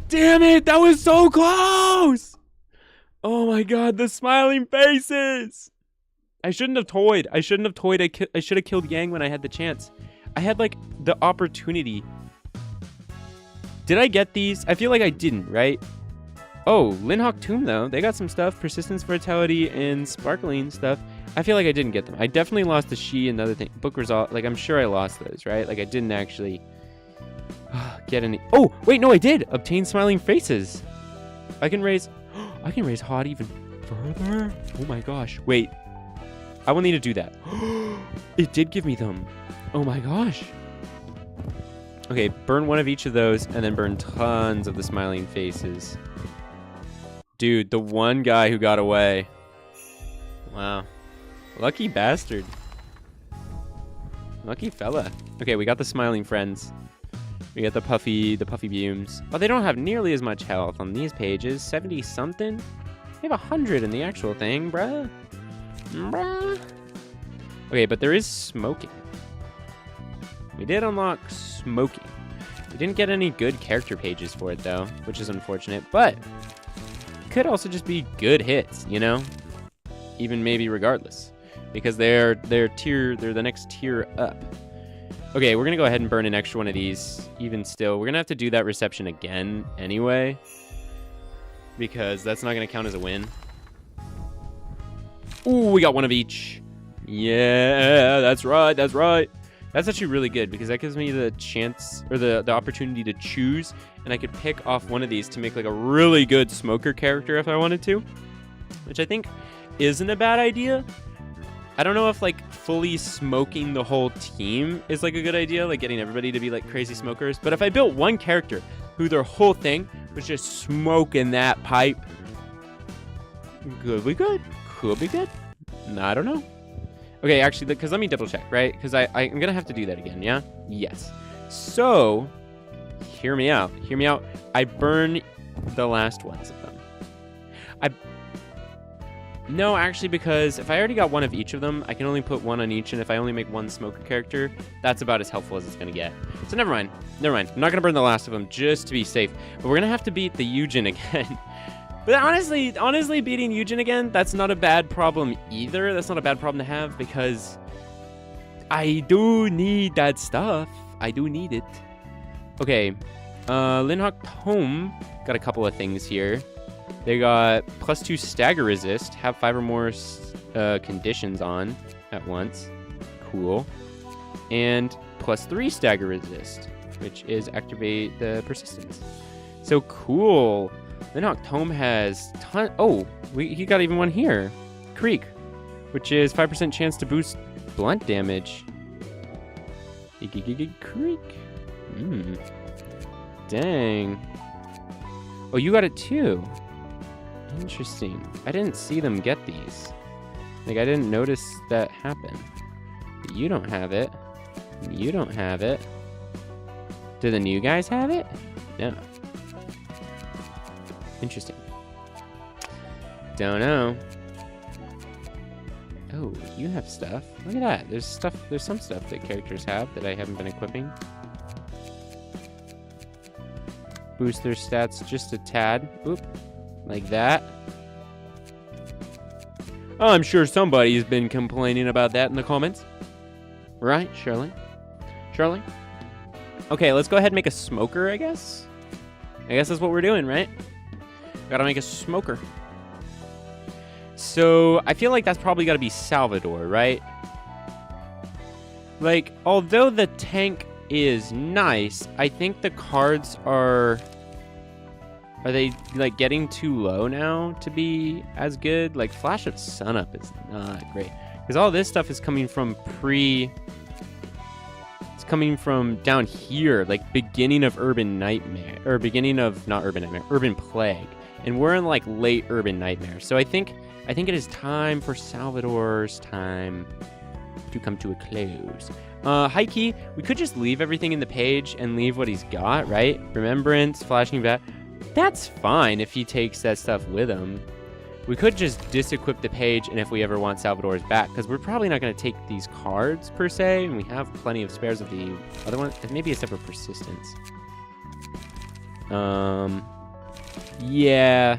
Damn it, that was so close! Oh my god, the smiling faces! I shouldn't have toyed. I should have killed Yang when I had the chance. I had, like, the opportunity. Did I get these? I feel like I didn't, right? Oh, Linhawk Tomb, though. They got some stuff. Persistence, Vitality, and Sparkling stuff. I feel like I didn't get them. I definitely lost the She and the other thing. Book Result. Like, I'm sure I lost those, right? Like, I didn't actually get any. Oh, wait, no, I did. Obtain Smiling Faces. I can raise Hot even further. Oh, my gosh. Wait. I will need to do that. It did give me them. Oh my gosh. Okay, burn 1 of each of those and then burn tons of the smiling faces. Dude, the one guy who got away. Wow. Lucky bastard. Lucky fella. Okay, we got the smiling friends. We got the puffy Bumes. Oh, they don't have nearly as much health on these pages. 70 something? They have 100 in the actual thing, bruh. Okay, but there is smoking. We did unlock smoking. We didn't get any good character pages for it, though, which is unfortunate, but it could also just be good hits, you know? Even maybe regardless, because they're the next tier up. Okay, we're gonna go ahead and burn an extra one of these. Even still, we're gonna have to do that reception again anyway, because that's not gonna count as a win. Ooh, we got 1 of each. Yeah, that's right, that's right. That's actually really good because that gives me the chance or the opportunity to choose, and I could pick off one of these to make like a really good smoker character if I wanted to, which I think isn't a bad idea. I don't know if like fully smoking the whole team is like a good idea, like getting everybody to be like crazy smokers. But if I built one character who their whole thing was just smoking that pipe, could be good. Could be good. I don't know. Okay, actually, because let me double check, right? Because I'm going to have to do that again, yeah? Yes. So, hear me out. Hear me out. I burn the last ones of them. No, actually, because if I already got one of each of them, I can only put one on each, and if I only make one smoker character, that's about as helpful as it's going to get. So never mind. Never mind. I'm not going to burn the last of them just to be safe. But we're going to have to beat the Eugen again. But honestly, beating Eugen again, that's not a bad problem either. That's not a bad problem to have because I do need that stuff. I do need it. Okay. Linhawk Tome got a couple of things here. They got +2 stagger resist, have 5 or more conditions on at once. Cool. And +3 stagger resist, which is activate the persistence. So cool. Linhawk Tome has he got even one here. Creek, which is 5% chance to boost blunt damage. Creek. Dang. Oh, you got it too. Interesting. I didn't see them get these. Like, I didn't notice that happen. But you don't have it. You don't have it. Do the new guys have it? No. Interesting. Don't know. Oh, you have stuff. Look at that. There's some stuff that characters have that I haven't been equipping. Boost their stats just a tad. Oop. Like that. I'm sure somebody's been complaining about that in the comments. Right, Shirley? Shirley? Okay, let's go ahead and make a smoker, I guess. I guess that's what we're doing, right? Gotta make a smoker. So, I feel like that's probably gotta be Salvador, right? Like, although the tank is nice, I think the cards are they, like, getting too low now to be as good? Like, Flash of Sunup is not great. Because all this stuff is coming from it's coming from down here, like, beginning of Urban Nightmare. Or beginning of, not Urban Nightmare, Urban Plague. And we're in, like, late Urban Nightmare. So I think it is time for Salvador's time to come to a close. High key, we could just leave everything in the page and leave what he's got, right? Remembrance, Flashing Bat. That's fine if he takes that stuff with him. We could just disequip the page, and if we ever want Salvador's back, because we're probably not going to take these cards, per se, and we have plenty of spares of the other one. Maybe except for Persistence. Yeah,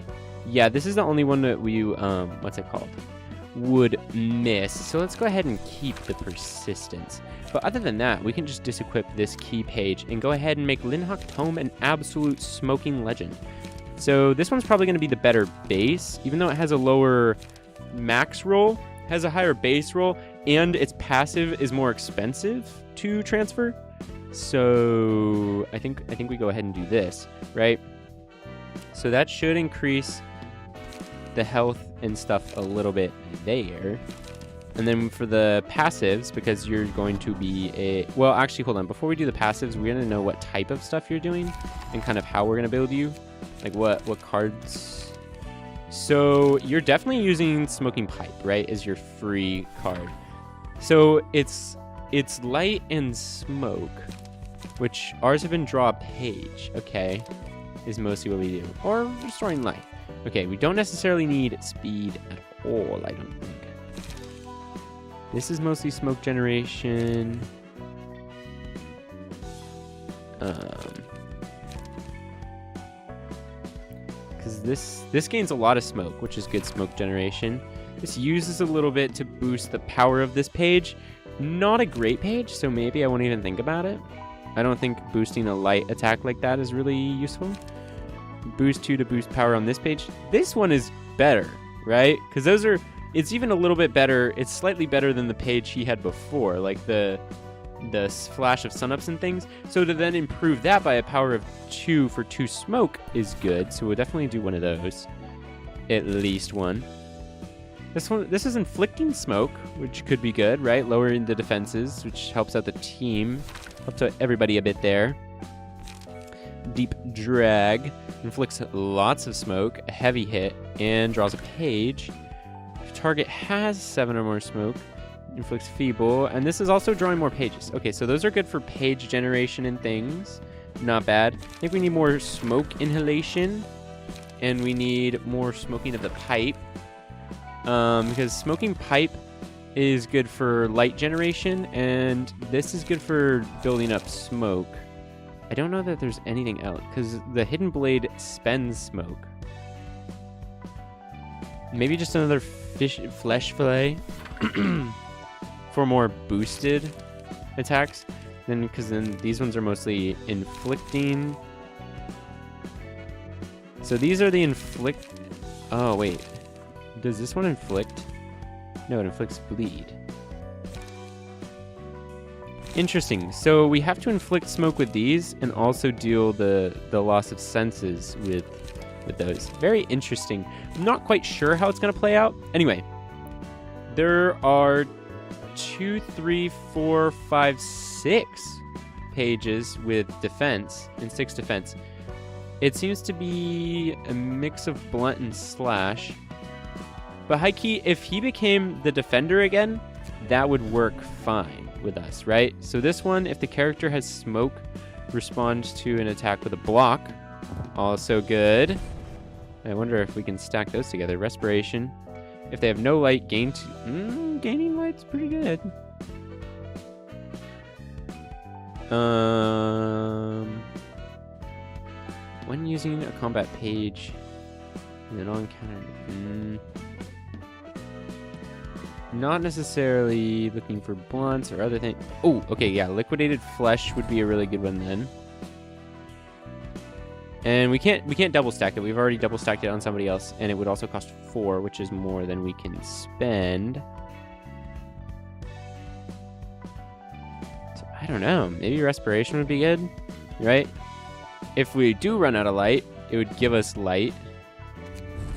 this is the only one that we, what's it called? Would miss. So let's go ahead and keep the Persistence. But other than that, we can just disequip this key page and go ahead and make Linhawk Tome an absolute smoking legend. So this one's probably going to be the better base, even though it has a lower max roll, has a higher base roll, and its passive is more expensive to transfer. So I think we go ahead and do this, right? So that should increase the health and stuff a little bit there. And then for the passives, because you're going to be well, actually, hold on. Before we do the passives, we're going to know what type of stuff you're doing and kind of how we're going to build you. Like what cards. So you're definitely using Smoking Pipe, right? Is your free card. So it's light and smoke, which ours have been draw a page. Okay. Is mostly what we do. Or restoring light. Okay, we don't necessarily need speed at all, I don't think. This is mostly smoke generation. Because this gains a lot of smoke, which is good smoke generation. This uses a little bit to boost the power of this page. Not a great page, so maybe I won't even think about it. I don't think boosting a light attack like that is really useful. Boost 2 to boost power on this page. This one is better, right? Because those are... It's even a little bit better. It's slightly better than the page he had before. Like the the flash of sunups and things. So to then improve that by a power of 2 for 2 smoke is good. So we'll definitely do one of those. At least one. This is inflicting smoke, which could be good, right? Lowering the defenses, which helps out the team. Helps out everybody a bit there. Deep drag. Inflicts lots of smoke, a heavy hit, and draws a page. If target has 7 or more smoke, inflicts feeble, and this is also drawing more pages. Okay, so those are good for page generation and things. Not bad. I think we need more smoke inhalation, and we need more smoking of the pipe. Because smoking pipe is good for light generation, and this is good for building up smoke. I don't know that there's anything else, because the hidden blade spends smoke. Maybe just another flesh fillet for more boosted attacks. Then, because then these ones are mostly inflicting. So these are the inflict. Oh wait. Does this one inflict? No, it inflicts bleed. Interesting. So we have to inflict smoke with these and also deal the loss of senses with those. Very interesting. I'm not quite sure how it's going to play out. Anyway, there are 2, 3, 4, 5, 6 pages with defense and 6 defense. It seems to be a mix of blunt and slash. But Haiki, if he became the defender again, that would work fine with us, right? So this one, if the character has smoke, responds to an attack with a block. Also good. I wonder if we can stack those together. Respiration. If they have no light, gaining light's pretty good. When using a combat page, then on encounter. Not necessarily looking for blunts or other things. Oh, okay, yeah. Liquidated flesh would be a really good one then. And we can't double stack it. We've already double stacked it on somebody else, and it would also cost 4, which is more than we can spend. So I don't know. Maybe respiration would be good, right? If we do run out of light, it would give us light.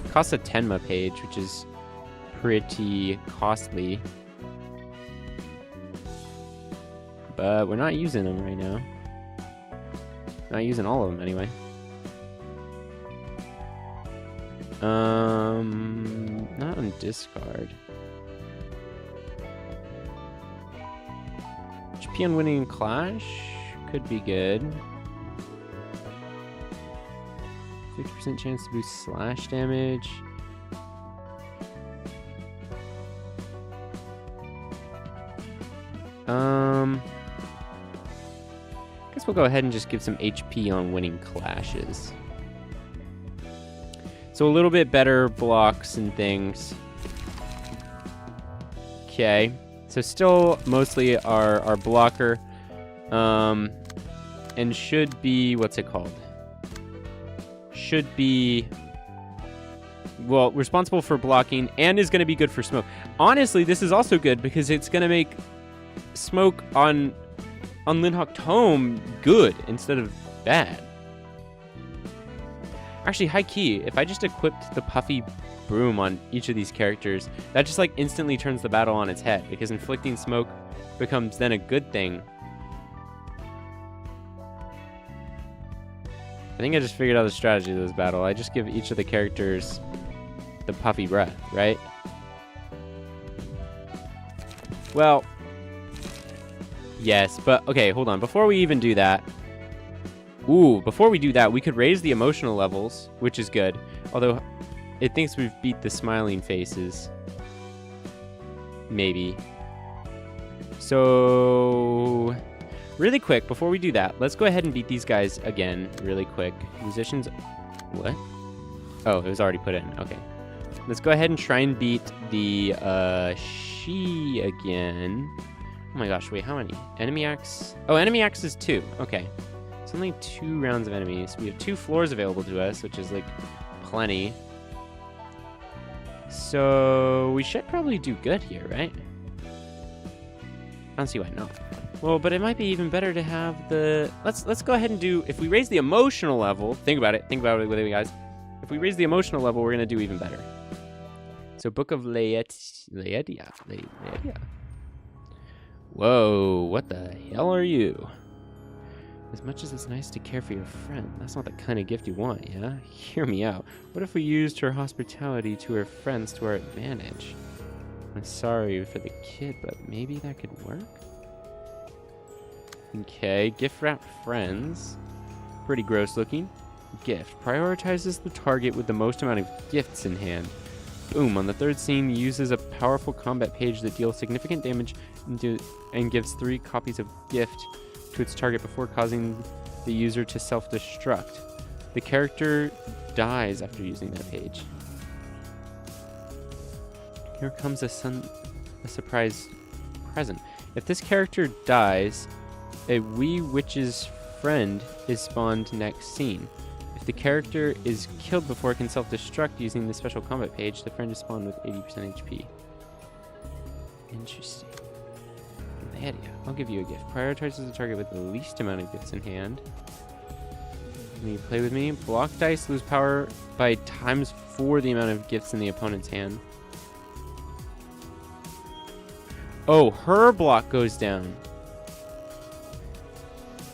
It costs a Tenma page, which is pretty costly, but we're not using them right now. Not using all of them anyway. Not on discard. HP on winning clash could be good. 50% chance to boost slash damage. Guess we'll go ahead and just give some HP on winning clashes. So a little bit better blocks and things. Okay. So still mostly our blocker. And should be, what's it called? Should be, well, responsible for blocking and is going to be good for smoke. Honestly, this is also good because it's going to make smoke on Linhawk Tome good instead of bad. Actually, high key, if I just equipped the puffy broom on each of these characters, that just like instantly turns the battle on its head because inflicting smoke becomes then a good thing. I think I just figured out the strategy of this battle. I just give each of the characters the puffy breath, right? Well, yes, but okay, hold on. Before we even do that, before we do that, we could raise the emotional levels, which is good. Although, it thinks we've beat the smiling faces. Maybe. So, really quick, before we do that, let's go ahead and beat these guys again, really quick. Musicians, what? Oh, it was already put in, okay. Let's go ahead and try and beat the, she again. Oh my gosh, wait, how many? Enemy axe? Oh, enemy axe is 2, okay. It's only 2 rounds of enemies. We have 2 floors available to us, which is like plenty. So we should probably do good here, right? I don't see why not. Well, but it might be even better to have the... Let's go ahead and do... If we raise the emotional level... Think about it with me, guys. If we raise the emotional level, we're going to do even better. So, Book of Laetia. Whoa, what the hell are you? As much as it's nice to care for your friend, that's not the kind of gift you want, yeah? Hear me out. What if we used her hospitality to her friends to our advantage? I'm sorry for the kid, but maybe that could work? Okay, gift wrap friends. Pretty gross looking. Gift. Prioritizes the target with the most amount of gifts in hand. Boom. On the third scene, uses a powerful combat page that deals significant damage and gives 3 copies of gift to its target before causing the user to self-destruct. The character dies after using that page. Here comes a surprise present. If this character dies, a wee witch's friend is spawned next scene. If the character is killed before it can self-destruct using the special combat page, the friend is spawned with 80% HP. Interesting. Laetia. I'll give you a gift. Prioritizes the target with the least amount of gifts in hand. Can you play with me? Block dice lose power by ×4 the amount of gifts in the opponent's hand. Oh, her block goes down.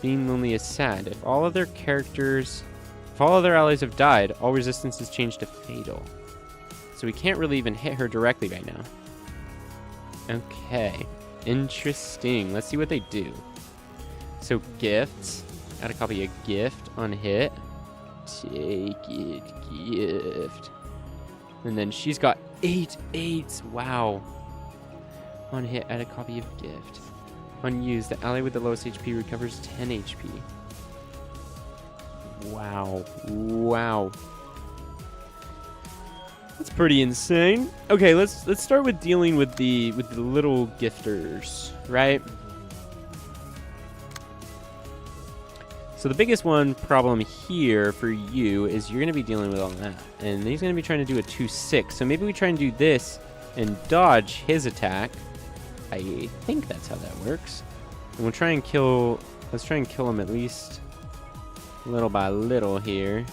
Being lonely is sad. If all other allies have died, all resistance is changed to fatal. So we can't really even hit her directly right now. Okay. Interesting. Let's see what they do. So gifts. Add a copy of gift on hit. Take it, gift. And then she's got 8 8s. Wow. On hit, add a copy of gift. Unused, the ally with the lowest HP recovers 10 HP. Wow. Wow. That's pretty insane. Okay, let's start with dealing with the little gifters, right? So the biggest problem here for you is you're going to be dealing with all that. And he's going to be trying to do a 2-6. So maybe we try and do this and dodge his attack. I think that's how that works. And we'll try and kill... Let's try and kill him at least little by little here.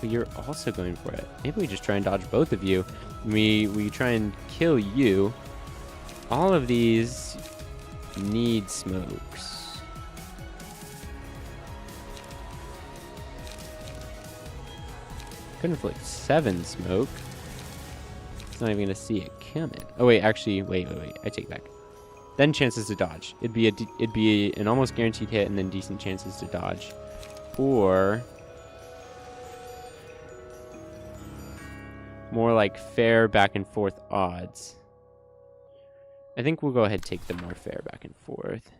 But you're also going for it. Maybe we just try and dodge both of you. We try and kill you. All of these need smokes. Could inflict 7 smoke. It's not even gonna see it coming. Oh wait, actually, wait. I take back. Then chances to dodge. It'd be an almost guaranteed hit, and then decent chances to dodge, or more like fair back and forth odds. I think we'll go ahead and take the more fair back and forth.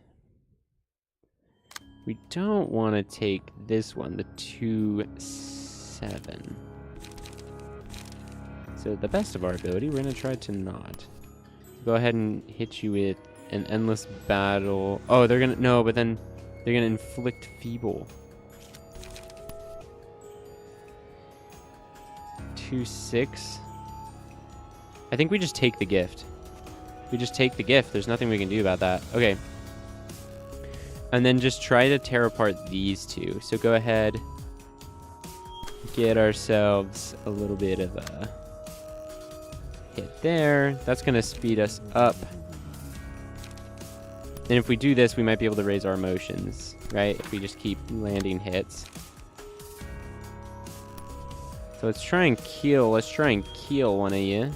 We don't want to take this one, the 2-7. So the best of our ability, we're going to try to not. Go ahead and hit you with an endless battle. Oh, they're going to... No, but then they're going to inflict feeble. 2-6. I think we just take the gift. We just take the gift. There's nothing we can do about that. Okay. And then just try to tear apart these two. So go ahead. Get ourselves a little bit of a hit there. That's going to speed us up. And if we do this, we might be able to raise our emotions, right? If we just keep landing hits. So let's try and kill. Let's try and kill one of you.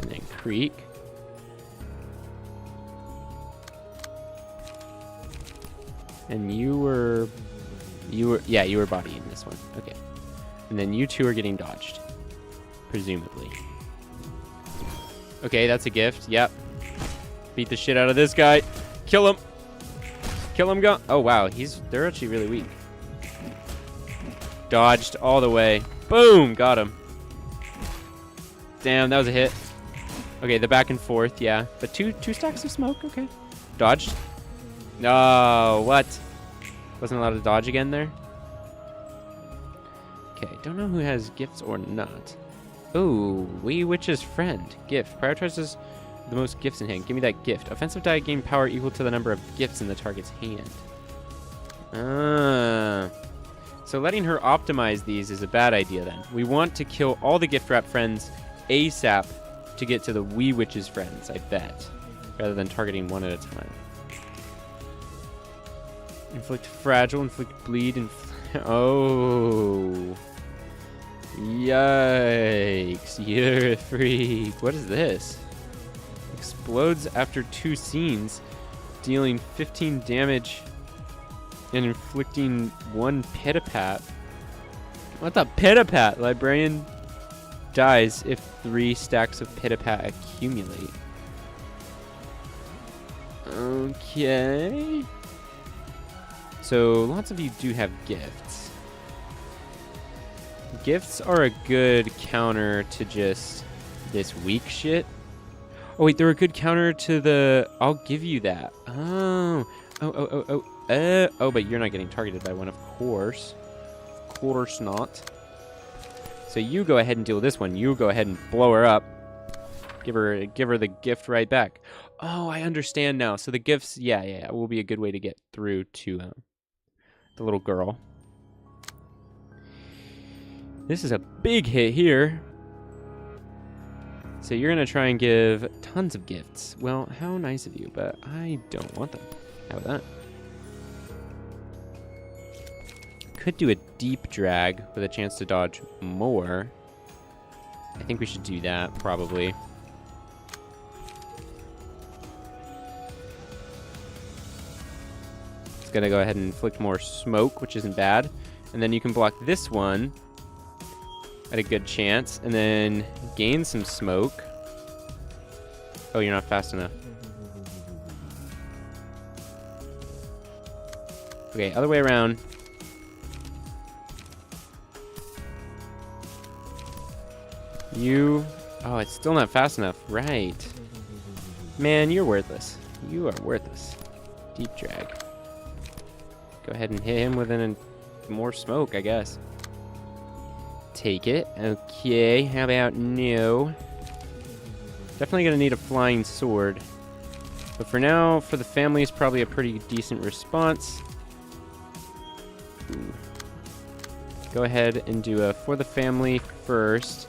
And then creak. And you were bodying this one. Okay. And then you two are getting dodged. Presumably. Okay, that's a gift. Yep. Beat the shit out of this guy. Kill him. Kill him, go. Oh, wow. They're actually really weak. Dodged all the way. Boom. Got him. Damn, that was a hit. Okay, the back and forth, yeah. But two stacks of smoke, okay. Dodged. No, what? Wasn't allowed to dodge again there? Okay, don't know who has gifts or not. Oh, Wee Witch's friend. Gift. Prioritizes the most gifts in hand. Give me that gift. Offensive die gain power equal to the number of gifts in the target's hand. So letting her optimize these is a bad idea then. We want to kill all the gift wrap friends ASAP to get to the Wee Witch's friends, I bet. Rather than targeting one at a time. Inflict fragile, inflict bleed, oh. Yikes. You're a freak. What is this? Explodes after 2 scenes, dealing 15 damage and inflicting 1 pitapat. What the pitapat? Librarian dies if 3 stacks of pitapat accumulate. Okay. So lots of you do have gifts. Gifts are a good counter to just this weak shit. Oh wait, they're a good counter to the I'll give you that. Oh, but you're not getting targeted by one, of course. Of course not. So you go ahead and deal with this one. You go ahead and blow her up. Give her the gift right back. Oh, I understand now. So the gifts, yeah, will be a good way to get through to the little girl. This is a big hit here. So you're going to try and give tons of gifts. Well, how nice of you, but I don't want them. How about that? Could do a deep drag with a chance to dodge more. I think we should do that, probably. It's going to go ahead and inflict more smoke, which isn't bad. And then you can block this one at a good chance, and then gain some smoke. Oh, you're not fast enough. Okay, other way around. You... Oh, it's still not fast enough. Right. Man, you're worthless. You are worthless. Deep drag. Go ahead and hit him with more smoke, I guess. Take it. Okay, how about no? Definitely gonna need a flying sword. But for now, for the family is probably a pretty decent response. Ooh. Go ahead and do a for the family first,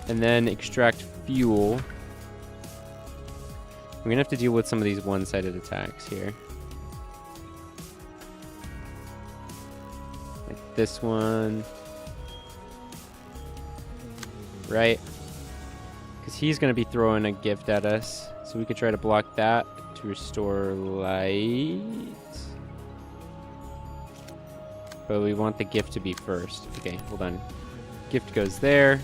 and then extract fuel. We're gonna have to deal with some of these one-sided attacks here. Like this one. Right? Because he's going to be throwing a gift at us. So we could try to block that to restore light. But we want the gift to be first. Okay, hold on. Gift goes there.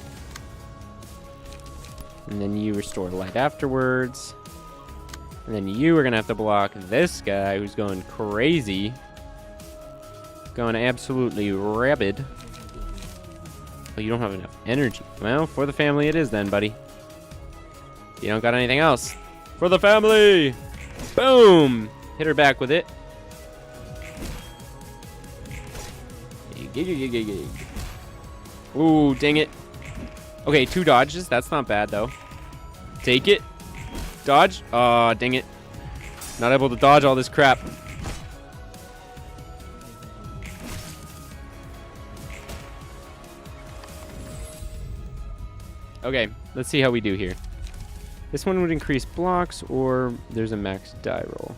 And then you restore light afterwards. And then you are going to have to block this guy who's going crazy. Going absolutely rabid. Well, you don't have enough energy. Well, for the family it is then, buddy. You don't got anything else. For the family! Boom! Hit her back with it. Ooh, dang it. Okay, 2 dodges. That's not bad, though. Take it. Dodge. Aw, dang it. Not able to dodge all this crap. Okay, let's see how we do here. This one would increase blocks, or there's a max die roll.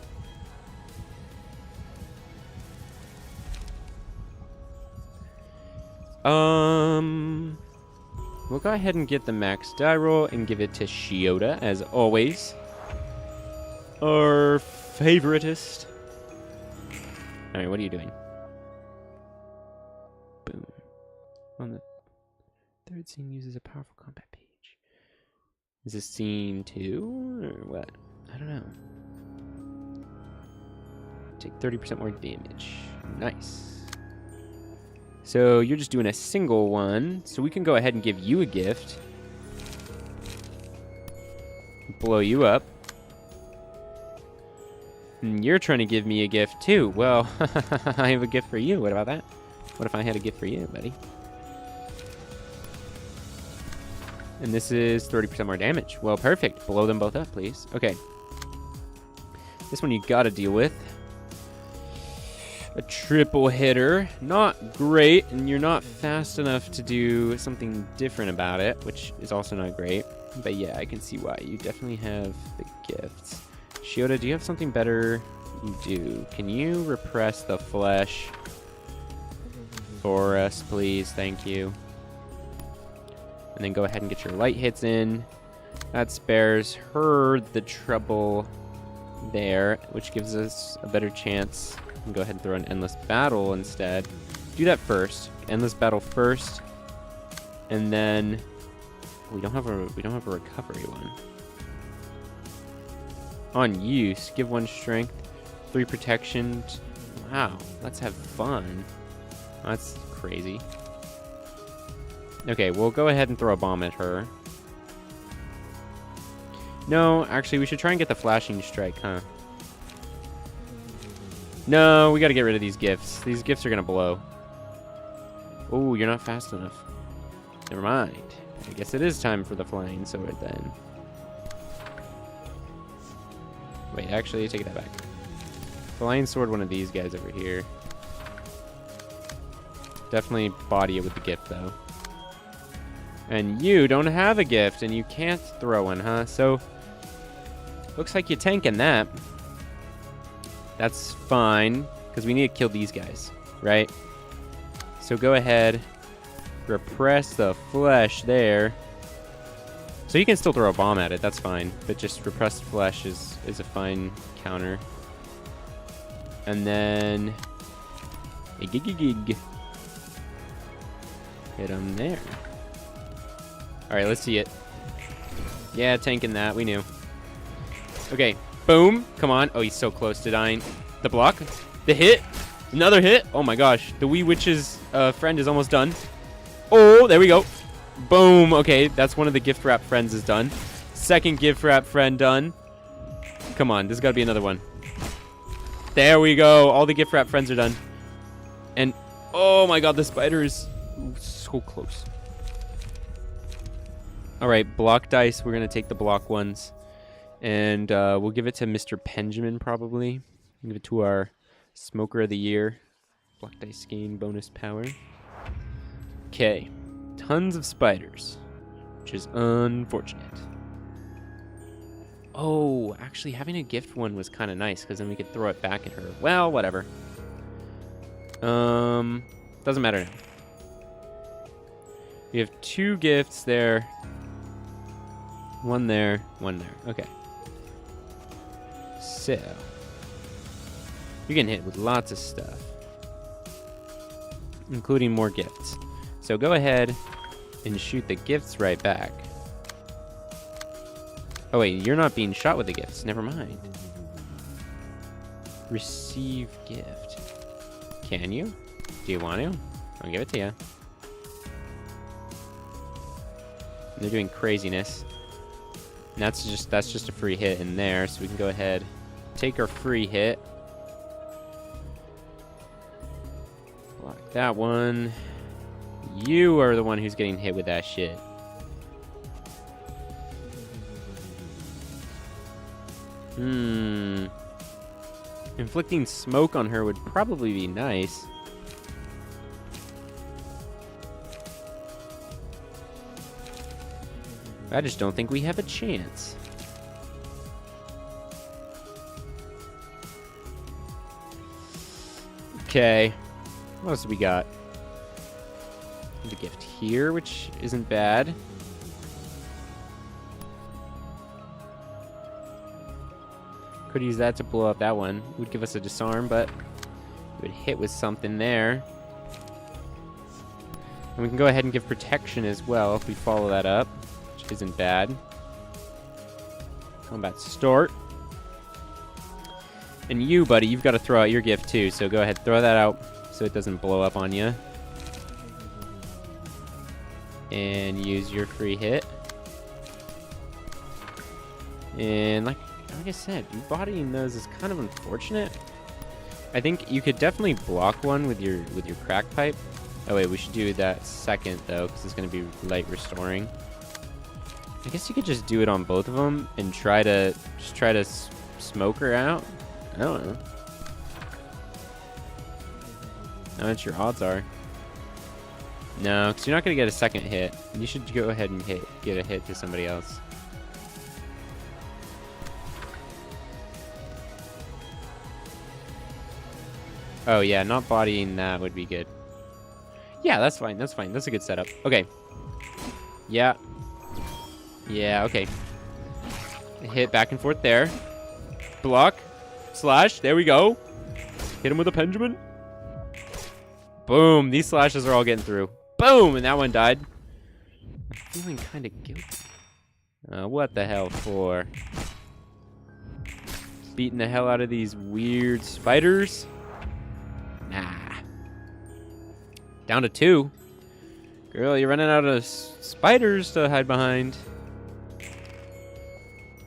We'll go ahead and get the max die roll and give it to Shiota, as always. Our favoritist. Alright, what are you doing? Boom. On the third scene uses a powerful combat page. Is this scene 2 or what? I don't know. Take 30% more damage. Nice. So you're just doing a single one. So we can go ahead and give you a gift. Blow you up. And you're trying to give me a gift too. Well, I have a gift for you. What about that? What if I had a gift for you, buddy? And this is 30% more damage. Well, perfect. Blow them both up, please. Okay. This one you gotta deal with. A triple hitter. Not great, and you're not fast enough to do something different about it, which is also not great. But yeah, I can see why. You definitely have the gifts. Shiota, do you have something better? You do. Can you repress the flesh for us, please? Thank you. And then go ahead and get your light hits in. That spares her the trouble there, which gives us a better chance. And go ahead and throw an endless battle instead. Do that first. Endless battle first, and then we don't have a recovery one. On use, give 1 strength, 3 protection. Wow, let's have fun. That's crazy. Okay, we'll go ahead and throw a bomb at her. No, actually, we should try and get the flashing strike, huh? No, we gotta get rid of these gifts. These gifts are gonna blow. Oh, you're not fast enough. Never mind. I guess it is time for the flying sword then. Wait, actually, take that back. Flying sword, one of these guys over here. Definitely body it with the gift, though. And you don't have a gift, and you can't throw one, huh? So, looks like you're tanking that. That's fine, because we need to kill these guys, right? So go ahead, repress the flesh there. So you can still throw a bomb at it, that's fine. But just repressed flesh is a fine counter. And then... a gig. Hit him there. Alright, let's see it. Yeah, tanking that, we knew. Okay, boom. Come on. Oh, he's so close to dying. The block. The hit. Another hit. Oh my gosh. The wee witch's friend is almost done. Oh, there we go. Boom. Okay, that's one of the gift wrap friends is done. Second gift wrap friend done. Come on, there's got to be another one. There we go. All the gift wrap friends are done. And, oh my god, the spider is so close. Alright, block dice. We're going to take the block ones. And we'll give it to Mr. Benjamin, probably. Give it to our Smoker of the Year. Block dice gain bonus power. Okay. Tons of spiders, which is unfortunate. Oh, actually, having a gift one was kind of nice, because then we could throw it back at her. Well, whatever. Doesn't matter now. We have 2 gifts there. 1 there, 1 there. Okay. So, you can hit with lots of stuff, including more gifts. So go ahead and shoot the gifts right back. Oh wait, you're not being shot with the gifts. Never mind. Receive gift. Can you? Do you want to? I'll give it to you. They're doing craziness. And that's just a free hit in there, so we can go ahead, take our free hit. Block that one. You are the one who's getting hit with that shit. Inflicting smoke on her would probably be nice. I just don't think we have a chance. Okay. What else do we got? The gift here, which isn't bad. Could use that to blow up that one. It would give us a disarm, but it would hit with something there. And we can go ahead and give protection as well if we follow that up, which isn't bad. Combat start. And you, buddy, you've got to throw out your gift too, so go ahead, throw that out so it doesn't blow up on you. And use your free hit. And like I said, you bodying those is kind of unfortunate. I think you could definitely block one with your crack pipe. Oh wait, we should do that second though, because it's going to be light restoring. I guess you could just do it on both of them and try to smoke her out. I don't know. Not what your odds are. No, because you're not going to get a second hit. You should go ahead and get a hit to somebody else. Oh, yeah, not bodying that would be good. Yeah, that's fine. That's fine. That's a good setup. Okay. Yeah. Yeah, okay. Hit back and forth there. Block. Slash. There we go. Hit him with a Pendulum. Boom. These slashes are all getting through. Boom. And that one died. I'm feeling kind of guilty. What the hell for? Beating the hell out of these weird spiders? Nah. Down to 2. Girl, you're running out of spiders to hide behind.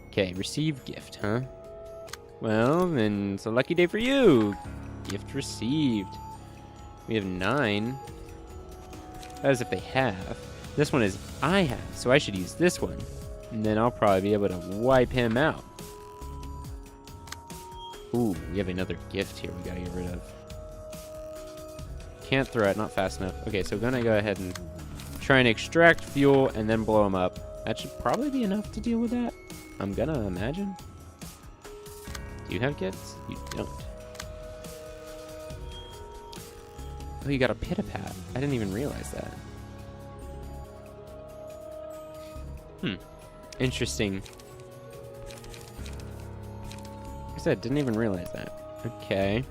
Okay, receive gift, huh? Well, then it's a lucky day for you. Gift received. We have 9. That is if they have. This one is I have, so I should use this one. And then I'll probably be able to wipe him out. Ooh, we have another gift here we gotta get rid of. Can't throw it, not fast enough. Okay, so we're gonna go ahead and try and extract fuel and then blow him up. That should probably be enough to deal with that. I'm gonna imagine. Do you have gifts? You don't. Oh, you got a pit-a-pat. I didn't even realize that. Interesting. Like I said, didn't even realize that. Okay.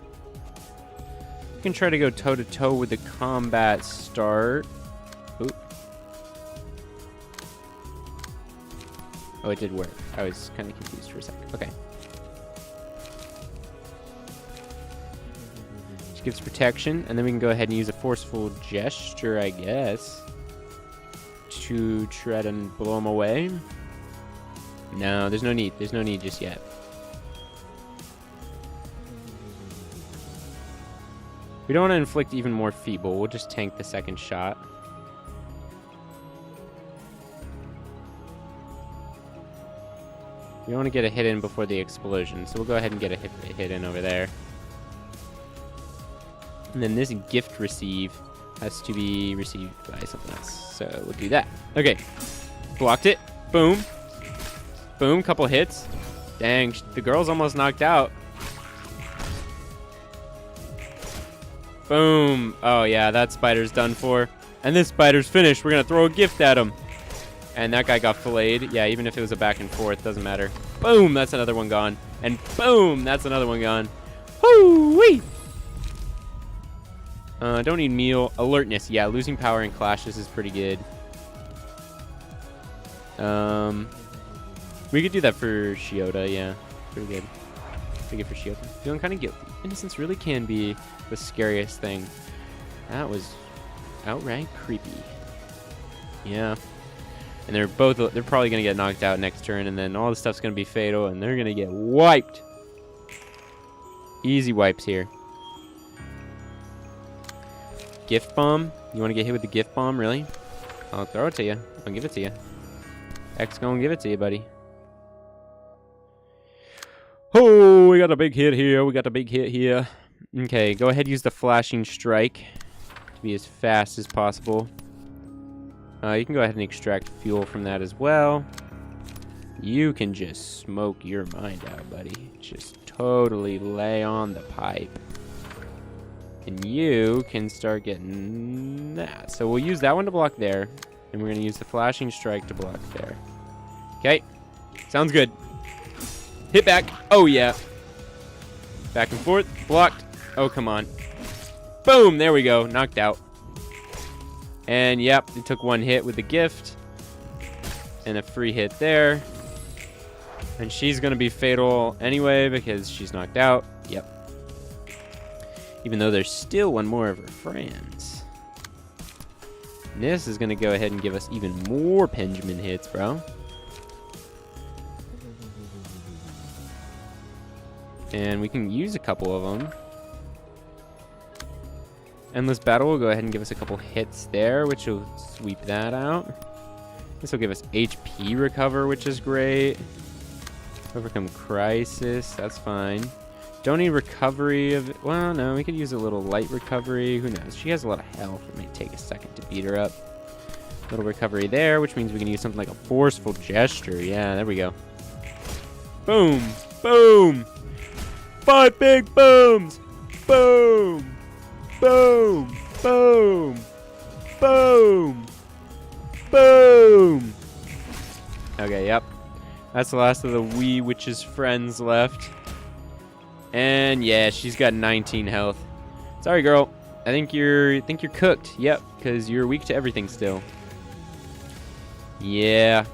You can try to go toe-to-toe with the combat start. Oop. Oh, it did work. I was kind of confused for a second. Okay. Which gives protection, and then we can go ahead and use a forceful gesture, I guess, to try to blow him away. No, there's no need. There's no need just yet. We don't want to inflict even more feeble. We'll just tank the second shot. We want to get a hit in before the explosion, so we'll go ahead and get a hit in over there. And then this gift receive has to be received by something else, so we'll do that. Okay, blocked it. Boom. Boom, couple hits. Dang, the girl's almost knocked out. Boom. Oh, yeah, that spider's done for. And this spider's finished. We're going to throw a gift at him. And that guy got filleted. Yeah, even if it was a back and forth, doesn't matter. Boom, that's another one gone. And boom, that's another one gone. Woo-wee! Don't need meal. Alertness. Yeah, losing power in clashes is pretty good. We could do that for Shiota, yeah. Pretty good. Pretty good for Shiota. Feeling kind of guilty. Innocence really can be the scariest thing. That was outright creepy. Yeah. And they're probably going to get knocked out next turn, and then all the stuff's going to be fatal, and they're going to get wiped. Easy wipes here. Gift bomb? You want to get hit with the gift bomb, really? I'll throw it to you. I'll give it to you. X gonna give it to you, buddy. Oh, we got a big hit here. We got a big hit here. Okay, go ahead, use the flashing strike to be as fast as possible. You can go ahead and extract fuel from that as well. You can just smoke your mind out, buddy. Just totally lay on the pipe. And you can start getting that. So we'll use that one to block there. And we're going to use the flashing strike to block there. Okay. Sounds good. Hit back. Oh, yeah. Back and forth. Blocked. Oh, come on. Boom. There we go. Knocked out. And, yep, it took one hit with the gift. And a free hit there. And she's going to be fatal anyway because she's knocked out. Yep. Even though there's still one more of her friends. And this is going to go ahead and give us even more Pendulum hits, bro. And we can use a couple of them. Endless Battle will go ahead and give us a couple hits there, which will sweep that out. This will give us HP recover, which is great. Overcome crisis, that's fine. Don't need recovery of, well, no, we could use a little light recovery. Who knows? She has a lot of health. It may take a second to beat her up. Little recovery there, which means we can use something like a forceful gesture. Yeah, there we go. Boom, boom. 5 big booms. Boom, boom, boom, boom, boom. Okay, yep. That's the last of the wee witch's friends left. And yeah, she's got 19 health. Sorry, girl. I think you're cooked. Yep, because you're weak to everything still. Yeah.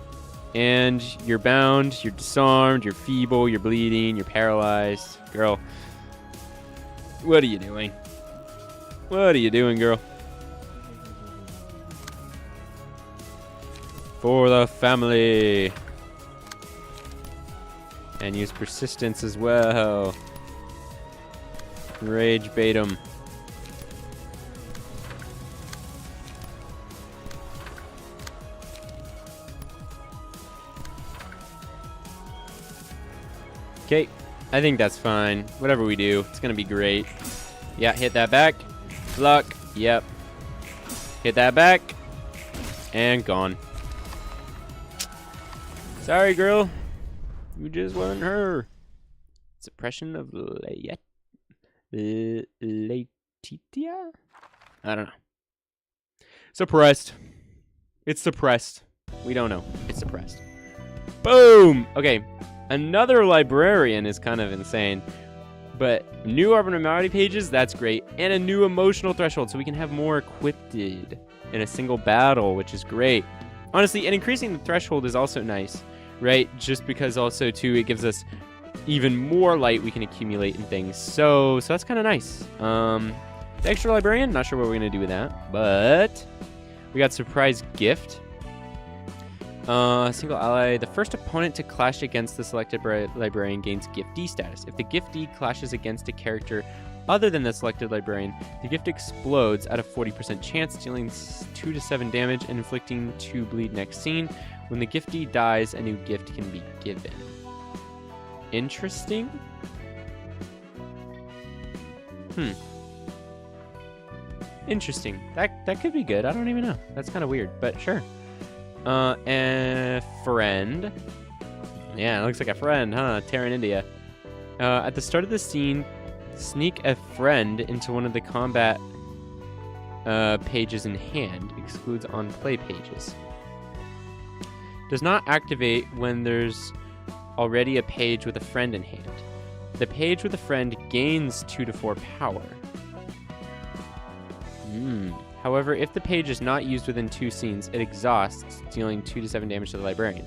And you're bound, you're disarmed, you're feeble, you're bleeding, you're paralyzed. Girl. What are you doing? What are you doing, girl? For the family. And use persistence as well. Rage bait 'em. Okay, I think that's fine. Whatever we do, it's gonna be great. Yeah, hit that back. Block. Yep. Hit that back. And gone. Sorry, girl. You just weren't her. Suppression of Latitia? I don't know. Suppressed. It's suppressed. We don't know. It's suppressed. Boom! Okay. Another librarian is kind of insane. But new abnormality pages, that's great. And a new emotional threshold, so we can have more equipped in a single battle, which is great. Honestly, and increasing the threshold is also nice. Right? Just because also, too, it gives us even more light we can accumulate in things. So that's kind of nice. The extra librarian, not sure what we're going to do with that. But we got surprise gift. Single ally. The first opponent to clash against the selected librarian gains giftee status. If the giftee clashes against a character other than the selected librarian, the gift explodes at a 40% chance, dealing 2 to 7 damage and inflicting 2 bleed next scene. When the giftee dies, a new gift can be given. Interesting. Interesting. That could be good. I don't even know. That's kind of weird, but sure. And friend. Yeah, it looks like a friend, huh? Terran India. At the start of the scene, sneak a friend into one of the combat pages in hand. Excludes on play pages. Does not activate when there's already a page with a friend in hand. The page with a friend gains 2 to 4 power. However, if the page is not used within 2 scenes, it exhausts, dealing 2 to 7 damage to the librarian.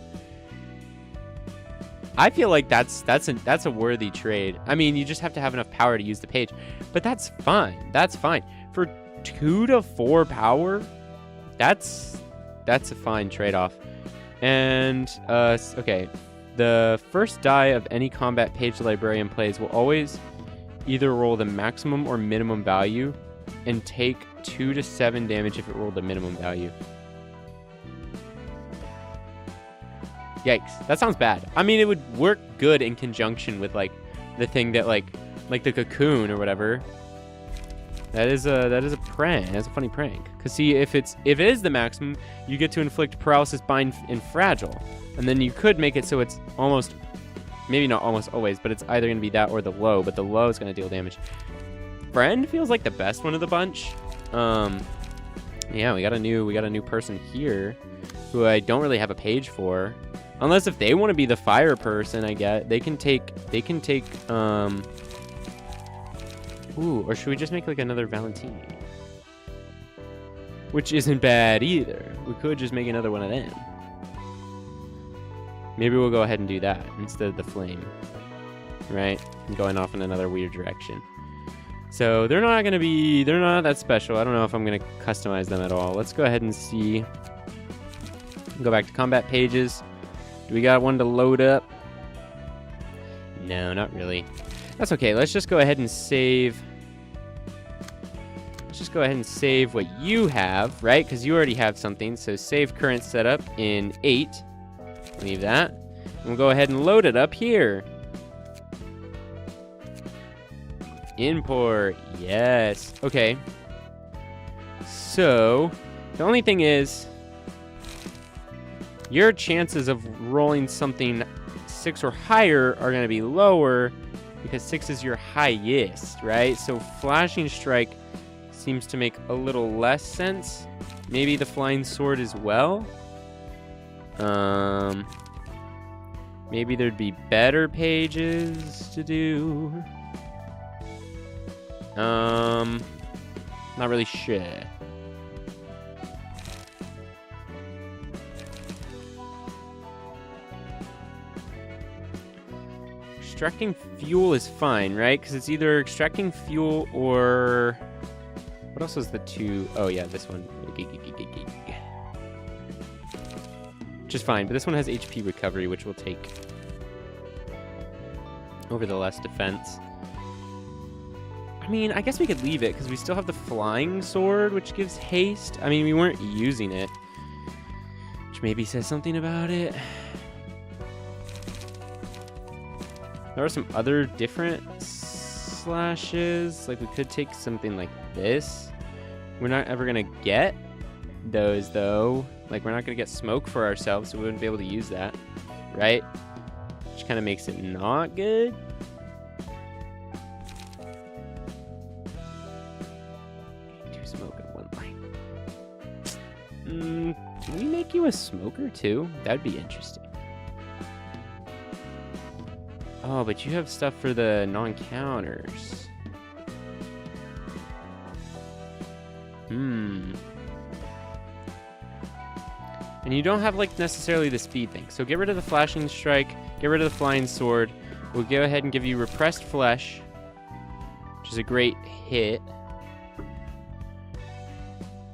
I feel like that's a worthy trade. I mean, you just have to have enough power to use the page, but that's fine. That's fine. For 2 to 4 power, that's a fine trade-off. And okay, the first die of any combat page the librarian plays will always either roll the maximum or minimum value and take 2 to 7 damage if it rolled the minimum value. Yikes, that sounds bad. I mean, it would work good in conjunction with like the thing that like the cocoon or whatever. That is a prank. That's a funny prank. Cause see, if it is the maximum, you get to inflict paralysis, bind, and fragile, and then you could make it so it's almost, maybe not almost always, but it's either gonna be that or the low. But the low is gonna deal damage. Friend feels like the best one of the bunch. Yeah, we got a new person here, who I don't really have a page for, unless if they want to be the fire person. I get they can take. Ooh, or should we just make like another Valentini? Which isn't bad either. We could just make another one of them. Maybe we'll go ahead and do that instead of the flame. Right? I'm going off in another weird direction. So they're not that special. I don't know if I'm going to customize them at all. Let's go ahead and see. Go back to combat pages. Do we got one to load up? No, not really. That's okay. Let's just go ahead and save. just go ahead and save what you have, right? Because you already have something. So save current setup in 8. Leave that. And we'll go ahead and load it up here. Import. Yes. Okay. So the only thing is your chances of rolling something 6 or higher are going to be lower because 6 is your highest, right? So flashing strike seems to make a little less sense. Maybe the flying sword as well. Maybe there'd be better pages to do. Not really sure. Extracting fuel is fine, right? Because it's either extracting fuel or... What else was the 2? Oh, yeah, this one. Which is fine, but this one has HP recovery, which we'll take over the less defense. I mean, I guess we could leave it, because we still have the flying sword, which gives haste. I mean, we weren't using it, which maybe says something about it. There are some other different slashes. Like, we could take something like this. We're not ever going to get those, though. Like, we're not going to get smoke for ourselves, so we wouldn't be able to use that, right? Which kind of makes it not good. Two smoke and 1 light. Can we make you a smoker, too? That'd be interesting. Oh, but you have stuff for the non-counters. And you don't have, like, necessarily the speed thing. So get rid of the flashing strike, get rid of the flying sword. We'll go ahead and give you repressed flesh, which is a great hit.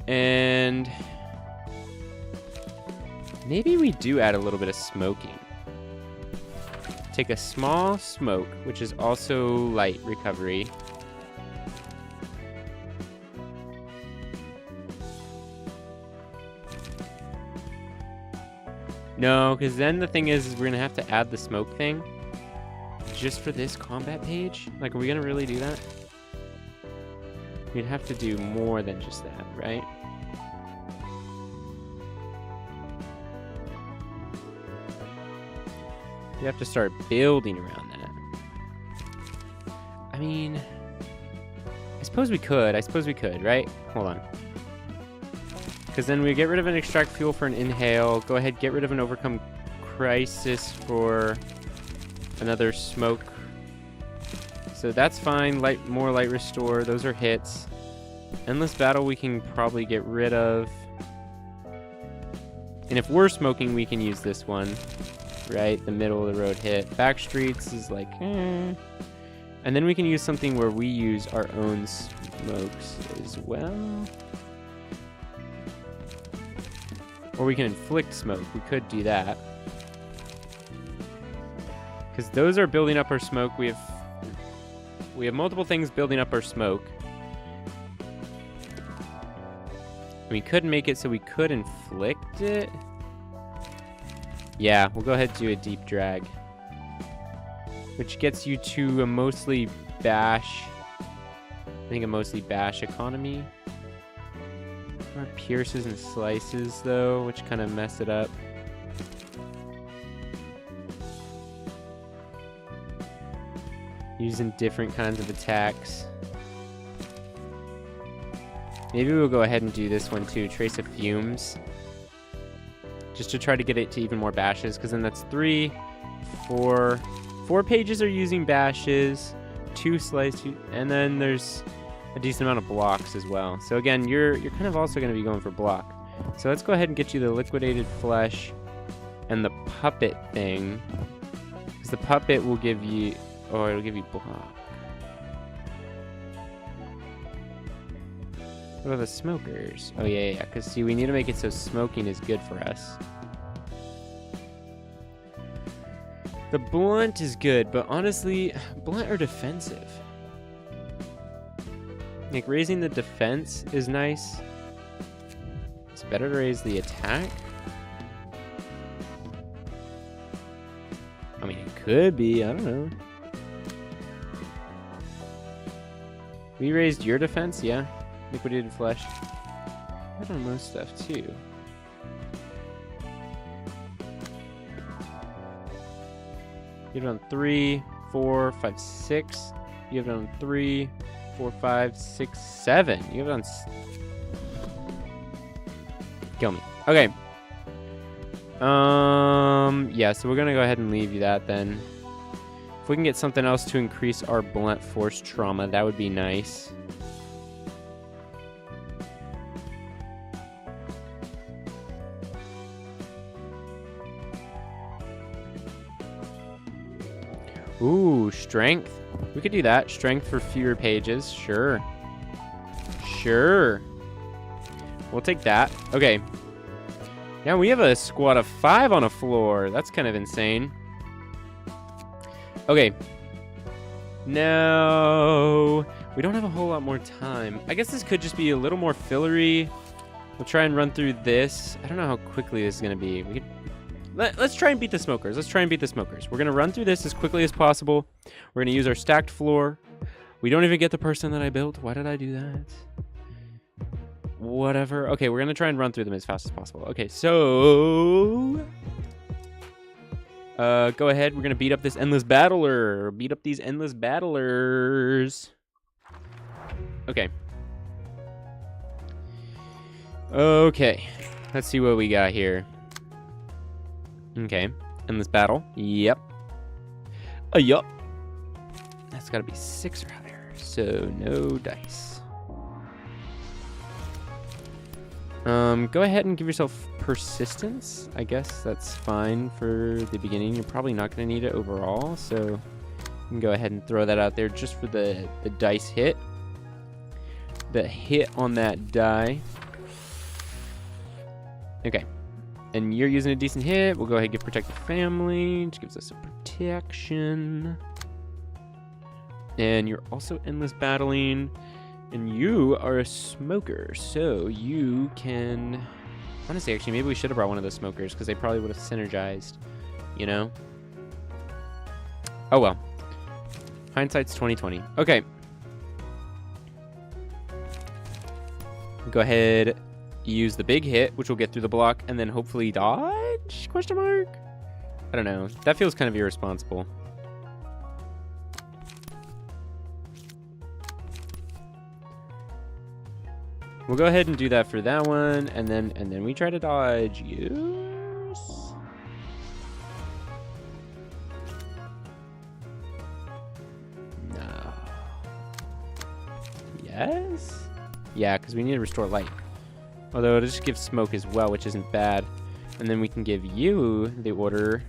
And maybe we do add a little bit of smoking. Take a small smoke, which is also light recovery. No, because then the thing is we're going to have to add the smoke thing just for this combat page. Like, are we going to really do that? We'd have to do more than just that, right? You have to start building around that. I mean, I suppose we could, right? Hold on. Because then we get rid of an extract fuel for an inhale. Go ahead, get rid of an overcome crisis for another smoke. So that's fine. More light restore. Those are hits. Endless battle we can probably get rid of. And if we're smoking, we can use this one. Right? The middle of the road hit. Back streets is like, And then we can use something where we use our own smokes as well. Or we can inflict smoke. We could do that. Because those are building up our smoke. We have multiple things building up our smoke. We could make it so we could inflict it. Yeah, we'll go ahead and do a deep drag. Which gets you to a mostly bash. I think a mostly bash economy. More pierces and slices, though, which kind of mess it up. Using different kinds of attacks. Maybe we'll go ahead and do this one, too. Trace of fumes. Just to try to get it to even more bashes, because then that's 3, 4. 4 pages are using bashes. 2 slices, and then there's a decent amount of blocks as well. So again, you're kind of also going to be going for block. So let's go ahead and get you the liquidated flesh and the puppet thing. Because the puppet will give you... Oh, it'll give you block. What are the smokers? Oh, yeah. Because, see, we need to make it so smoking is good for us. The blunt is good, but honestly, blunt or defensive? Like, raising the defense is nice. It's better to raise the attack. I mean, it could be. I don't know. We raised your defense, yeah. Liquidated flesh. I don't know most stuff too. You have it on 3, 4, 5, 6. You have it on 3, 4, 5, 6, 7. You have it on. Kill me. Okay. Yeah, so we're gonna go ahead and leave you that then. If we can get something else to increase our blunt force trauma, that would be nice. Ooh, strength. We could do that. Strength for fewer pages. Sure. Sure. We'll take that. Okay. Now we have a squad of 5 on a floor. That's kind of insane. Okay. No. We don't have a whole lot more time. I guess this could just be a little more fillery. We'll try and run through this. I don't know how quickly this is going to be. We could... Let's try and beat the smokers. Let's try and beat the smokers. We're going to run through this as quickly as possible. We're going to use our stacked floor. We don't even get the person that I built. Why did I do that? Whatever. Okay, we're going to try and run through them as fast as possible. Okay, so... go ahead. We're going to beat up this endless battler. Beat up these endless battlers. Okay. Okay. Let's see what we got here. Okay. Endless battle. Yep. Yup. That's got to be 6 or higher. So, no dice. Go ahead and give yourself persistence. I guess that's fine for the beginning. You're probably not going to need it overall, so you can go ahead and throw that out there just for the dice hit. The hit on that die. Okay. And you're using a decent hit. We'll go ahead and give Protect the Family, which gives us a protection. And you're also endless battling. And you are a smoker, so you can... Honestly, actually, maybe we should have brought one of those smokers, because they probably would have synergized, you know? Oh, well. Hindsight's 20/20. Okay. Go ahead, use the big hit, which will get through the block, and then hopefully dodge? Question mark? I don't know. That feels kind of irresponsible. We'll go ahead and do that for that one, and then we try to dodge. Yes. No. Yes. Yeah, because we need to restore light. Although it'll just give smoke as well, which isn't bad. And then we can give you the order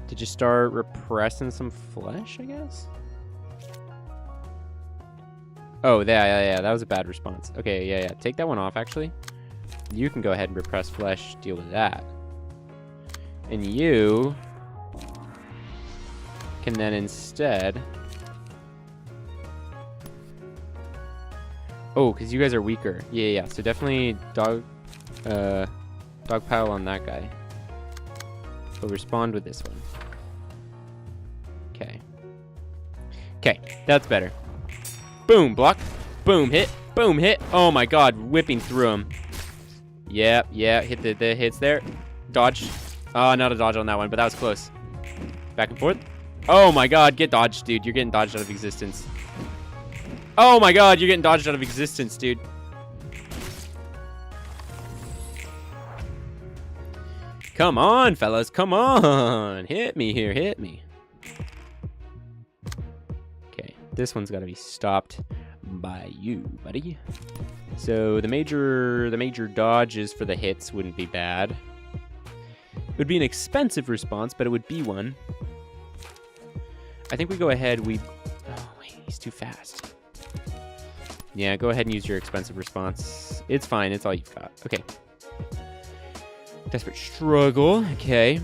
to just start repressing some flesh, I guess. Oh, yeah, that was a bad response. Okay, yeah, take that one off, actually. You can go ahead and repress flesh, deal with that. And you can then instead... Oh, because you guys are weaker. Yeah, so definitely dog pile on that guy. We'll respond with this one. Okay, that's better. Boom, block. Boom, hit. Boom, hit. Oh my god, whipping through him. Yeah, hit the hits there. Dodge. Not a dodge on that one, but that was close. Back and forth. Oh my god, get dodged, dude. You're getting dodged out of existence. Oh my god, you're getting dodged out of existence, dude. Come on, fellas. Come on. Hit me here. Hit me. Okay, this one's got to be stopped by you, buddy. So the major dodges for the hits wouldn't be bad. It would be an expensive response, but it would be one. I think we go ahead. Oh wait, he's too fast. Yeah, go ahead and use your expensive response. It's fine. It's all you've got. Okay. Desperate struggle. Okay.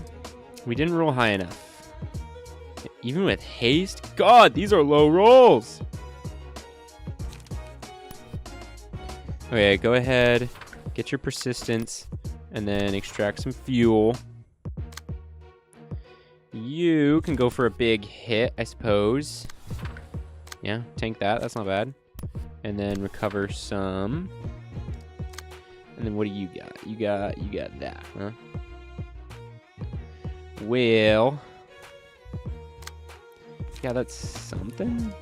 We didn't roll high enough. Even with haste? God, these are low rolls. Okay, go ahead, get your persistence, and then extract some fuel. You can go for a big hit, I suppose. Yeah, tank that. That's not bad. And then recover some. And then what do you got? You got that, huh? Well, yeah, that's something.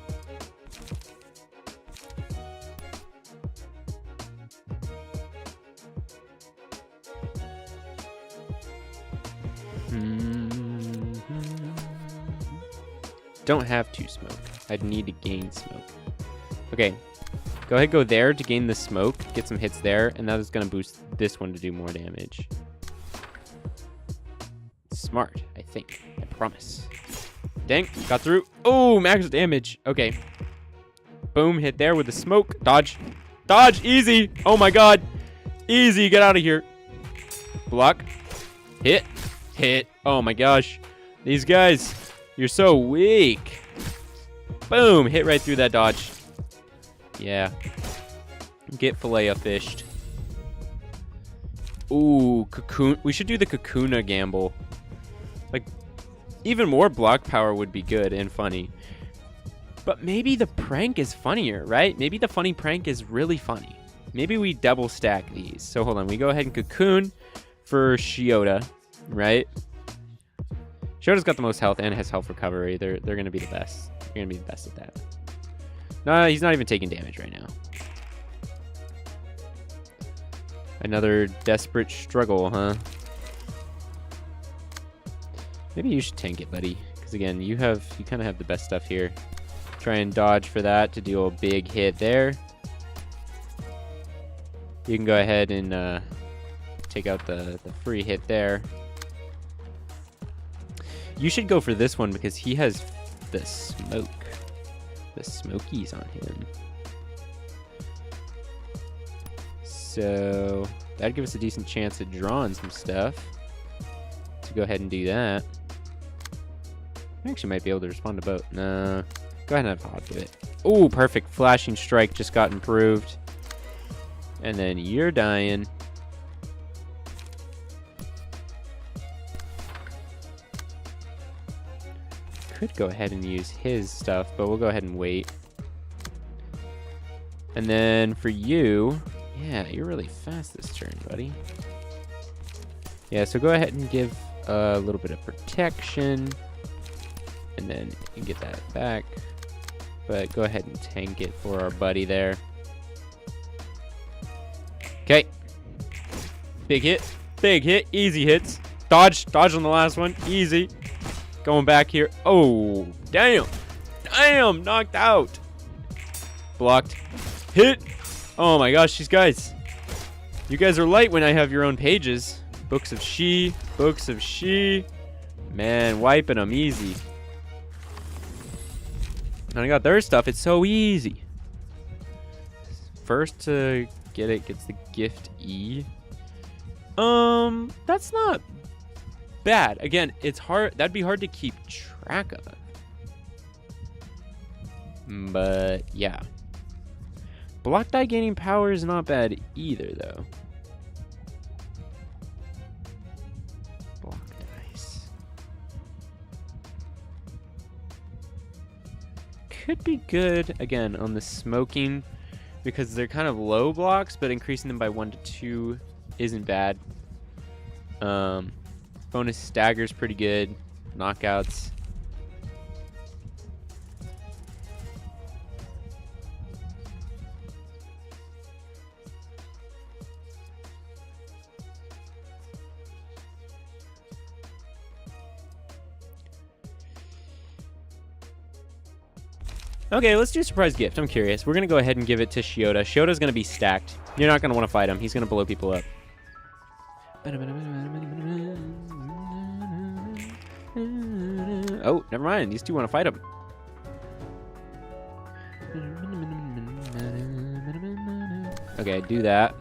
Don't have to smoke. I'd need to gain smoke. Okay, go ahead, go there to gain the smoke, get some hits there, and that is gonna boost this one to do more damage. Smart, I think. I promise. Dang, got through. Oh, max damage. Okay. Boom, hit there with the smoke. Dodge. Dodge, easy. Oh my god. Easy, get out of here. Block. Hit. Hit. Oh my gosh. These guys, you're so weak. Boom, hit right through that dodge. Yeah. Get filet-a-fished. Ooh, cocoon. We should do the Kakuna gamble. Like, even more block power would be good and funny. But maybe the prank is funnier, right? Maybe the funny prank is really funny. Maybe we double stack these. So hold on, we go ahead and cocoon for Shiota, right? Shiota's got the most health and has health recovery. They're gonna be the best. They're gonna be the best at that. No, he's not even taking damage right now. Another desperate struggle, huh? Maybe you should tank it, buddy. Because again, you kind of have the best stuff here. Try and dodge for that to deal a big hit there. You can go ahead and take out the free hit there. You should go for this one because he has the smoke. The smokies on him. So that'd give us a decent chance at drawing some stuff. To go ahead and do that. I actually might be able to respond to both. No. Go ahead and have Hod do it. Oh, perfect. Flashing Strike just got improved. And then you're dying. Could go ahead and use his stuff, but we'll go ahead and wait. And then for you, yeah, you're really fast this turn, buddy. Yeah, so go ahead and give a little bit of protection. And then you can get that back. But go ahead and tank it for our buddy there. Okay. Big hit. Big hit. Easy hits. Dodge. Dodge on the last one. Easy. Going back here. Oh, damn. Damn. Knocked out. Blocked. Hit. Oh my gosh, these guys. You guys are light when I have your own pages. Books of She. Books of She. Man, wiping them easy. And I got their stuff. It's so easy. First to get it gets the gift E. That's not bad. Again, it's hard. That'd be hard to keep track of. But yeah. Block die gaining power is not bad either, though. Block dice. Could be good, again, on the smoking, because they're kind of low blocks, but increasing them by 1 to 2 isn't bad. Bonus stagger's pretty good. Knockouts. Okay, let's do a surprise gift. I'm curious. We're going to go ahead and give it to Shiota. Shiota's going to be stacked. You're not going to want to fight him. He's going to blow people up. Oh, never mind. These two want to fight him. Okay, do that.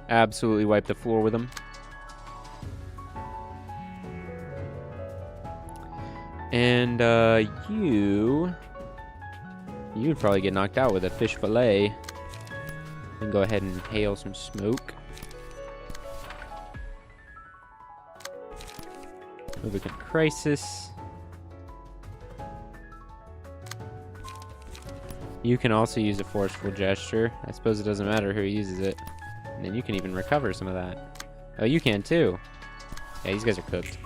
Absolutely wipe the floor with him. And you'd probably get knocked out with a fish fillet. can go ahead and hail some smoke. Overcome crisis. You can also use a forceful gesture. I suppose it doesn't matter who uses it. And then you can even recover some of that. Oh, you can too. Yeah, these guys are cooked.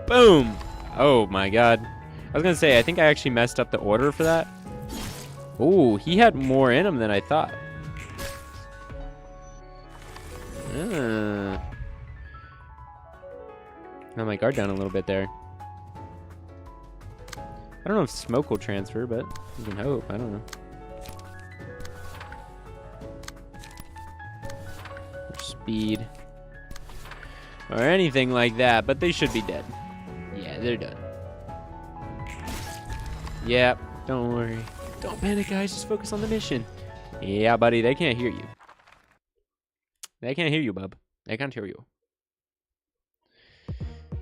Boom! Oh my god. I was gonna say, I think I actually messed up the order for that. Ooh, he had more in him than I thought. Got my guard down a little bit there. I don't know if smoke will transfer, but you can hope. I don't know. Or speed. Or anything like that, but they should be dead. Yeah, they're done. Yep, don't worry. Don't panic, guys. Just focus on the mission. Yeah, buddy, they can't hear you. They can't hear you, bub. They can't hear you.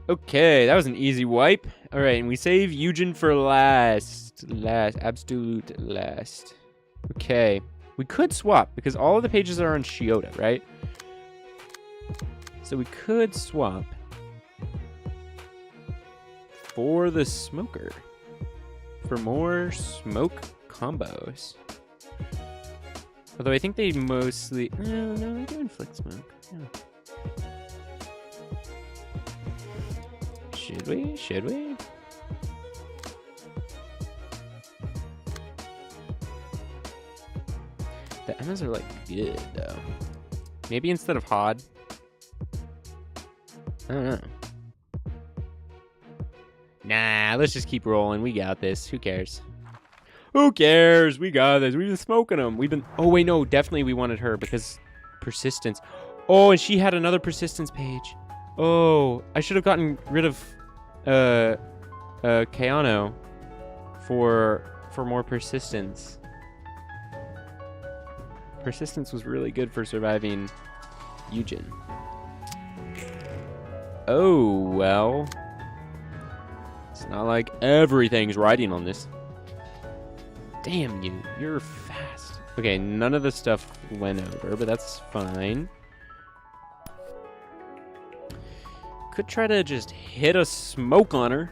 Okay, that was an easy wipe. All right, and we save Eugen for last. Absolute last. Okay, we could swap because all of the pages are on Shiota, right? So we could swap for the smoker for more smoke combos. Although I think they mostly... No, they do inflict smoke. Yeah. Should we? Should we? The Emmas are like good though. Maybe instead of Hod. I don't know. Nah, let's just keep rolling. We got this. Who cares? Who cares? We got this. We've been smoking them. We've been... Oh, wait, no. Definitely we wanted her because persistence. Oh, and she had another persistence page. Oh, I should have gotten rid of Keanu for more persistence. Persistence was really good for surviving Eugen. Oh, well. It's not like everything's riding on this. Damn you, you're fast. Okay, none of the stuff went over, but that's fine. Could try to just hit a smoke on her.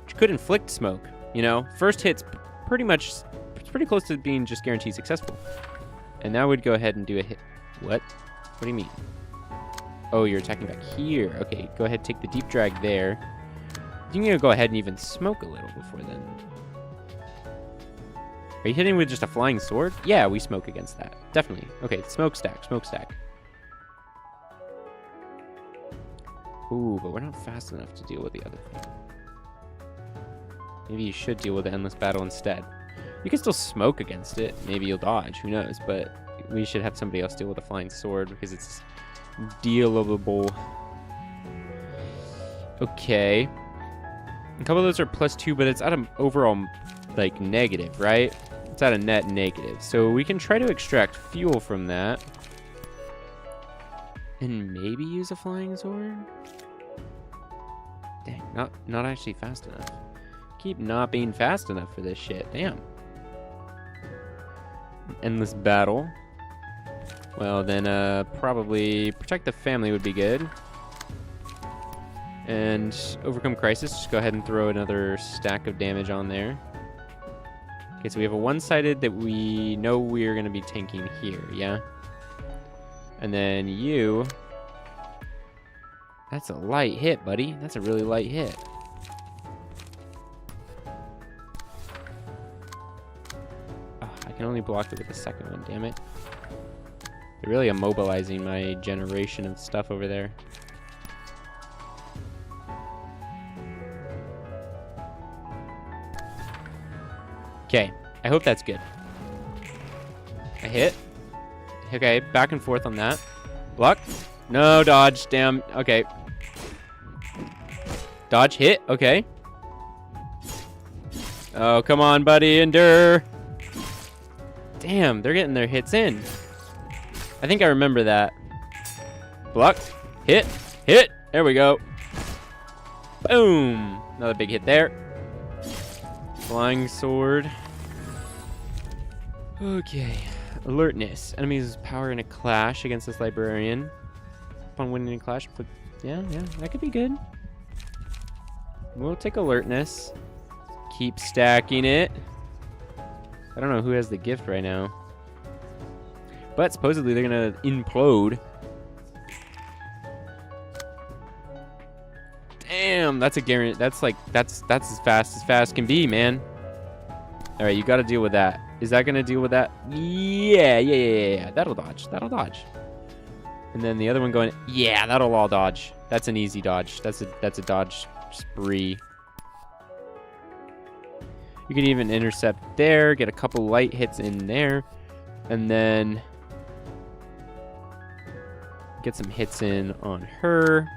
She could inflict smoke, you know? First hit's pretty much, it's pretty close to being just guaranteed successful. And that would go ahead and do a hit. What? What do you mean? Oh, you're attacking back here. Okay, go ahead, take the deep drag there. You can go ahead and even smoke a little before then. Are you hitting with just a flying sword? Yeah, we smoke against that. Definitely. Okay, smoke stack, smoke stack. Ooh, but we're not fast enough to deal with the other thing. Maybe you should deal with the endless battle instead. You can still smoke against it. Maybe you'll dodge, who knows, but we should have somebody else deal with a flying sword because it's dealable. Okay. A couple of those are +2, but it's at an overall, like, negative, right? It's at a net negative. So we can try to extract fuel from that. And maybe use a flying sword? Dang, not actually fast enough. Keep not being fast enough for this shit. Damn. Endless battle. Well, then, probably protect the family would be good. And overcome crisis. Just go ahead and throw another stack of damage on there. Okay, so we have a one-sided that we know we're going to be tanking here, yeah? And then you... That's a light hit, buddy. That's a really light hit. Oh, I can only block it with the second one, damn it. They're really immobilizing my generation of stuff over there. Okay, I hope that's good. I hit. Okay, back and forth on that. Block. No, dodge. Damn. Okay. Dodge, hit. Okay. Oh, come on, buddy. Endure. Damn, they're getting their hits in. I think I remember that. Block. Hit. Hit. There we go. Boom. Another big hit there. Flying sword. Okay. Alertness. Enemies' power in a clash against this librarian. Upon winning a clash, yeah, that could be good. We'll take alertness. Keep stacking it. I don't know who has the gift right now. But supposedly they're gonna implode. Damn, that's a guarantee. That's as fast can be, man. All right, you got to deal with that. Is that gonna deal with that? Yeah. That'll dodge. And then the other one going, yeah, that'll all dodge. That's an easy dodge. That's a dodge spree. You can even intercept there, get a couple light hits in there, and then get some hits in on her.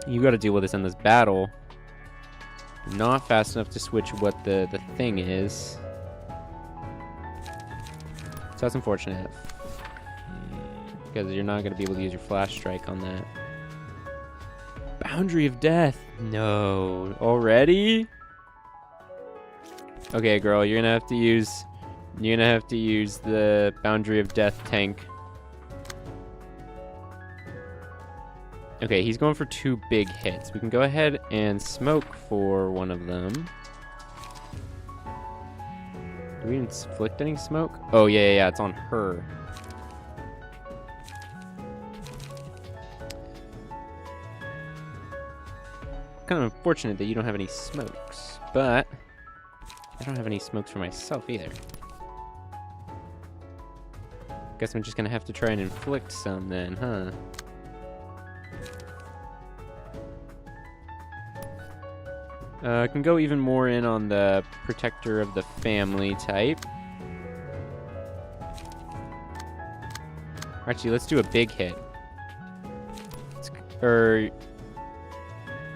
You got to deal with this in this battle. Not fast enough to switch what the thing is. So that's unfortunate. Because you're not going to be able to use your flash strike on that. Boundary of Death. No. Already? Okay, girl, you're gonna have to use the Boundary of Death tank. Okay, he's going for 2 big hits. We can go ahead and smoke for one of them. Do we inflict any smoke? Oh, yeah, it's on her. Kind of unfortunate that you don't have any smokes, but I don't have any smokes for myself either. Guess I'm just gonna have to try and inflict some then, huh? I can go even more in on the protector of the family type. Actually, let's do a big hit.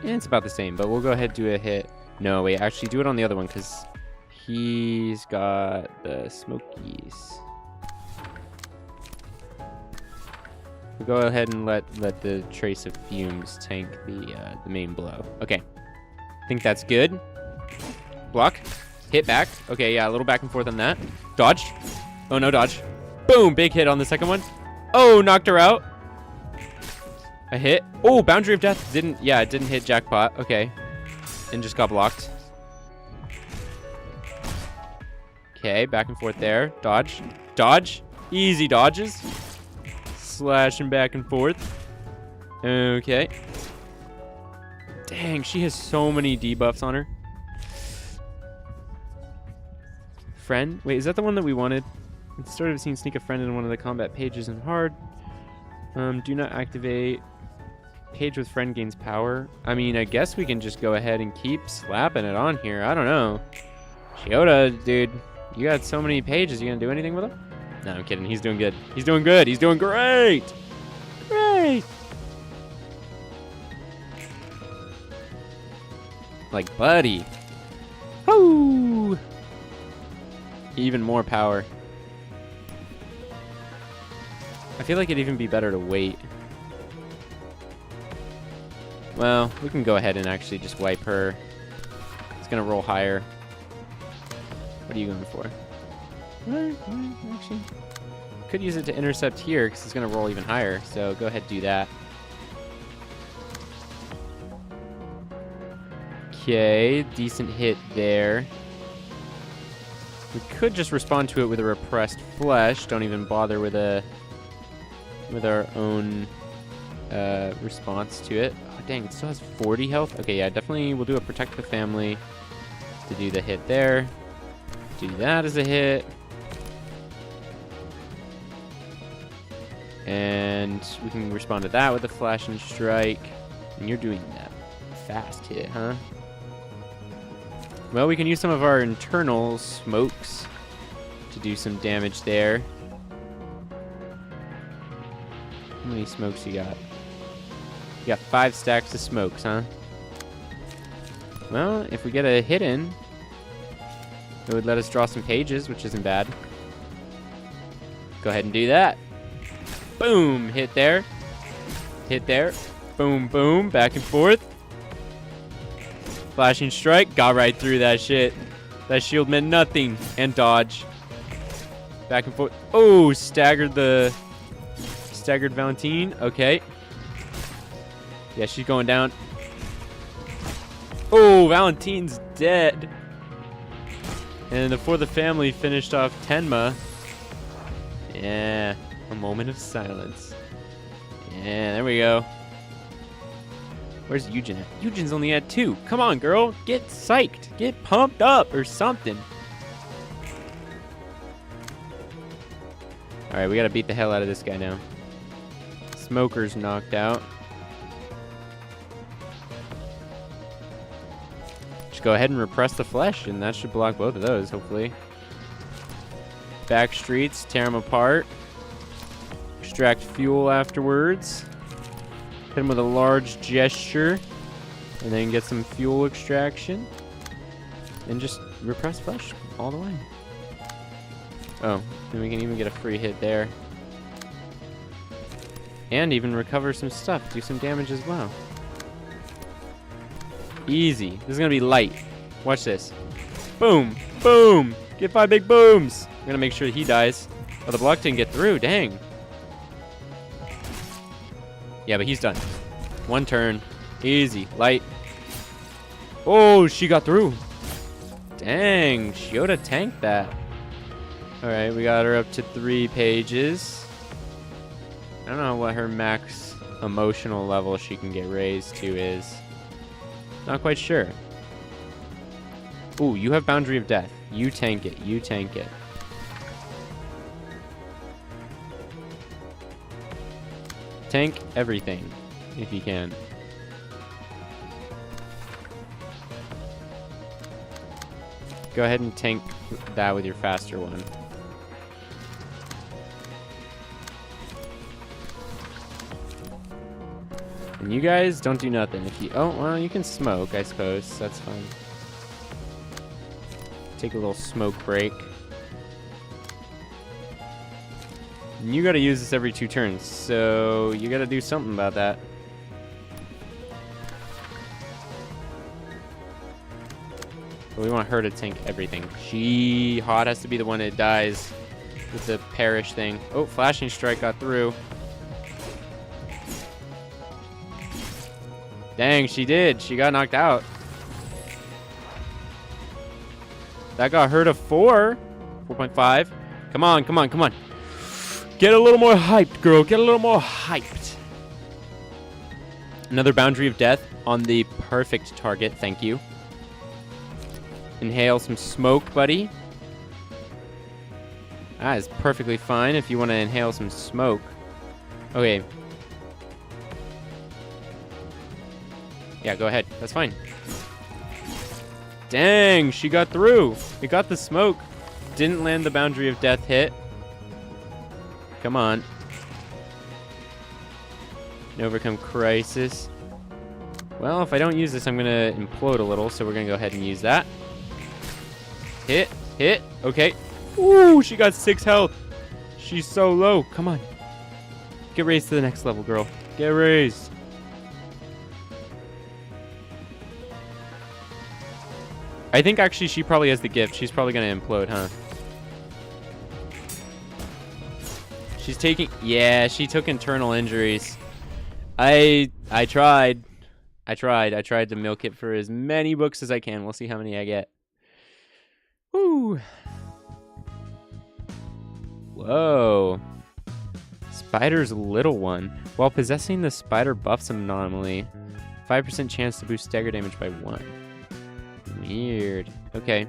It's about the same, but we'll go ahead and do a hit. No, wait, actually do it on the other one because he's got the smokies. We'll go ahead and let the trace of fumes tank the main blow. Okay. I think that's good. Block. Hit back. Okay, yeah, a little back and forth on that. Dodge. Oh, no dodge. Boom! Big hit on the second one. Oh, knocked her out. A hit. Oh, Boundary of Death didn't... Yeah, it didn't hit jackpot. Okay. And just got blocked. Okay, back and forth there. Dodge. Dodge. Easy dodges. Slashing back and forth. Okay. Dang, she has so many debuffs on her. Friend? Wait, is that the one that we wanted? At the start of the scene, sneak a friend in one of the combat pages in hard. Do not activate. Page with friend gains power. I mean, I guess we can just go ahead and keep slapping it on here. I don't know. Shiota, dude, you got so many pages. You gonna do anything with them? No, I'm kidding. He's doing good. He's doing good. He's doing great. Great. Like, buddy. Woo! Even more power. I feel like it'd even be better to wait. Well, we can go ahead and actually just wipe her. It's gonna roll higher. What are you going for? Actually, could use it to intercept here because it's gonna roll even higher. So go ahead and do that. Okay, decent hit there. We could just respond to it with a repressed flesh. Don't even bother with our own response to it. Oh, dang, it still has 40 health. Okay, yeah, definitely we'll do a protect the family to do the hit there. Do that as a hit. And we can respond to that with a flash and strike. And you're doing that fast hit, huh? Well, we can use some of our internal smokes to do some damage there. How many smokes you got? You got 5 stacks of smokes, huh? Well, if we get a hit in, it would let us draw some pages, which isn't bad. Go ahead and do that. Boom! Hit there. Hit there. Boom, boom. Back and forth. Flashing strike. Got right through that shit. That shield meant nothing. And dodge. Back and forth. Oh, staggered Valentine. Okay. Yeah, she's going down. Oh, Valentine's dead. And the For the Family finished off Tenma. Yeah, a moment of silence. Yeah, there we go. Where's Eugen at? Eugen's only at 2. Come on, girl. Get psyched. Get pumped up or something. Alright, we gotta beat the hell out of this guy now. Smoker's knocked out. Just go ahead and repress the flesh, and that should block both of those, hopefully. Back streets, tear them apart. Extract fuel afterwards. Hit him with a large gesture. And then get some fuel extraction. And just repress flesh all the way. Oh, and we can even get a free hit there. And even recover some stuff. Do some damage as well. Easy. This is going to be light. Watch this. Boom. Boom. Get 5 big booms. I'm going to make sure he dies. Oh, the block didn't get through. Dang. Yeah, but he's done. 1 turn. Easy. Light. Oh, she got through. Dang. Shiota tanked that. Alright, we got her up to 3 pages. I don't know what her max emotional level she can get raised to is. Not quite sure. Ooh, you have Boundary of Death. You tank it. You tank it. Tank everything, if you can. Go ahead and tank that with your faster one. And you guys don't do nothing. If you, oh, well, you can smoke, I suppose. That's fine. Take a little smoke break. And you gotta use this every 2 turns, so you gotta do something about that. But we want her to tank everything. Hot has to be the one that dies with the perish thing. Oh, flashing strike got through. Dang, she did. She got knocked out. That got her to 4. 4.5. Come on, come on, come on. Get a little more hyped, girl. Get a little more hyped. Another Boundary of Death on the perfect target. Thank you. Inhale some smoke, buddy. That is perfectly fine if you want to inhale some smoke. Okay. Yeah, go ahead. That's fine. Dang, she got through. It got the smoke. Didn't land the Boundary of Death hit. Come on. And overcome crisis. Well, if I don't use this, I'm going to implode a little, so we're going to go ahead and use that. Hit, hit, okay. Ooh, she got 6 health. She's so low. Come on. Get raised to the next level, girl. Get raised. I think actually she probably has the gift. She's probably going to implode, huh? She's taking... Yeah, she took internal injuries. I tried. I tried to milk it for as many books as I can. We'll see how many I get. Woo. Whoa. Spider's little one. While possessing the spider buffs anomaly, 5% chance to boost stagger damage by 1. Weird. Okay.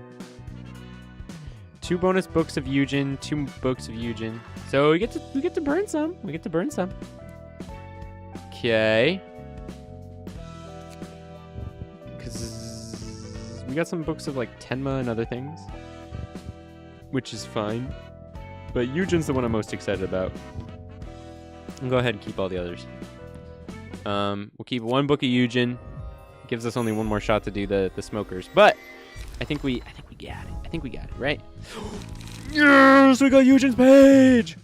2 bonus books of Eugen, 2 books of Eugen. So we get to burn some. We get to burn some. Okay. Cause we got some books of like Tenma and other things, which is fine. But Eugen's the one I'm most excited about. I'll go ahead and keep all the others. We'll keep 1 book of Eugen. Gives us only 1 more shot to do the smokers. But I think we got it. I think we got it, right? Yes, we got Eugen's page.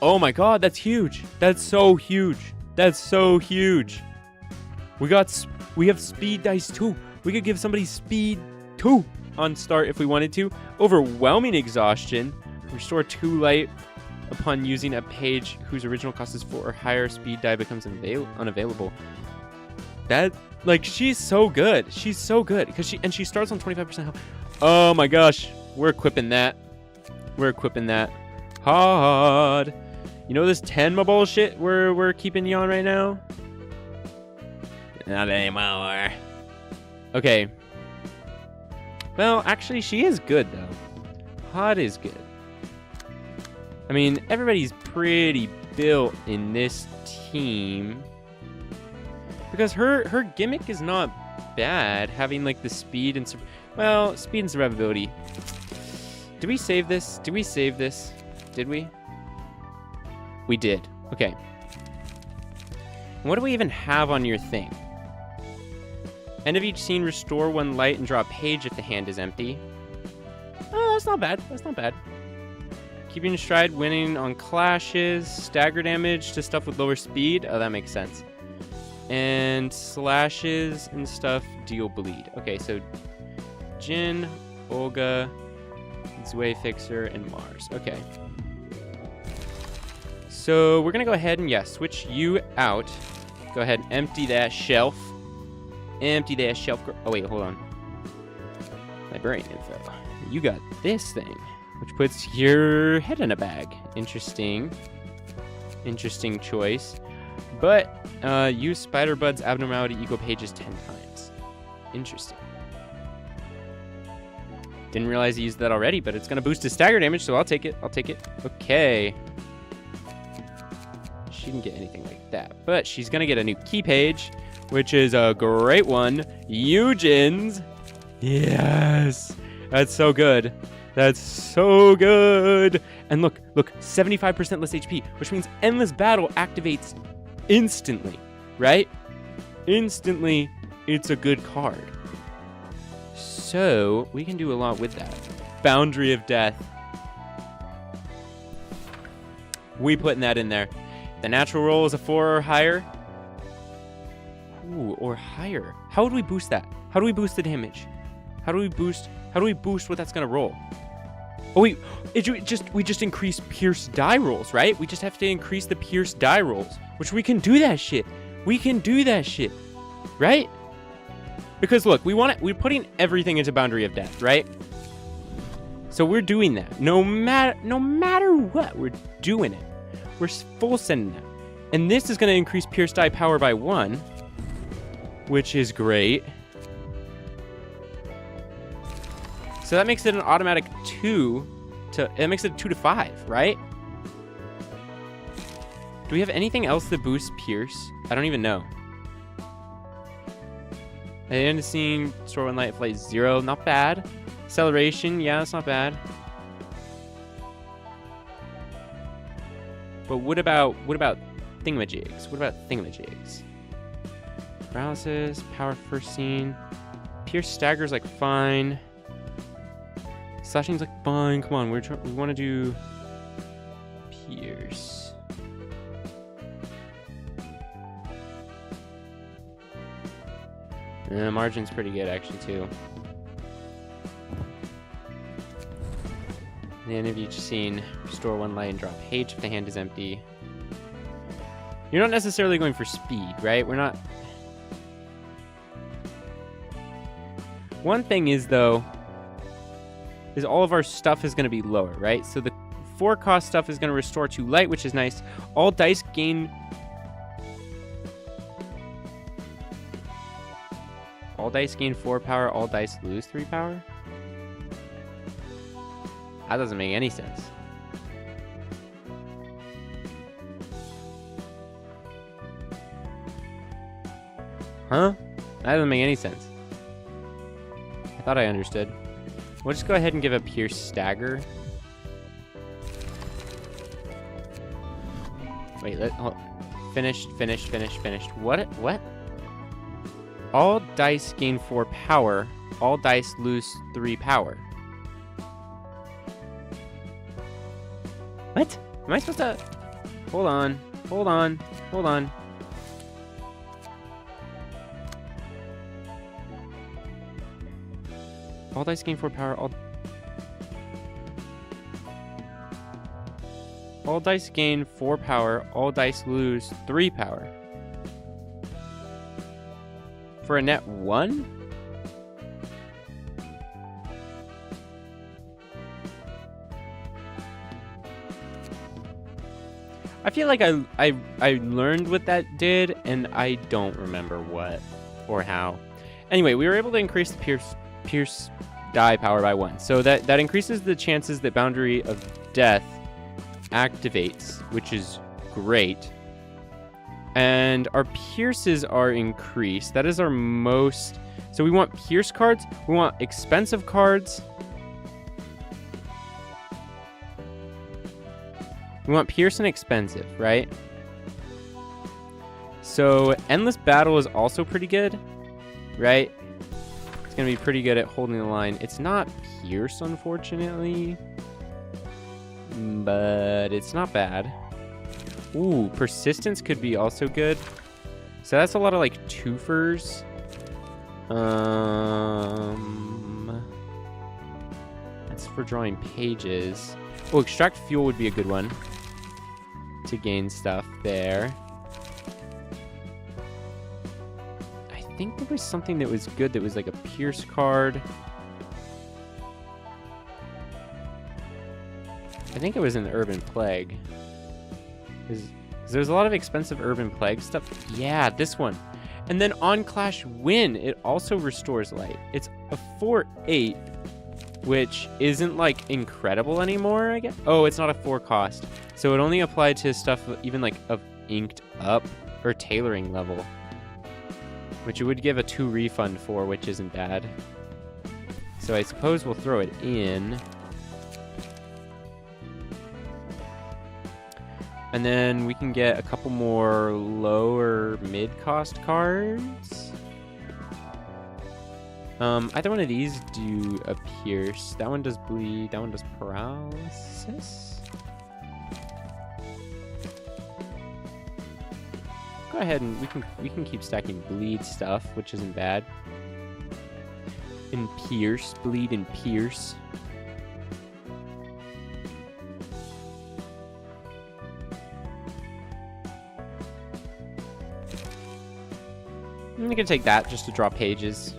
Oh my god, that's huge. That's so huge. That's so huge. We have speed dice too. We could give somebody speed 2 on start if we wanted to. Overwhelming exhaustion. Restore 2 light upon using a page whose original cost is 4 or higher. Speed die becomes unavailable. That, like, she's so good. She's so good because she starts on 25% health. Oh my gosh, we're equipping that. We're equipping that hard. You know this Tenma bullshit we're keeping you on right now? Not anymore. Okay. Well, actually, she is good though. Hot is good. I mean, everybody's pretty built in this team because her gimmick is not bad. Having like the speed and speed and survivability. Did we save this? Did we save this? Did we? We did. Okay. What do we even have on your thing? End of each scene, restore 1 light and draw a page if the hand is empty. Oh, that's not bad. That's not bad. Keeping in stride, winning on clashes, stagger damage to stuff with lower speed. Oh, that makes sense. And slashes and stuff deal bleed. Okay, so Jin, Olga, Zwei Fixer, and Mars. Okay. So we're going to go ahead and, switch you out. Go ahead and empty that shelf. Empty that shelf. Oh, wait, hold on. Librarian info. You got this thing, which puts your head in a bag. Interesting. Interesting choice. But use Spider Bud's abnormality equal pages 10 times. Interesting. Didn't realize he used that already, but it's going to boost his stagger damage, so I'll take it. I'll take it. Okay. She didn't get anything like that, but she's going to get a new key page, which is a great one. Eugen's. Yes. That's so good. That's so good. And look, 75% less HP, which means Endless Battle activates instantly, right? Instantly, it's a good card. So, we can do a lot with that. Boundary of Death. We putting that in there. The natural roll is a 4 or higher. Ooh, or higher. How would we boost that? How do we boost the damage? How do we boost what that's gonna roll? Oh wait, we just increase Pierce die rolls, right? We just have to increase the Pierce die rolls, which we can do that shit. We can do that shit, right? Because look, we're putting everything into Boundary of Death, right? So we're doing that. No matter what, we're doing it. We're full sending that. And this is going to increase Pierce die power by 1, which is great. So that makes it an automatic 2 to 5, right? Do we have anything else that boosts Pierce? I don't even know. At the end of the scene, store 1 light, flight 0, not bad. Acceleration, yeah, that's not bad. But what about thingamajigs? What about thingamajigs? Paralysis, power first scene. Pierce stagger's like fine. Slashing's like fine. Come on, we want to do Pierce. The margin's pretty good actually too. The end of each scene, restore 1 light and draw a page if the hand is empty. You're not necessarily going for speed, right? We're not. One thing is though, is all of our stuff is going to be lower, right? So the 4 cost stuff is going to restore 2 light, which is nice. All dice gain. All dice gain 4 power, all dice lose 3 power? That doesn't make any sense. Huh? That doesn't make any sense. I thought I understood. We'll just go ahead and give a Pierce stagger. Wait, finished. What? All dice gain 4 power. All dice lose 3 power. What? Am I supposed to... Hold on. All dice gain 4 power. All dice gain 4 power. All dice lose 3 power. For a net 1? I feel like I learned what that did, and I don't remember what or how. Anyway, we were able to increase the pierce die power by 1. So that increases the chances that Boundary of Death activates, which is great. And our pierces are increased. That is our most... So we want pierce cards. We want expensive cards. We want pierce and expensive, right? So Endless Battle is also pretty good, right? It's going to be pretty good at holding the line. It's not pierce, unfortunately. But it's not bad. Ooh, Persistence could be also good. So that's a lot of, like, twofers. That's for drawing pages. Oh, Extract Fuel would be a good one to gain stuff there. I think there was something that was good that was like a Pierce card. I think it was an Urban Plague. There's a lot of expensive Urban Plague stuff. Yeah, this one. And then on Clash Win, it also restores light. It's a 4/8, which isn't like incredible anymore, I guess. Oh, it's not a 4 cost. So it only applied to stuff even like of inked up or tailoring level, which it would give a 2 refund for, which isn't bad. So I suppose we'll throw it in. And then we can get a couple more lower mid-cost cards. Either one of these do a pierce. That one does bleed. That one does paralysis. Go ahead and we can keep stacking bleed stuff, which isn't bad. And pierce, bleed and pierce. I'm gonna take that just to draw pages.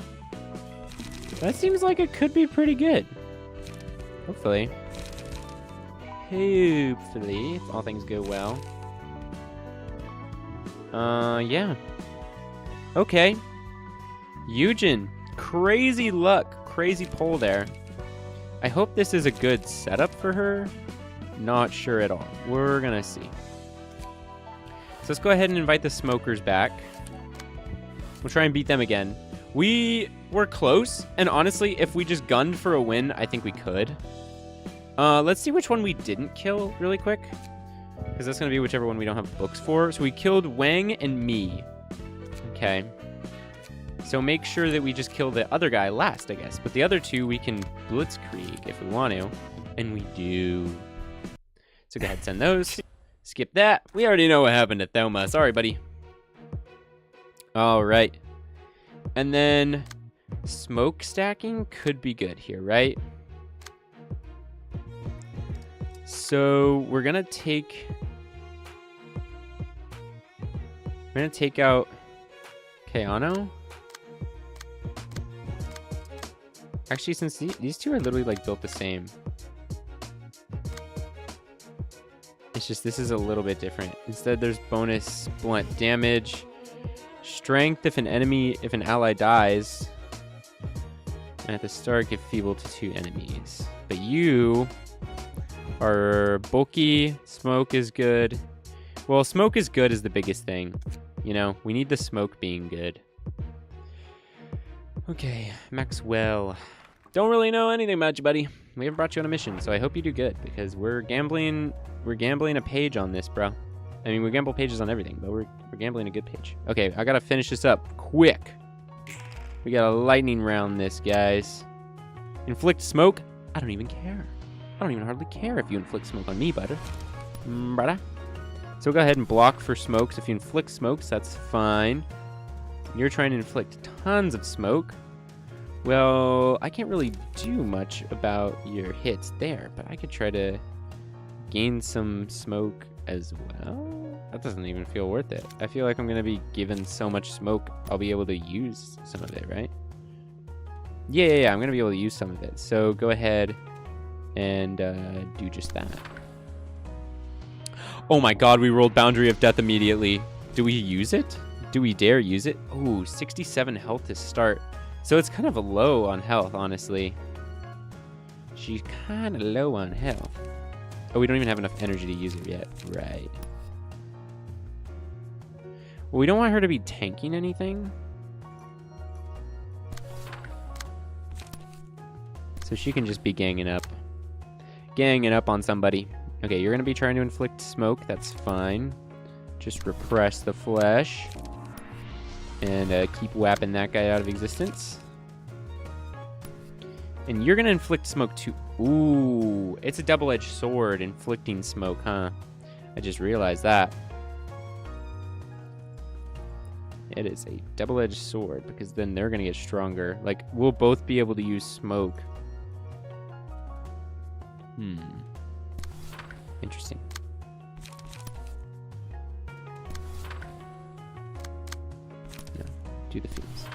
That seems like it could be pretty good. Hopefully. Hopefully, if all things go well. Yeah. Okay. Eugen. Crazy luck. Crazy pull there. I hope this is a good setup for her. Not sure at all. We're gonna see. So let's go ahead and invite the smokers back. We'll try and beat them again. We were close, and honestly, if we just gunned for a win, I think we could. Let's see which one we didn't kill really quick, because that's going to be whichever one we don't have books for. So we killed Wang and me. Okay. So make sure that we just kill the other guy last, I guess. But the other two, we can blitzkrieg if we want to, and we do. So go ahead and send those. Skip that. We already know what happened to Thelma. Sorry, buddy. All right. And then smoke stacking could be good here, right? So we're gonna take out Keanu. Actually, since these two are literally like built the same, it's just this is a little bit different. Instead, there's bonus blunt damage. Strength if an ally dies, and at the start give feeble to 2 enemies. But you are bulky. Smoke is good. Well, smoke is good is the biggest thing. You know, we need the smoke being good. Okay, Maxwell. Don't really know anything about you, buddy. We haven't brought you on a mission, so I hope you do good, because we're gambling a page on this, bro. I mean, we gamble pages on everything, but we're gambling a good page. Okay, I gotta finish this up quick. We gotta lightning round this, guys. Inflict smoke? I don't even care. I don't even hardly care if you inflict smoke on me, brother. So go ahead and block for smokes. If you inflict smokes, that's fine. You're trying to inflict tons of smoke. Well, I can't really do much about your hits there, but I could try to gain some smoke as well. That doesn't even feel worth it. I feel like I'm gonna be given so much smoke, I'll be able to use some of it, right? Yeah, I'm gonna be able to use some of it. So go ahead and do just that. Oh my god, we rolled Boundary of Death immediately. Do we use it? Do we dare use it? Oh, 67 health to start. So it's kind of low on health, honestly. She's kind of low on health. Oh, we don't even have enough energy to use it yet. Right. Well, we don't want her to be tanking anything. So she can just be ganging up. Ganging up on somebody. Okay, you're going to be trying to inflict smoke. That's fine. Just repress the flesh. And keep whapping that guy out of existence. And you're going to inflict smoke too. Ooh, it's a double-edged sword inflicting smoke, huh? I just realized that. It is a double-edged sword because then they're going to get stronger. Like, we'll both be able to use smoke. Interesting. No, do the fields.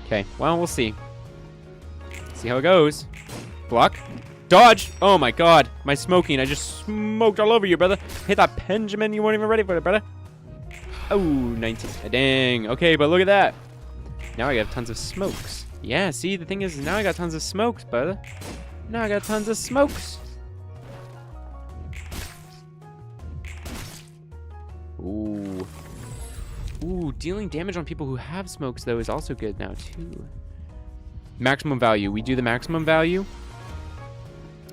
Okay, well, we'll see. See how it goes. Block. Dodge! Oh my god. My smoking. I just smoked all over you, brother. Hit that Benjamin. You weren't even ready for it, brother. Oh, 19. Dang. Okay, but look at that. Now I got tons of smokes. Yeah, see, the thing is, now I got tons of smokes, brother. Now I got tons of smokes. Ooh. Ooh, dealing damage on people who have smokes, though, is also good now, too. Maximum value. We do the maximum value.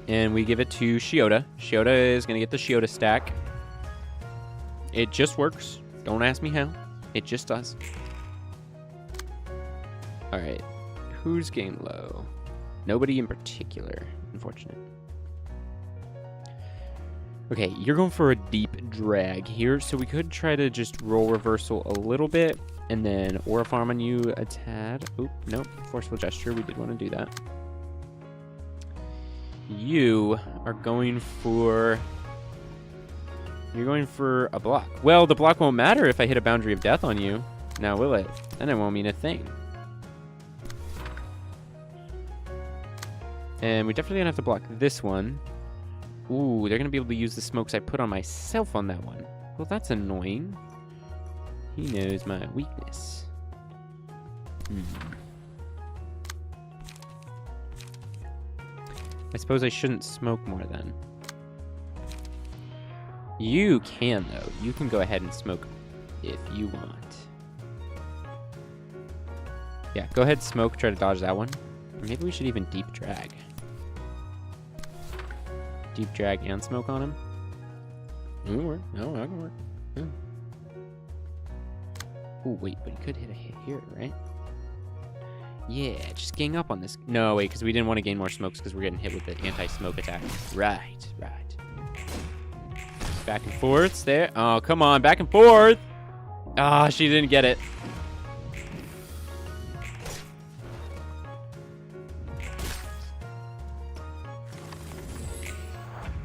And we give it to Shiota. Shiota is going to get the Shiota stack. It just works. Don't ask me how. It just does. Alright. Who's getting low? Nobody in particular. Unfortunate. Okay, you're going for a deep drag here. So we could try to just roll reversal a little bit. And then aura farm on you a tad. Oop, nope. Forceful gesture. We did want to do that. You are going for... You're going for a block. Well, the block won't matter if I hit a Boundary of Death on you. Now, will it? Then it won't mean a thing. And we definitely gonna have to block this one. Ooh, they're gonna be able to use the smokes I put on myself on that one. Well, that's annoying. He knows my weakness. I suppose I shouldn't smoke more then. You can, though. You can go ahead and smoke if you want. Yeah, go ahead, smoke, try to dodge that one. Or maybe we should even deep drag. Deep drag and smoke on him. It'll work. No, that can work. Yeah. Oh, wait, but he could hit a hit here, right? Yeah, just gang up on this. No, wait, because we didn't want to gain more smokes because we're getting hit with the anti-smoke attack. Right. Back and forth there. Oh, come on, back and forth. Ah, she didn't get it.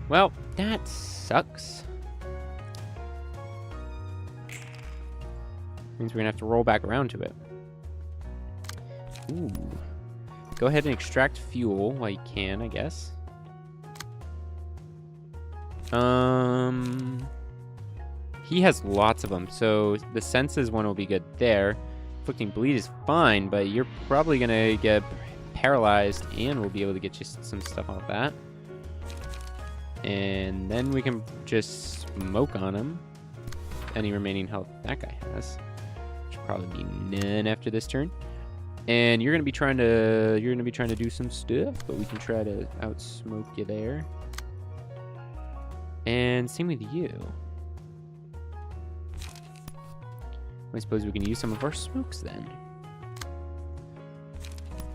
Well, that sucks. Means we're gonna have to roll back around to it. Ooh. Go ahead and extract fuel while you can, I guess. He has lots of them, so the senses one will be good there. Inflicting bleed is fine, but you're probably gonna get paralyzed, and we'll be able to get you some stuff off that. And then we can just smoke on him. Any remaining health that guy has, which will probably be none after this turn. And you're gonna be trying to do some stuff, but we can try to outsmoke you there. And same with you. I suppose we can use some of our smokes then.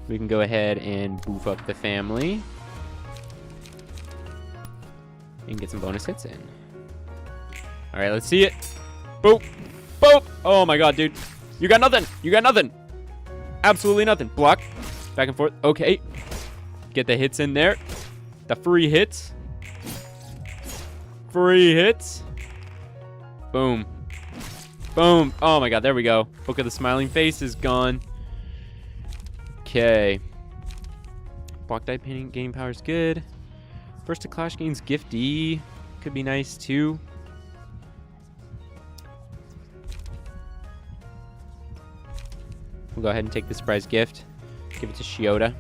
We can go ahead and boof up the family. And get some bonus hits in. Alright, let's see it. Boop! Boop! Oh my god, dude. You got nothing! You got nothing! Absolutely nothing. Block. Back and forth. Okay. Get the hits in there. The free hits. Free hits. Boom. Boom. Oh my god, there we go. Book of the Smiling Face is gone. Okay. Block die painting game power is good. First to Clash gains Gift E. Could be nice too. We'll go ahead and take the surprise gift. Give it to Shiota.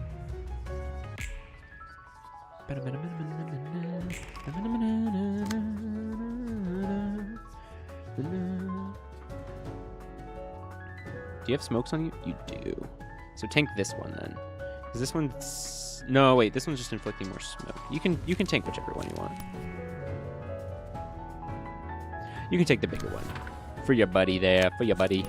Do you have smokes on you? You do. So tank this one then. Because this one's... No, wait. This one's just inflicting more smoke. You can tank whichever one you want. You can take the bigger one. For your buddy there. For your buddy.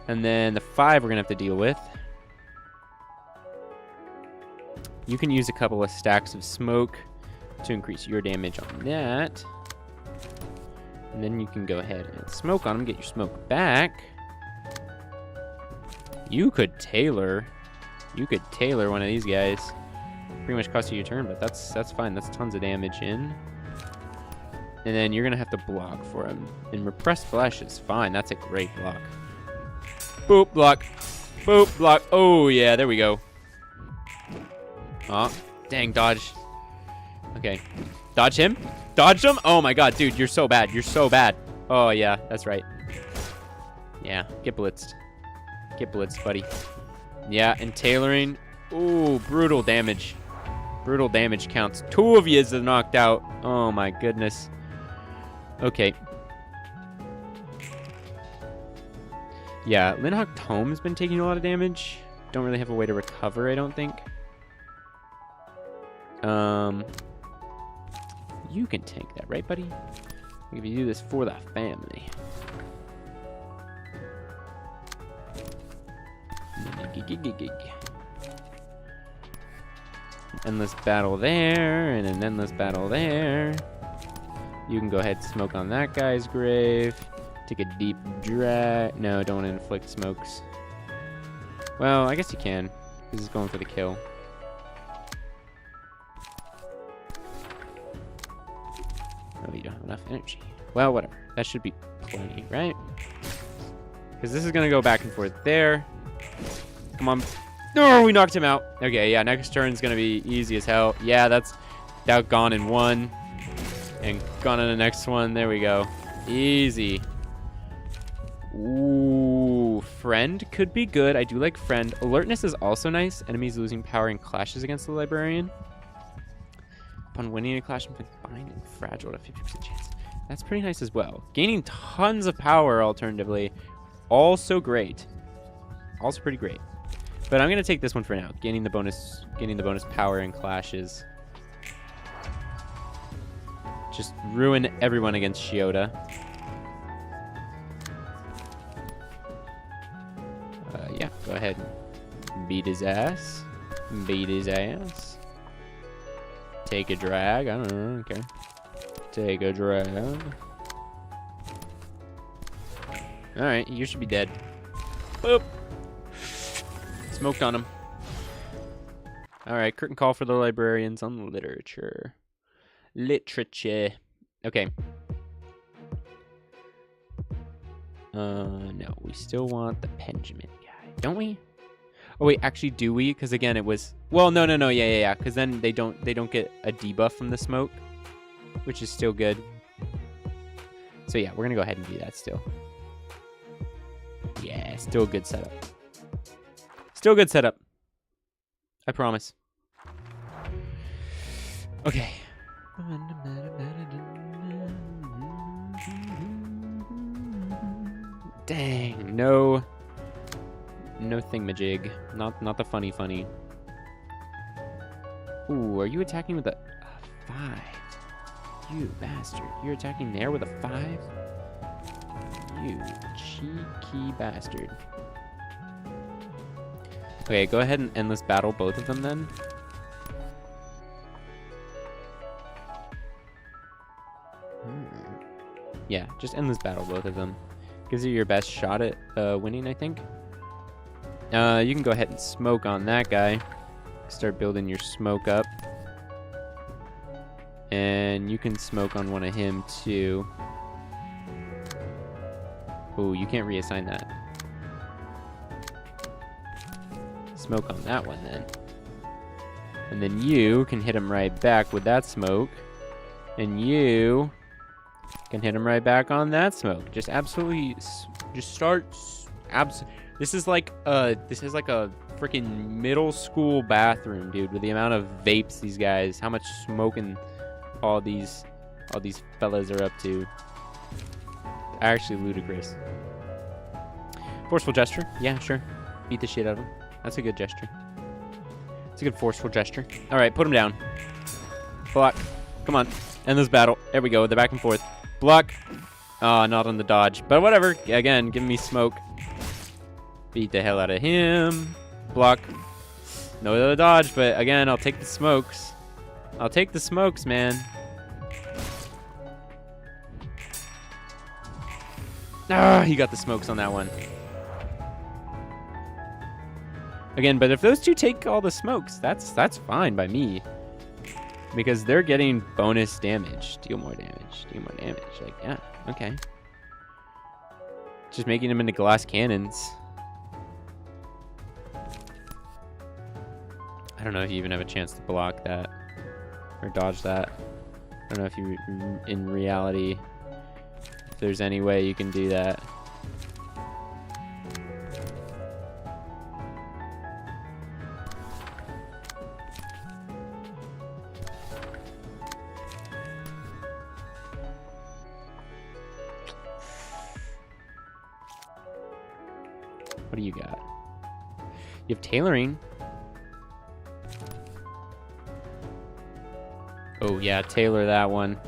And then the 5 we're going to have to deal with. You can use a couple of stacks of smoke to increase your damage on that. And then you can go ahead and smoke on them, get your smoke back. You could tailor one of these guys. Pretty much cost you your turn, but that's fine. That's tons of damage in. And then you're gonna have to block for him. And repressed flesh is fine. That's a great block. Boop, block. Boop, block. Oh yeah, there we go. Oh, dang, dodge. Okay. Dodge him? Dodge him? Oh my god, dude, you're so bad. You're so bad. Oh yeah, that's right. Yeah, get blitzed. Get blitzed, buddy. Yeah, and tailoring. Ooh, brutal damage. Brutal damage counts. 2 of yous are knocked out. Oh my goodness. Okay. Yeah, Linhawk Tome's been taking a lot of damage. Don't really have a way to recover, I don't think. You can tank that, right, buddy? If you do this for the family. Endless battle there, and an endless battle there. You can go ahead and smoke on that guy's grave. Take a deep drag. No, don't inflict smokes. Well, I guess you can. This is going for the kill. Oh, you don't have enough energy. Well, whatever. That should be plenty, right? Because this is going to go back and forth there. Come on. No, we knocked him out. Okay, yeah, next turn's going to be easy as hell. Yeah, that's gone in 1. And gone in the next one. There we go. Easy. Ooh, Friend could be good. I do like Friend. Alertness is also nice. Enemies losing power in clashes against the Librarian. Upon winning a clash, inflict bind and fragile at a 50% chance. That's pretty nice as well. Gaining tons of power, alternatively. Also great. Also pretty great. But I'm gonna take this one for now. Gaining the bonus power in clashes. Just ruin everyone against Shiota. Yeah, go ahead and beat his ass. Beat his ass. Take a drag. I don't know. Okay. Take a drag. Alright, you should be dead. Boop. Smoked on him. Alright, curtain call for the librarians on literature. Literature. Okay. No, we still want the Pendulum guy, don't we? Oh wait, actually, do we? Because again, it was. Well, no. Yeah. Because then they don't get a debuff from the smoke, which is still good. So yeah, we're gonna go ahead and do that still. Yeah, still a good setup. Still good setup. I promise. Okay. Dang, no thingamajig. Not the funny. Ooh, are you attacking with a 5? You bastard. You're attacking there with a 5? You cheeky bastard. Okay, go ahead and endless battle both of them then. Yeah, just endless battle both of them. Gives you your best shot at winning, I think. You can go ahead and smoke on that guy. Start building your smoke up. And you can smoke on one of him too. Oh, you can't reassign that. Smoke on that one then. And then you can hit him right back with that smoke. And you can hit him right back on that smoke. Just absolutely, just start. This is like a freaking middle school bathroom, dude. With the amount of vapes these guys, how much smoking all these fellas are up to. Actually ludicrous. Forceful gesture, yeah, sure. Beat the shit out of him. That's a good gesture. It's a good forceful gesture. All right, put him down. Block. Come on. End this battle. There we go. They're back and forth. Block. Oh, not on the dodge. But whatever. Again, give me smoke. Beat the hell out of him. Block. No other dodge, but again, I'll take the smokes. I'll take the smokes, man. Ah, he got the smokes on that one. Again, but if those two take all the smokes, that's fine by me. Because they're getting bonus damage. Deal more damage. Deal more damage. Like, yeah, okay. Just making them into glass cannons. I don't know if you even have a chance to block that. Or dodge that. I don't know if you, in reality, if there's any way you can do that. What do you got? You have tailoring. Oh yeah, tailor that one.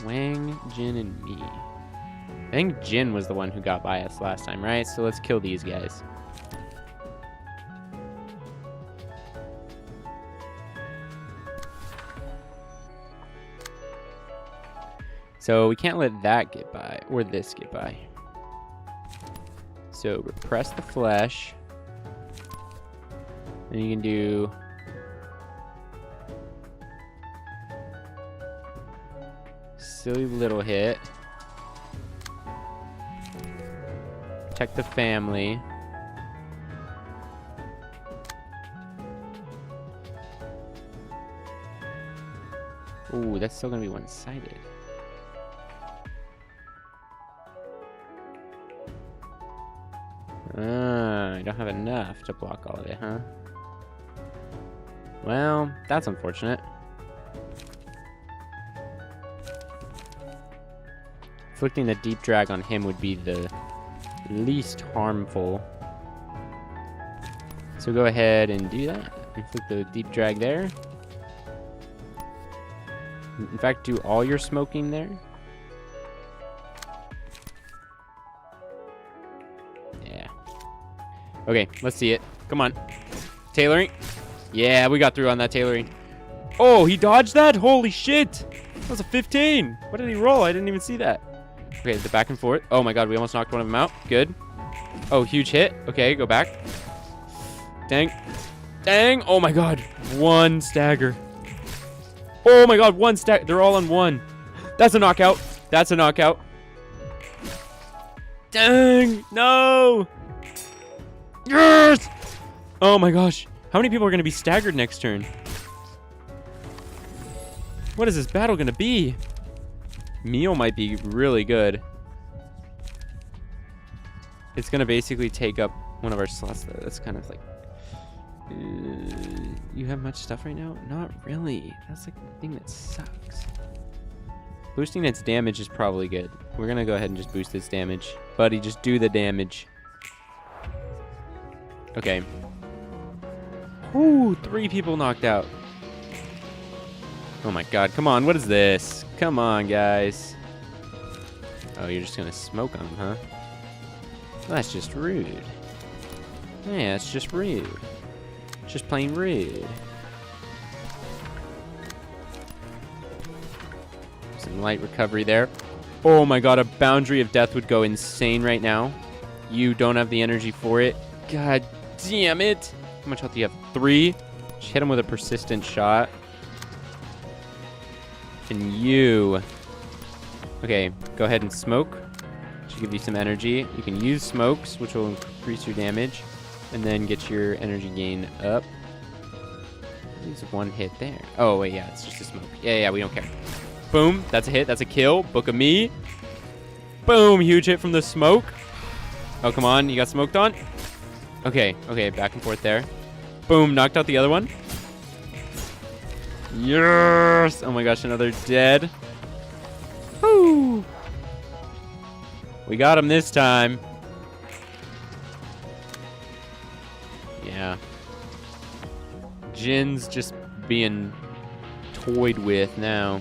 Wang, Jin, and me. I think Jin was the one who got by us last time, right? So let's kill these guys. So we can't let that get by, or this get by. So repress the flesh. And you can do silly little hit. Protect the family. Ooh, that's still gonna be one-sided. I don't have enough to block all of it, huh? Well, that's unfortunate. Inflicting the deep drag on him would be the least harmful. So go ahead and do that. Inflict the deep drag there. In fact, do all your smoking there. Yeah. Okay, let's see it. Come on. Tailoring. Yeah, we got through on that tailoring. Oh, he dodged that? Holy shit. That was a 15. What did he roll? I didn't even see that. Okay, the back and forth. Oh my god, we almost knocked one of them out. Good. Oh, huge hit. Okay, go back. Dang. Dang. Oh my god. One stagger. Oh my god, one stagger. They're all on one. That's a knockout. That's a knockout. Dang. No. Yes. Oh my gosh. How many people are going to be staggered next turn? What is this battle going to be? Meal might be really good. It's going to basically take up one of our slots, though. That's kind of like... you have much stuff right now? Not really. That's like the thing that sucks. Boosting its damage is probably good. We're going to go ahead and just boost its damage. Buddy, just do the damage. Okay. Ooh, 3 people knocked out. Oh my god, come on, what is this? Come on, guys. Oh, you're just gonna smoke on them, huh? Well, that's just rude. Yeah, it's just rude. It's just plain rude. Some light recovery there. Oh my god, a Boundary of Death would go insane right now. You don't have the energy for it. God damn it. How much health do you have? 3. Just hit him with a persistent shot. And you... Okay, go ahead and smoke. Should give you some energy. You can use smokes, which will increase your damage. And then get your energy gain up. Use 1 hit there. Oh, wait, yeah, it's just a smoke. Yeah, we don't care. Boom, that's a hit, that's a kill. Book of me. Boom, huge hit from the smoke. Oh, come on, you got smoked on? Okay, back and forth there. Boom, knocked out the other one. Yes! Oh my gosh, another dead. Woo! We got him this time. Yeah. Jin's just being toyed with now.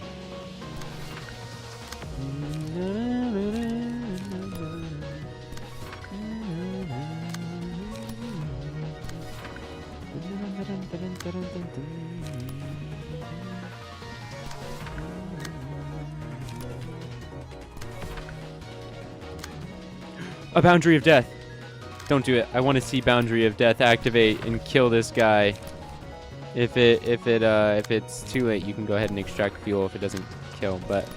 A Boundary of Death. Don't do it. I want to see Boundary of Death activate and kill this guy. If it's too late, you can go ahead and extract fuel if it doesn't kill, but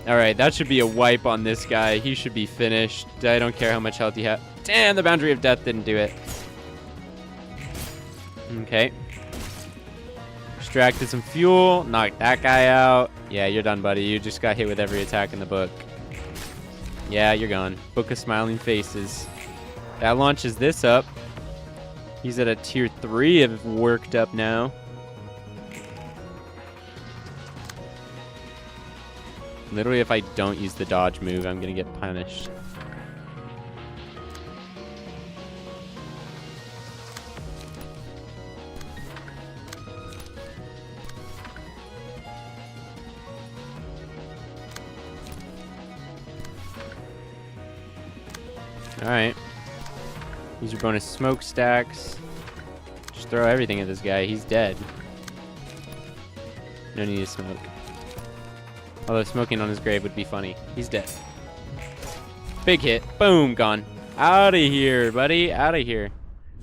alright, that should be a wipe on this guy. He should be finished. I don't care how much health you have. Damn, the Boundary of Death didn't do it. Okay. Extracted some fuel. Knocked that guy out. Yeah, you're done, buddy. You just got hit with every attack in the book. Yeah, you're gone. Book of Smiling Faces. That launches this up. He's at a tier 3 of worked up now. Literally, if I don't use the dodge move, I'm going to get punished. Alright. Use your bonus smoke stacks. Just throw everything at this guy. He's dead. No need to smoke. Although smoking on his grave would be funny. He's dead. Big hit. Boom. Gone. Out of here, buddy. Out of here.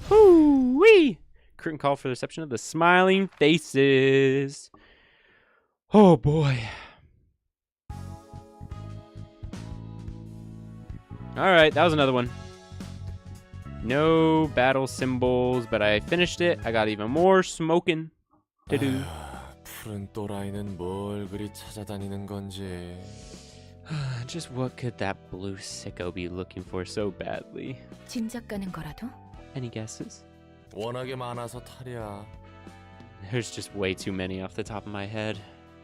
Whoo-wee! Curtain call for the reception of the Smiling Faces. Oh, boy. Alright, that was another one. No battle symbols, but I finished it. I got even more smoking to do. 푸른 또라이는 뭘 그리 찾아다니는 건지. Just what could that blue sicko be looking for so badly? 짐작 가는 거라도? Any guesses? 워낙에 많아서 탈이야. There's just way too many off the top of my head.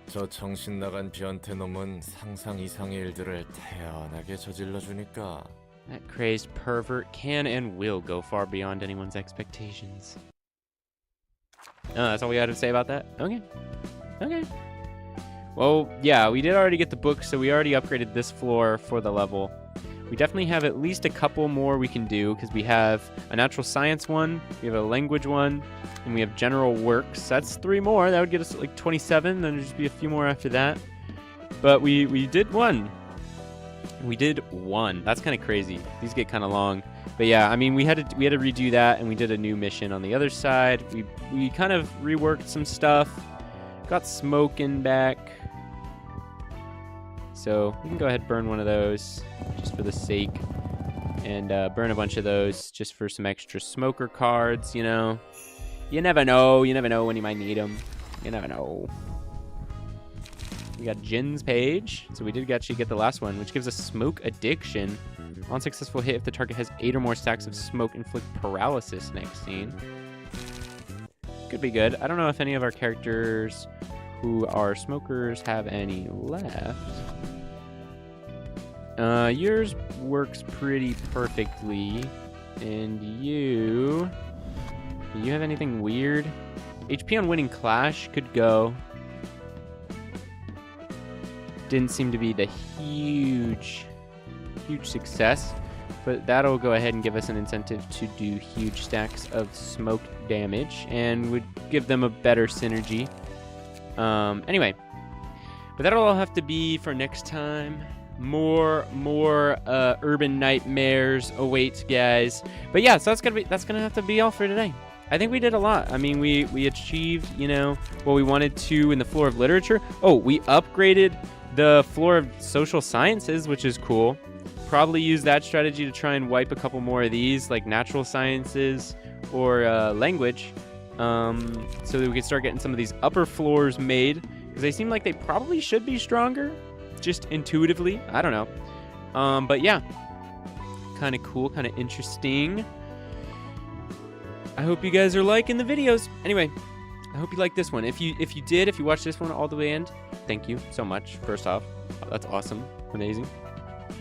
저 정신 나간 변태 놈은 상상 이상의 일들을 태연하게 저질러 주니까. That crazed pervert can and will go far beyond anyone's expectations. Oh, that's all we had to say about that? Okay. Okay. Well, yeah, we did already get the book, so we already upgraded this floor for the level. We definitely have at least a couple more we can do, because we have a natural science one, we have a language one, and we have general works. That's 3 more. That would get us like 27, then there'd just be a few more after that. But we did one. We did one. That's kind of crazy. These get kind of long. But yeah, I mean, we had to redo that, and we did a new mission on the other side. We kind of reworked some stuff. Got smoking back. So we can go ahead and burn one of those just for the sake. And burn a bunch of those just for some extra smoker cards, you know. You never know. You never know when you might need them. You never know. We got Jin's page. So we did actually get the last one, which gives us smoke addiction. On successful hit, if the target has 8 or more stacks of smoke, inflict paralysis next scene. Could be good. I don't know if any of our characters who are smokers have any left. Yours works pretty perfectly. And you... Do you have anything weird? HP on winning clash could go. Didn't seem to be the huge success. but that'll go ahead and give us an incentive to do huge stacks of smoke damage and would give them a better synergy. Anyway, but that'll all have to be for next time. More urban nightmares await, guys. But yeah, so that's gonna have to be all for today. I think we did a lot. I mean, we achieved, you know, what we wanted to in the floor of literature. Oh, we upgraded the floor of social sciences, which is cool. Probably use that strategy to try and wipe a couple more of these, like natural sciences or language, so that we can start getting some of these upper floors made, because they seem like they probably should be stronger, just intuitively. I don't know. But yeah, kind of cool, kind of interesting. I hope you guys are liking the videos. Anyway, I hope you like this one. If you watched this one all the way end, thank you so much. First off, that's awesome, amazing.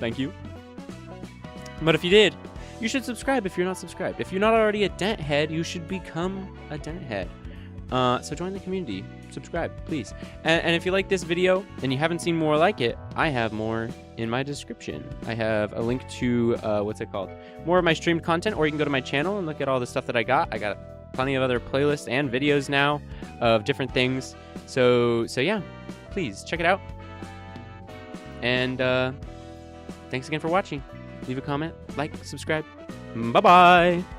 Thank you. But if you did, you should subscribe if you're not subscribed. If you're not already a dent head, you should become a dent head. So join the community, subscribe, please. And if you like this video and you haven't seen more like it, I have more in my description. I have a link to, more of my streamed content, or you can go to my channel and look at all the stuff that I got. I got plenty of other playlists and videos now of different things. So yeah, please check it out. And thanks again for watching. Leave a comment, like, subscribe. Bye-bye.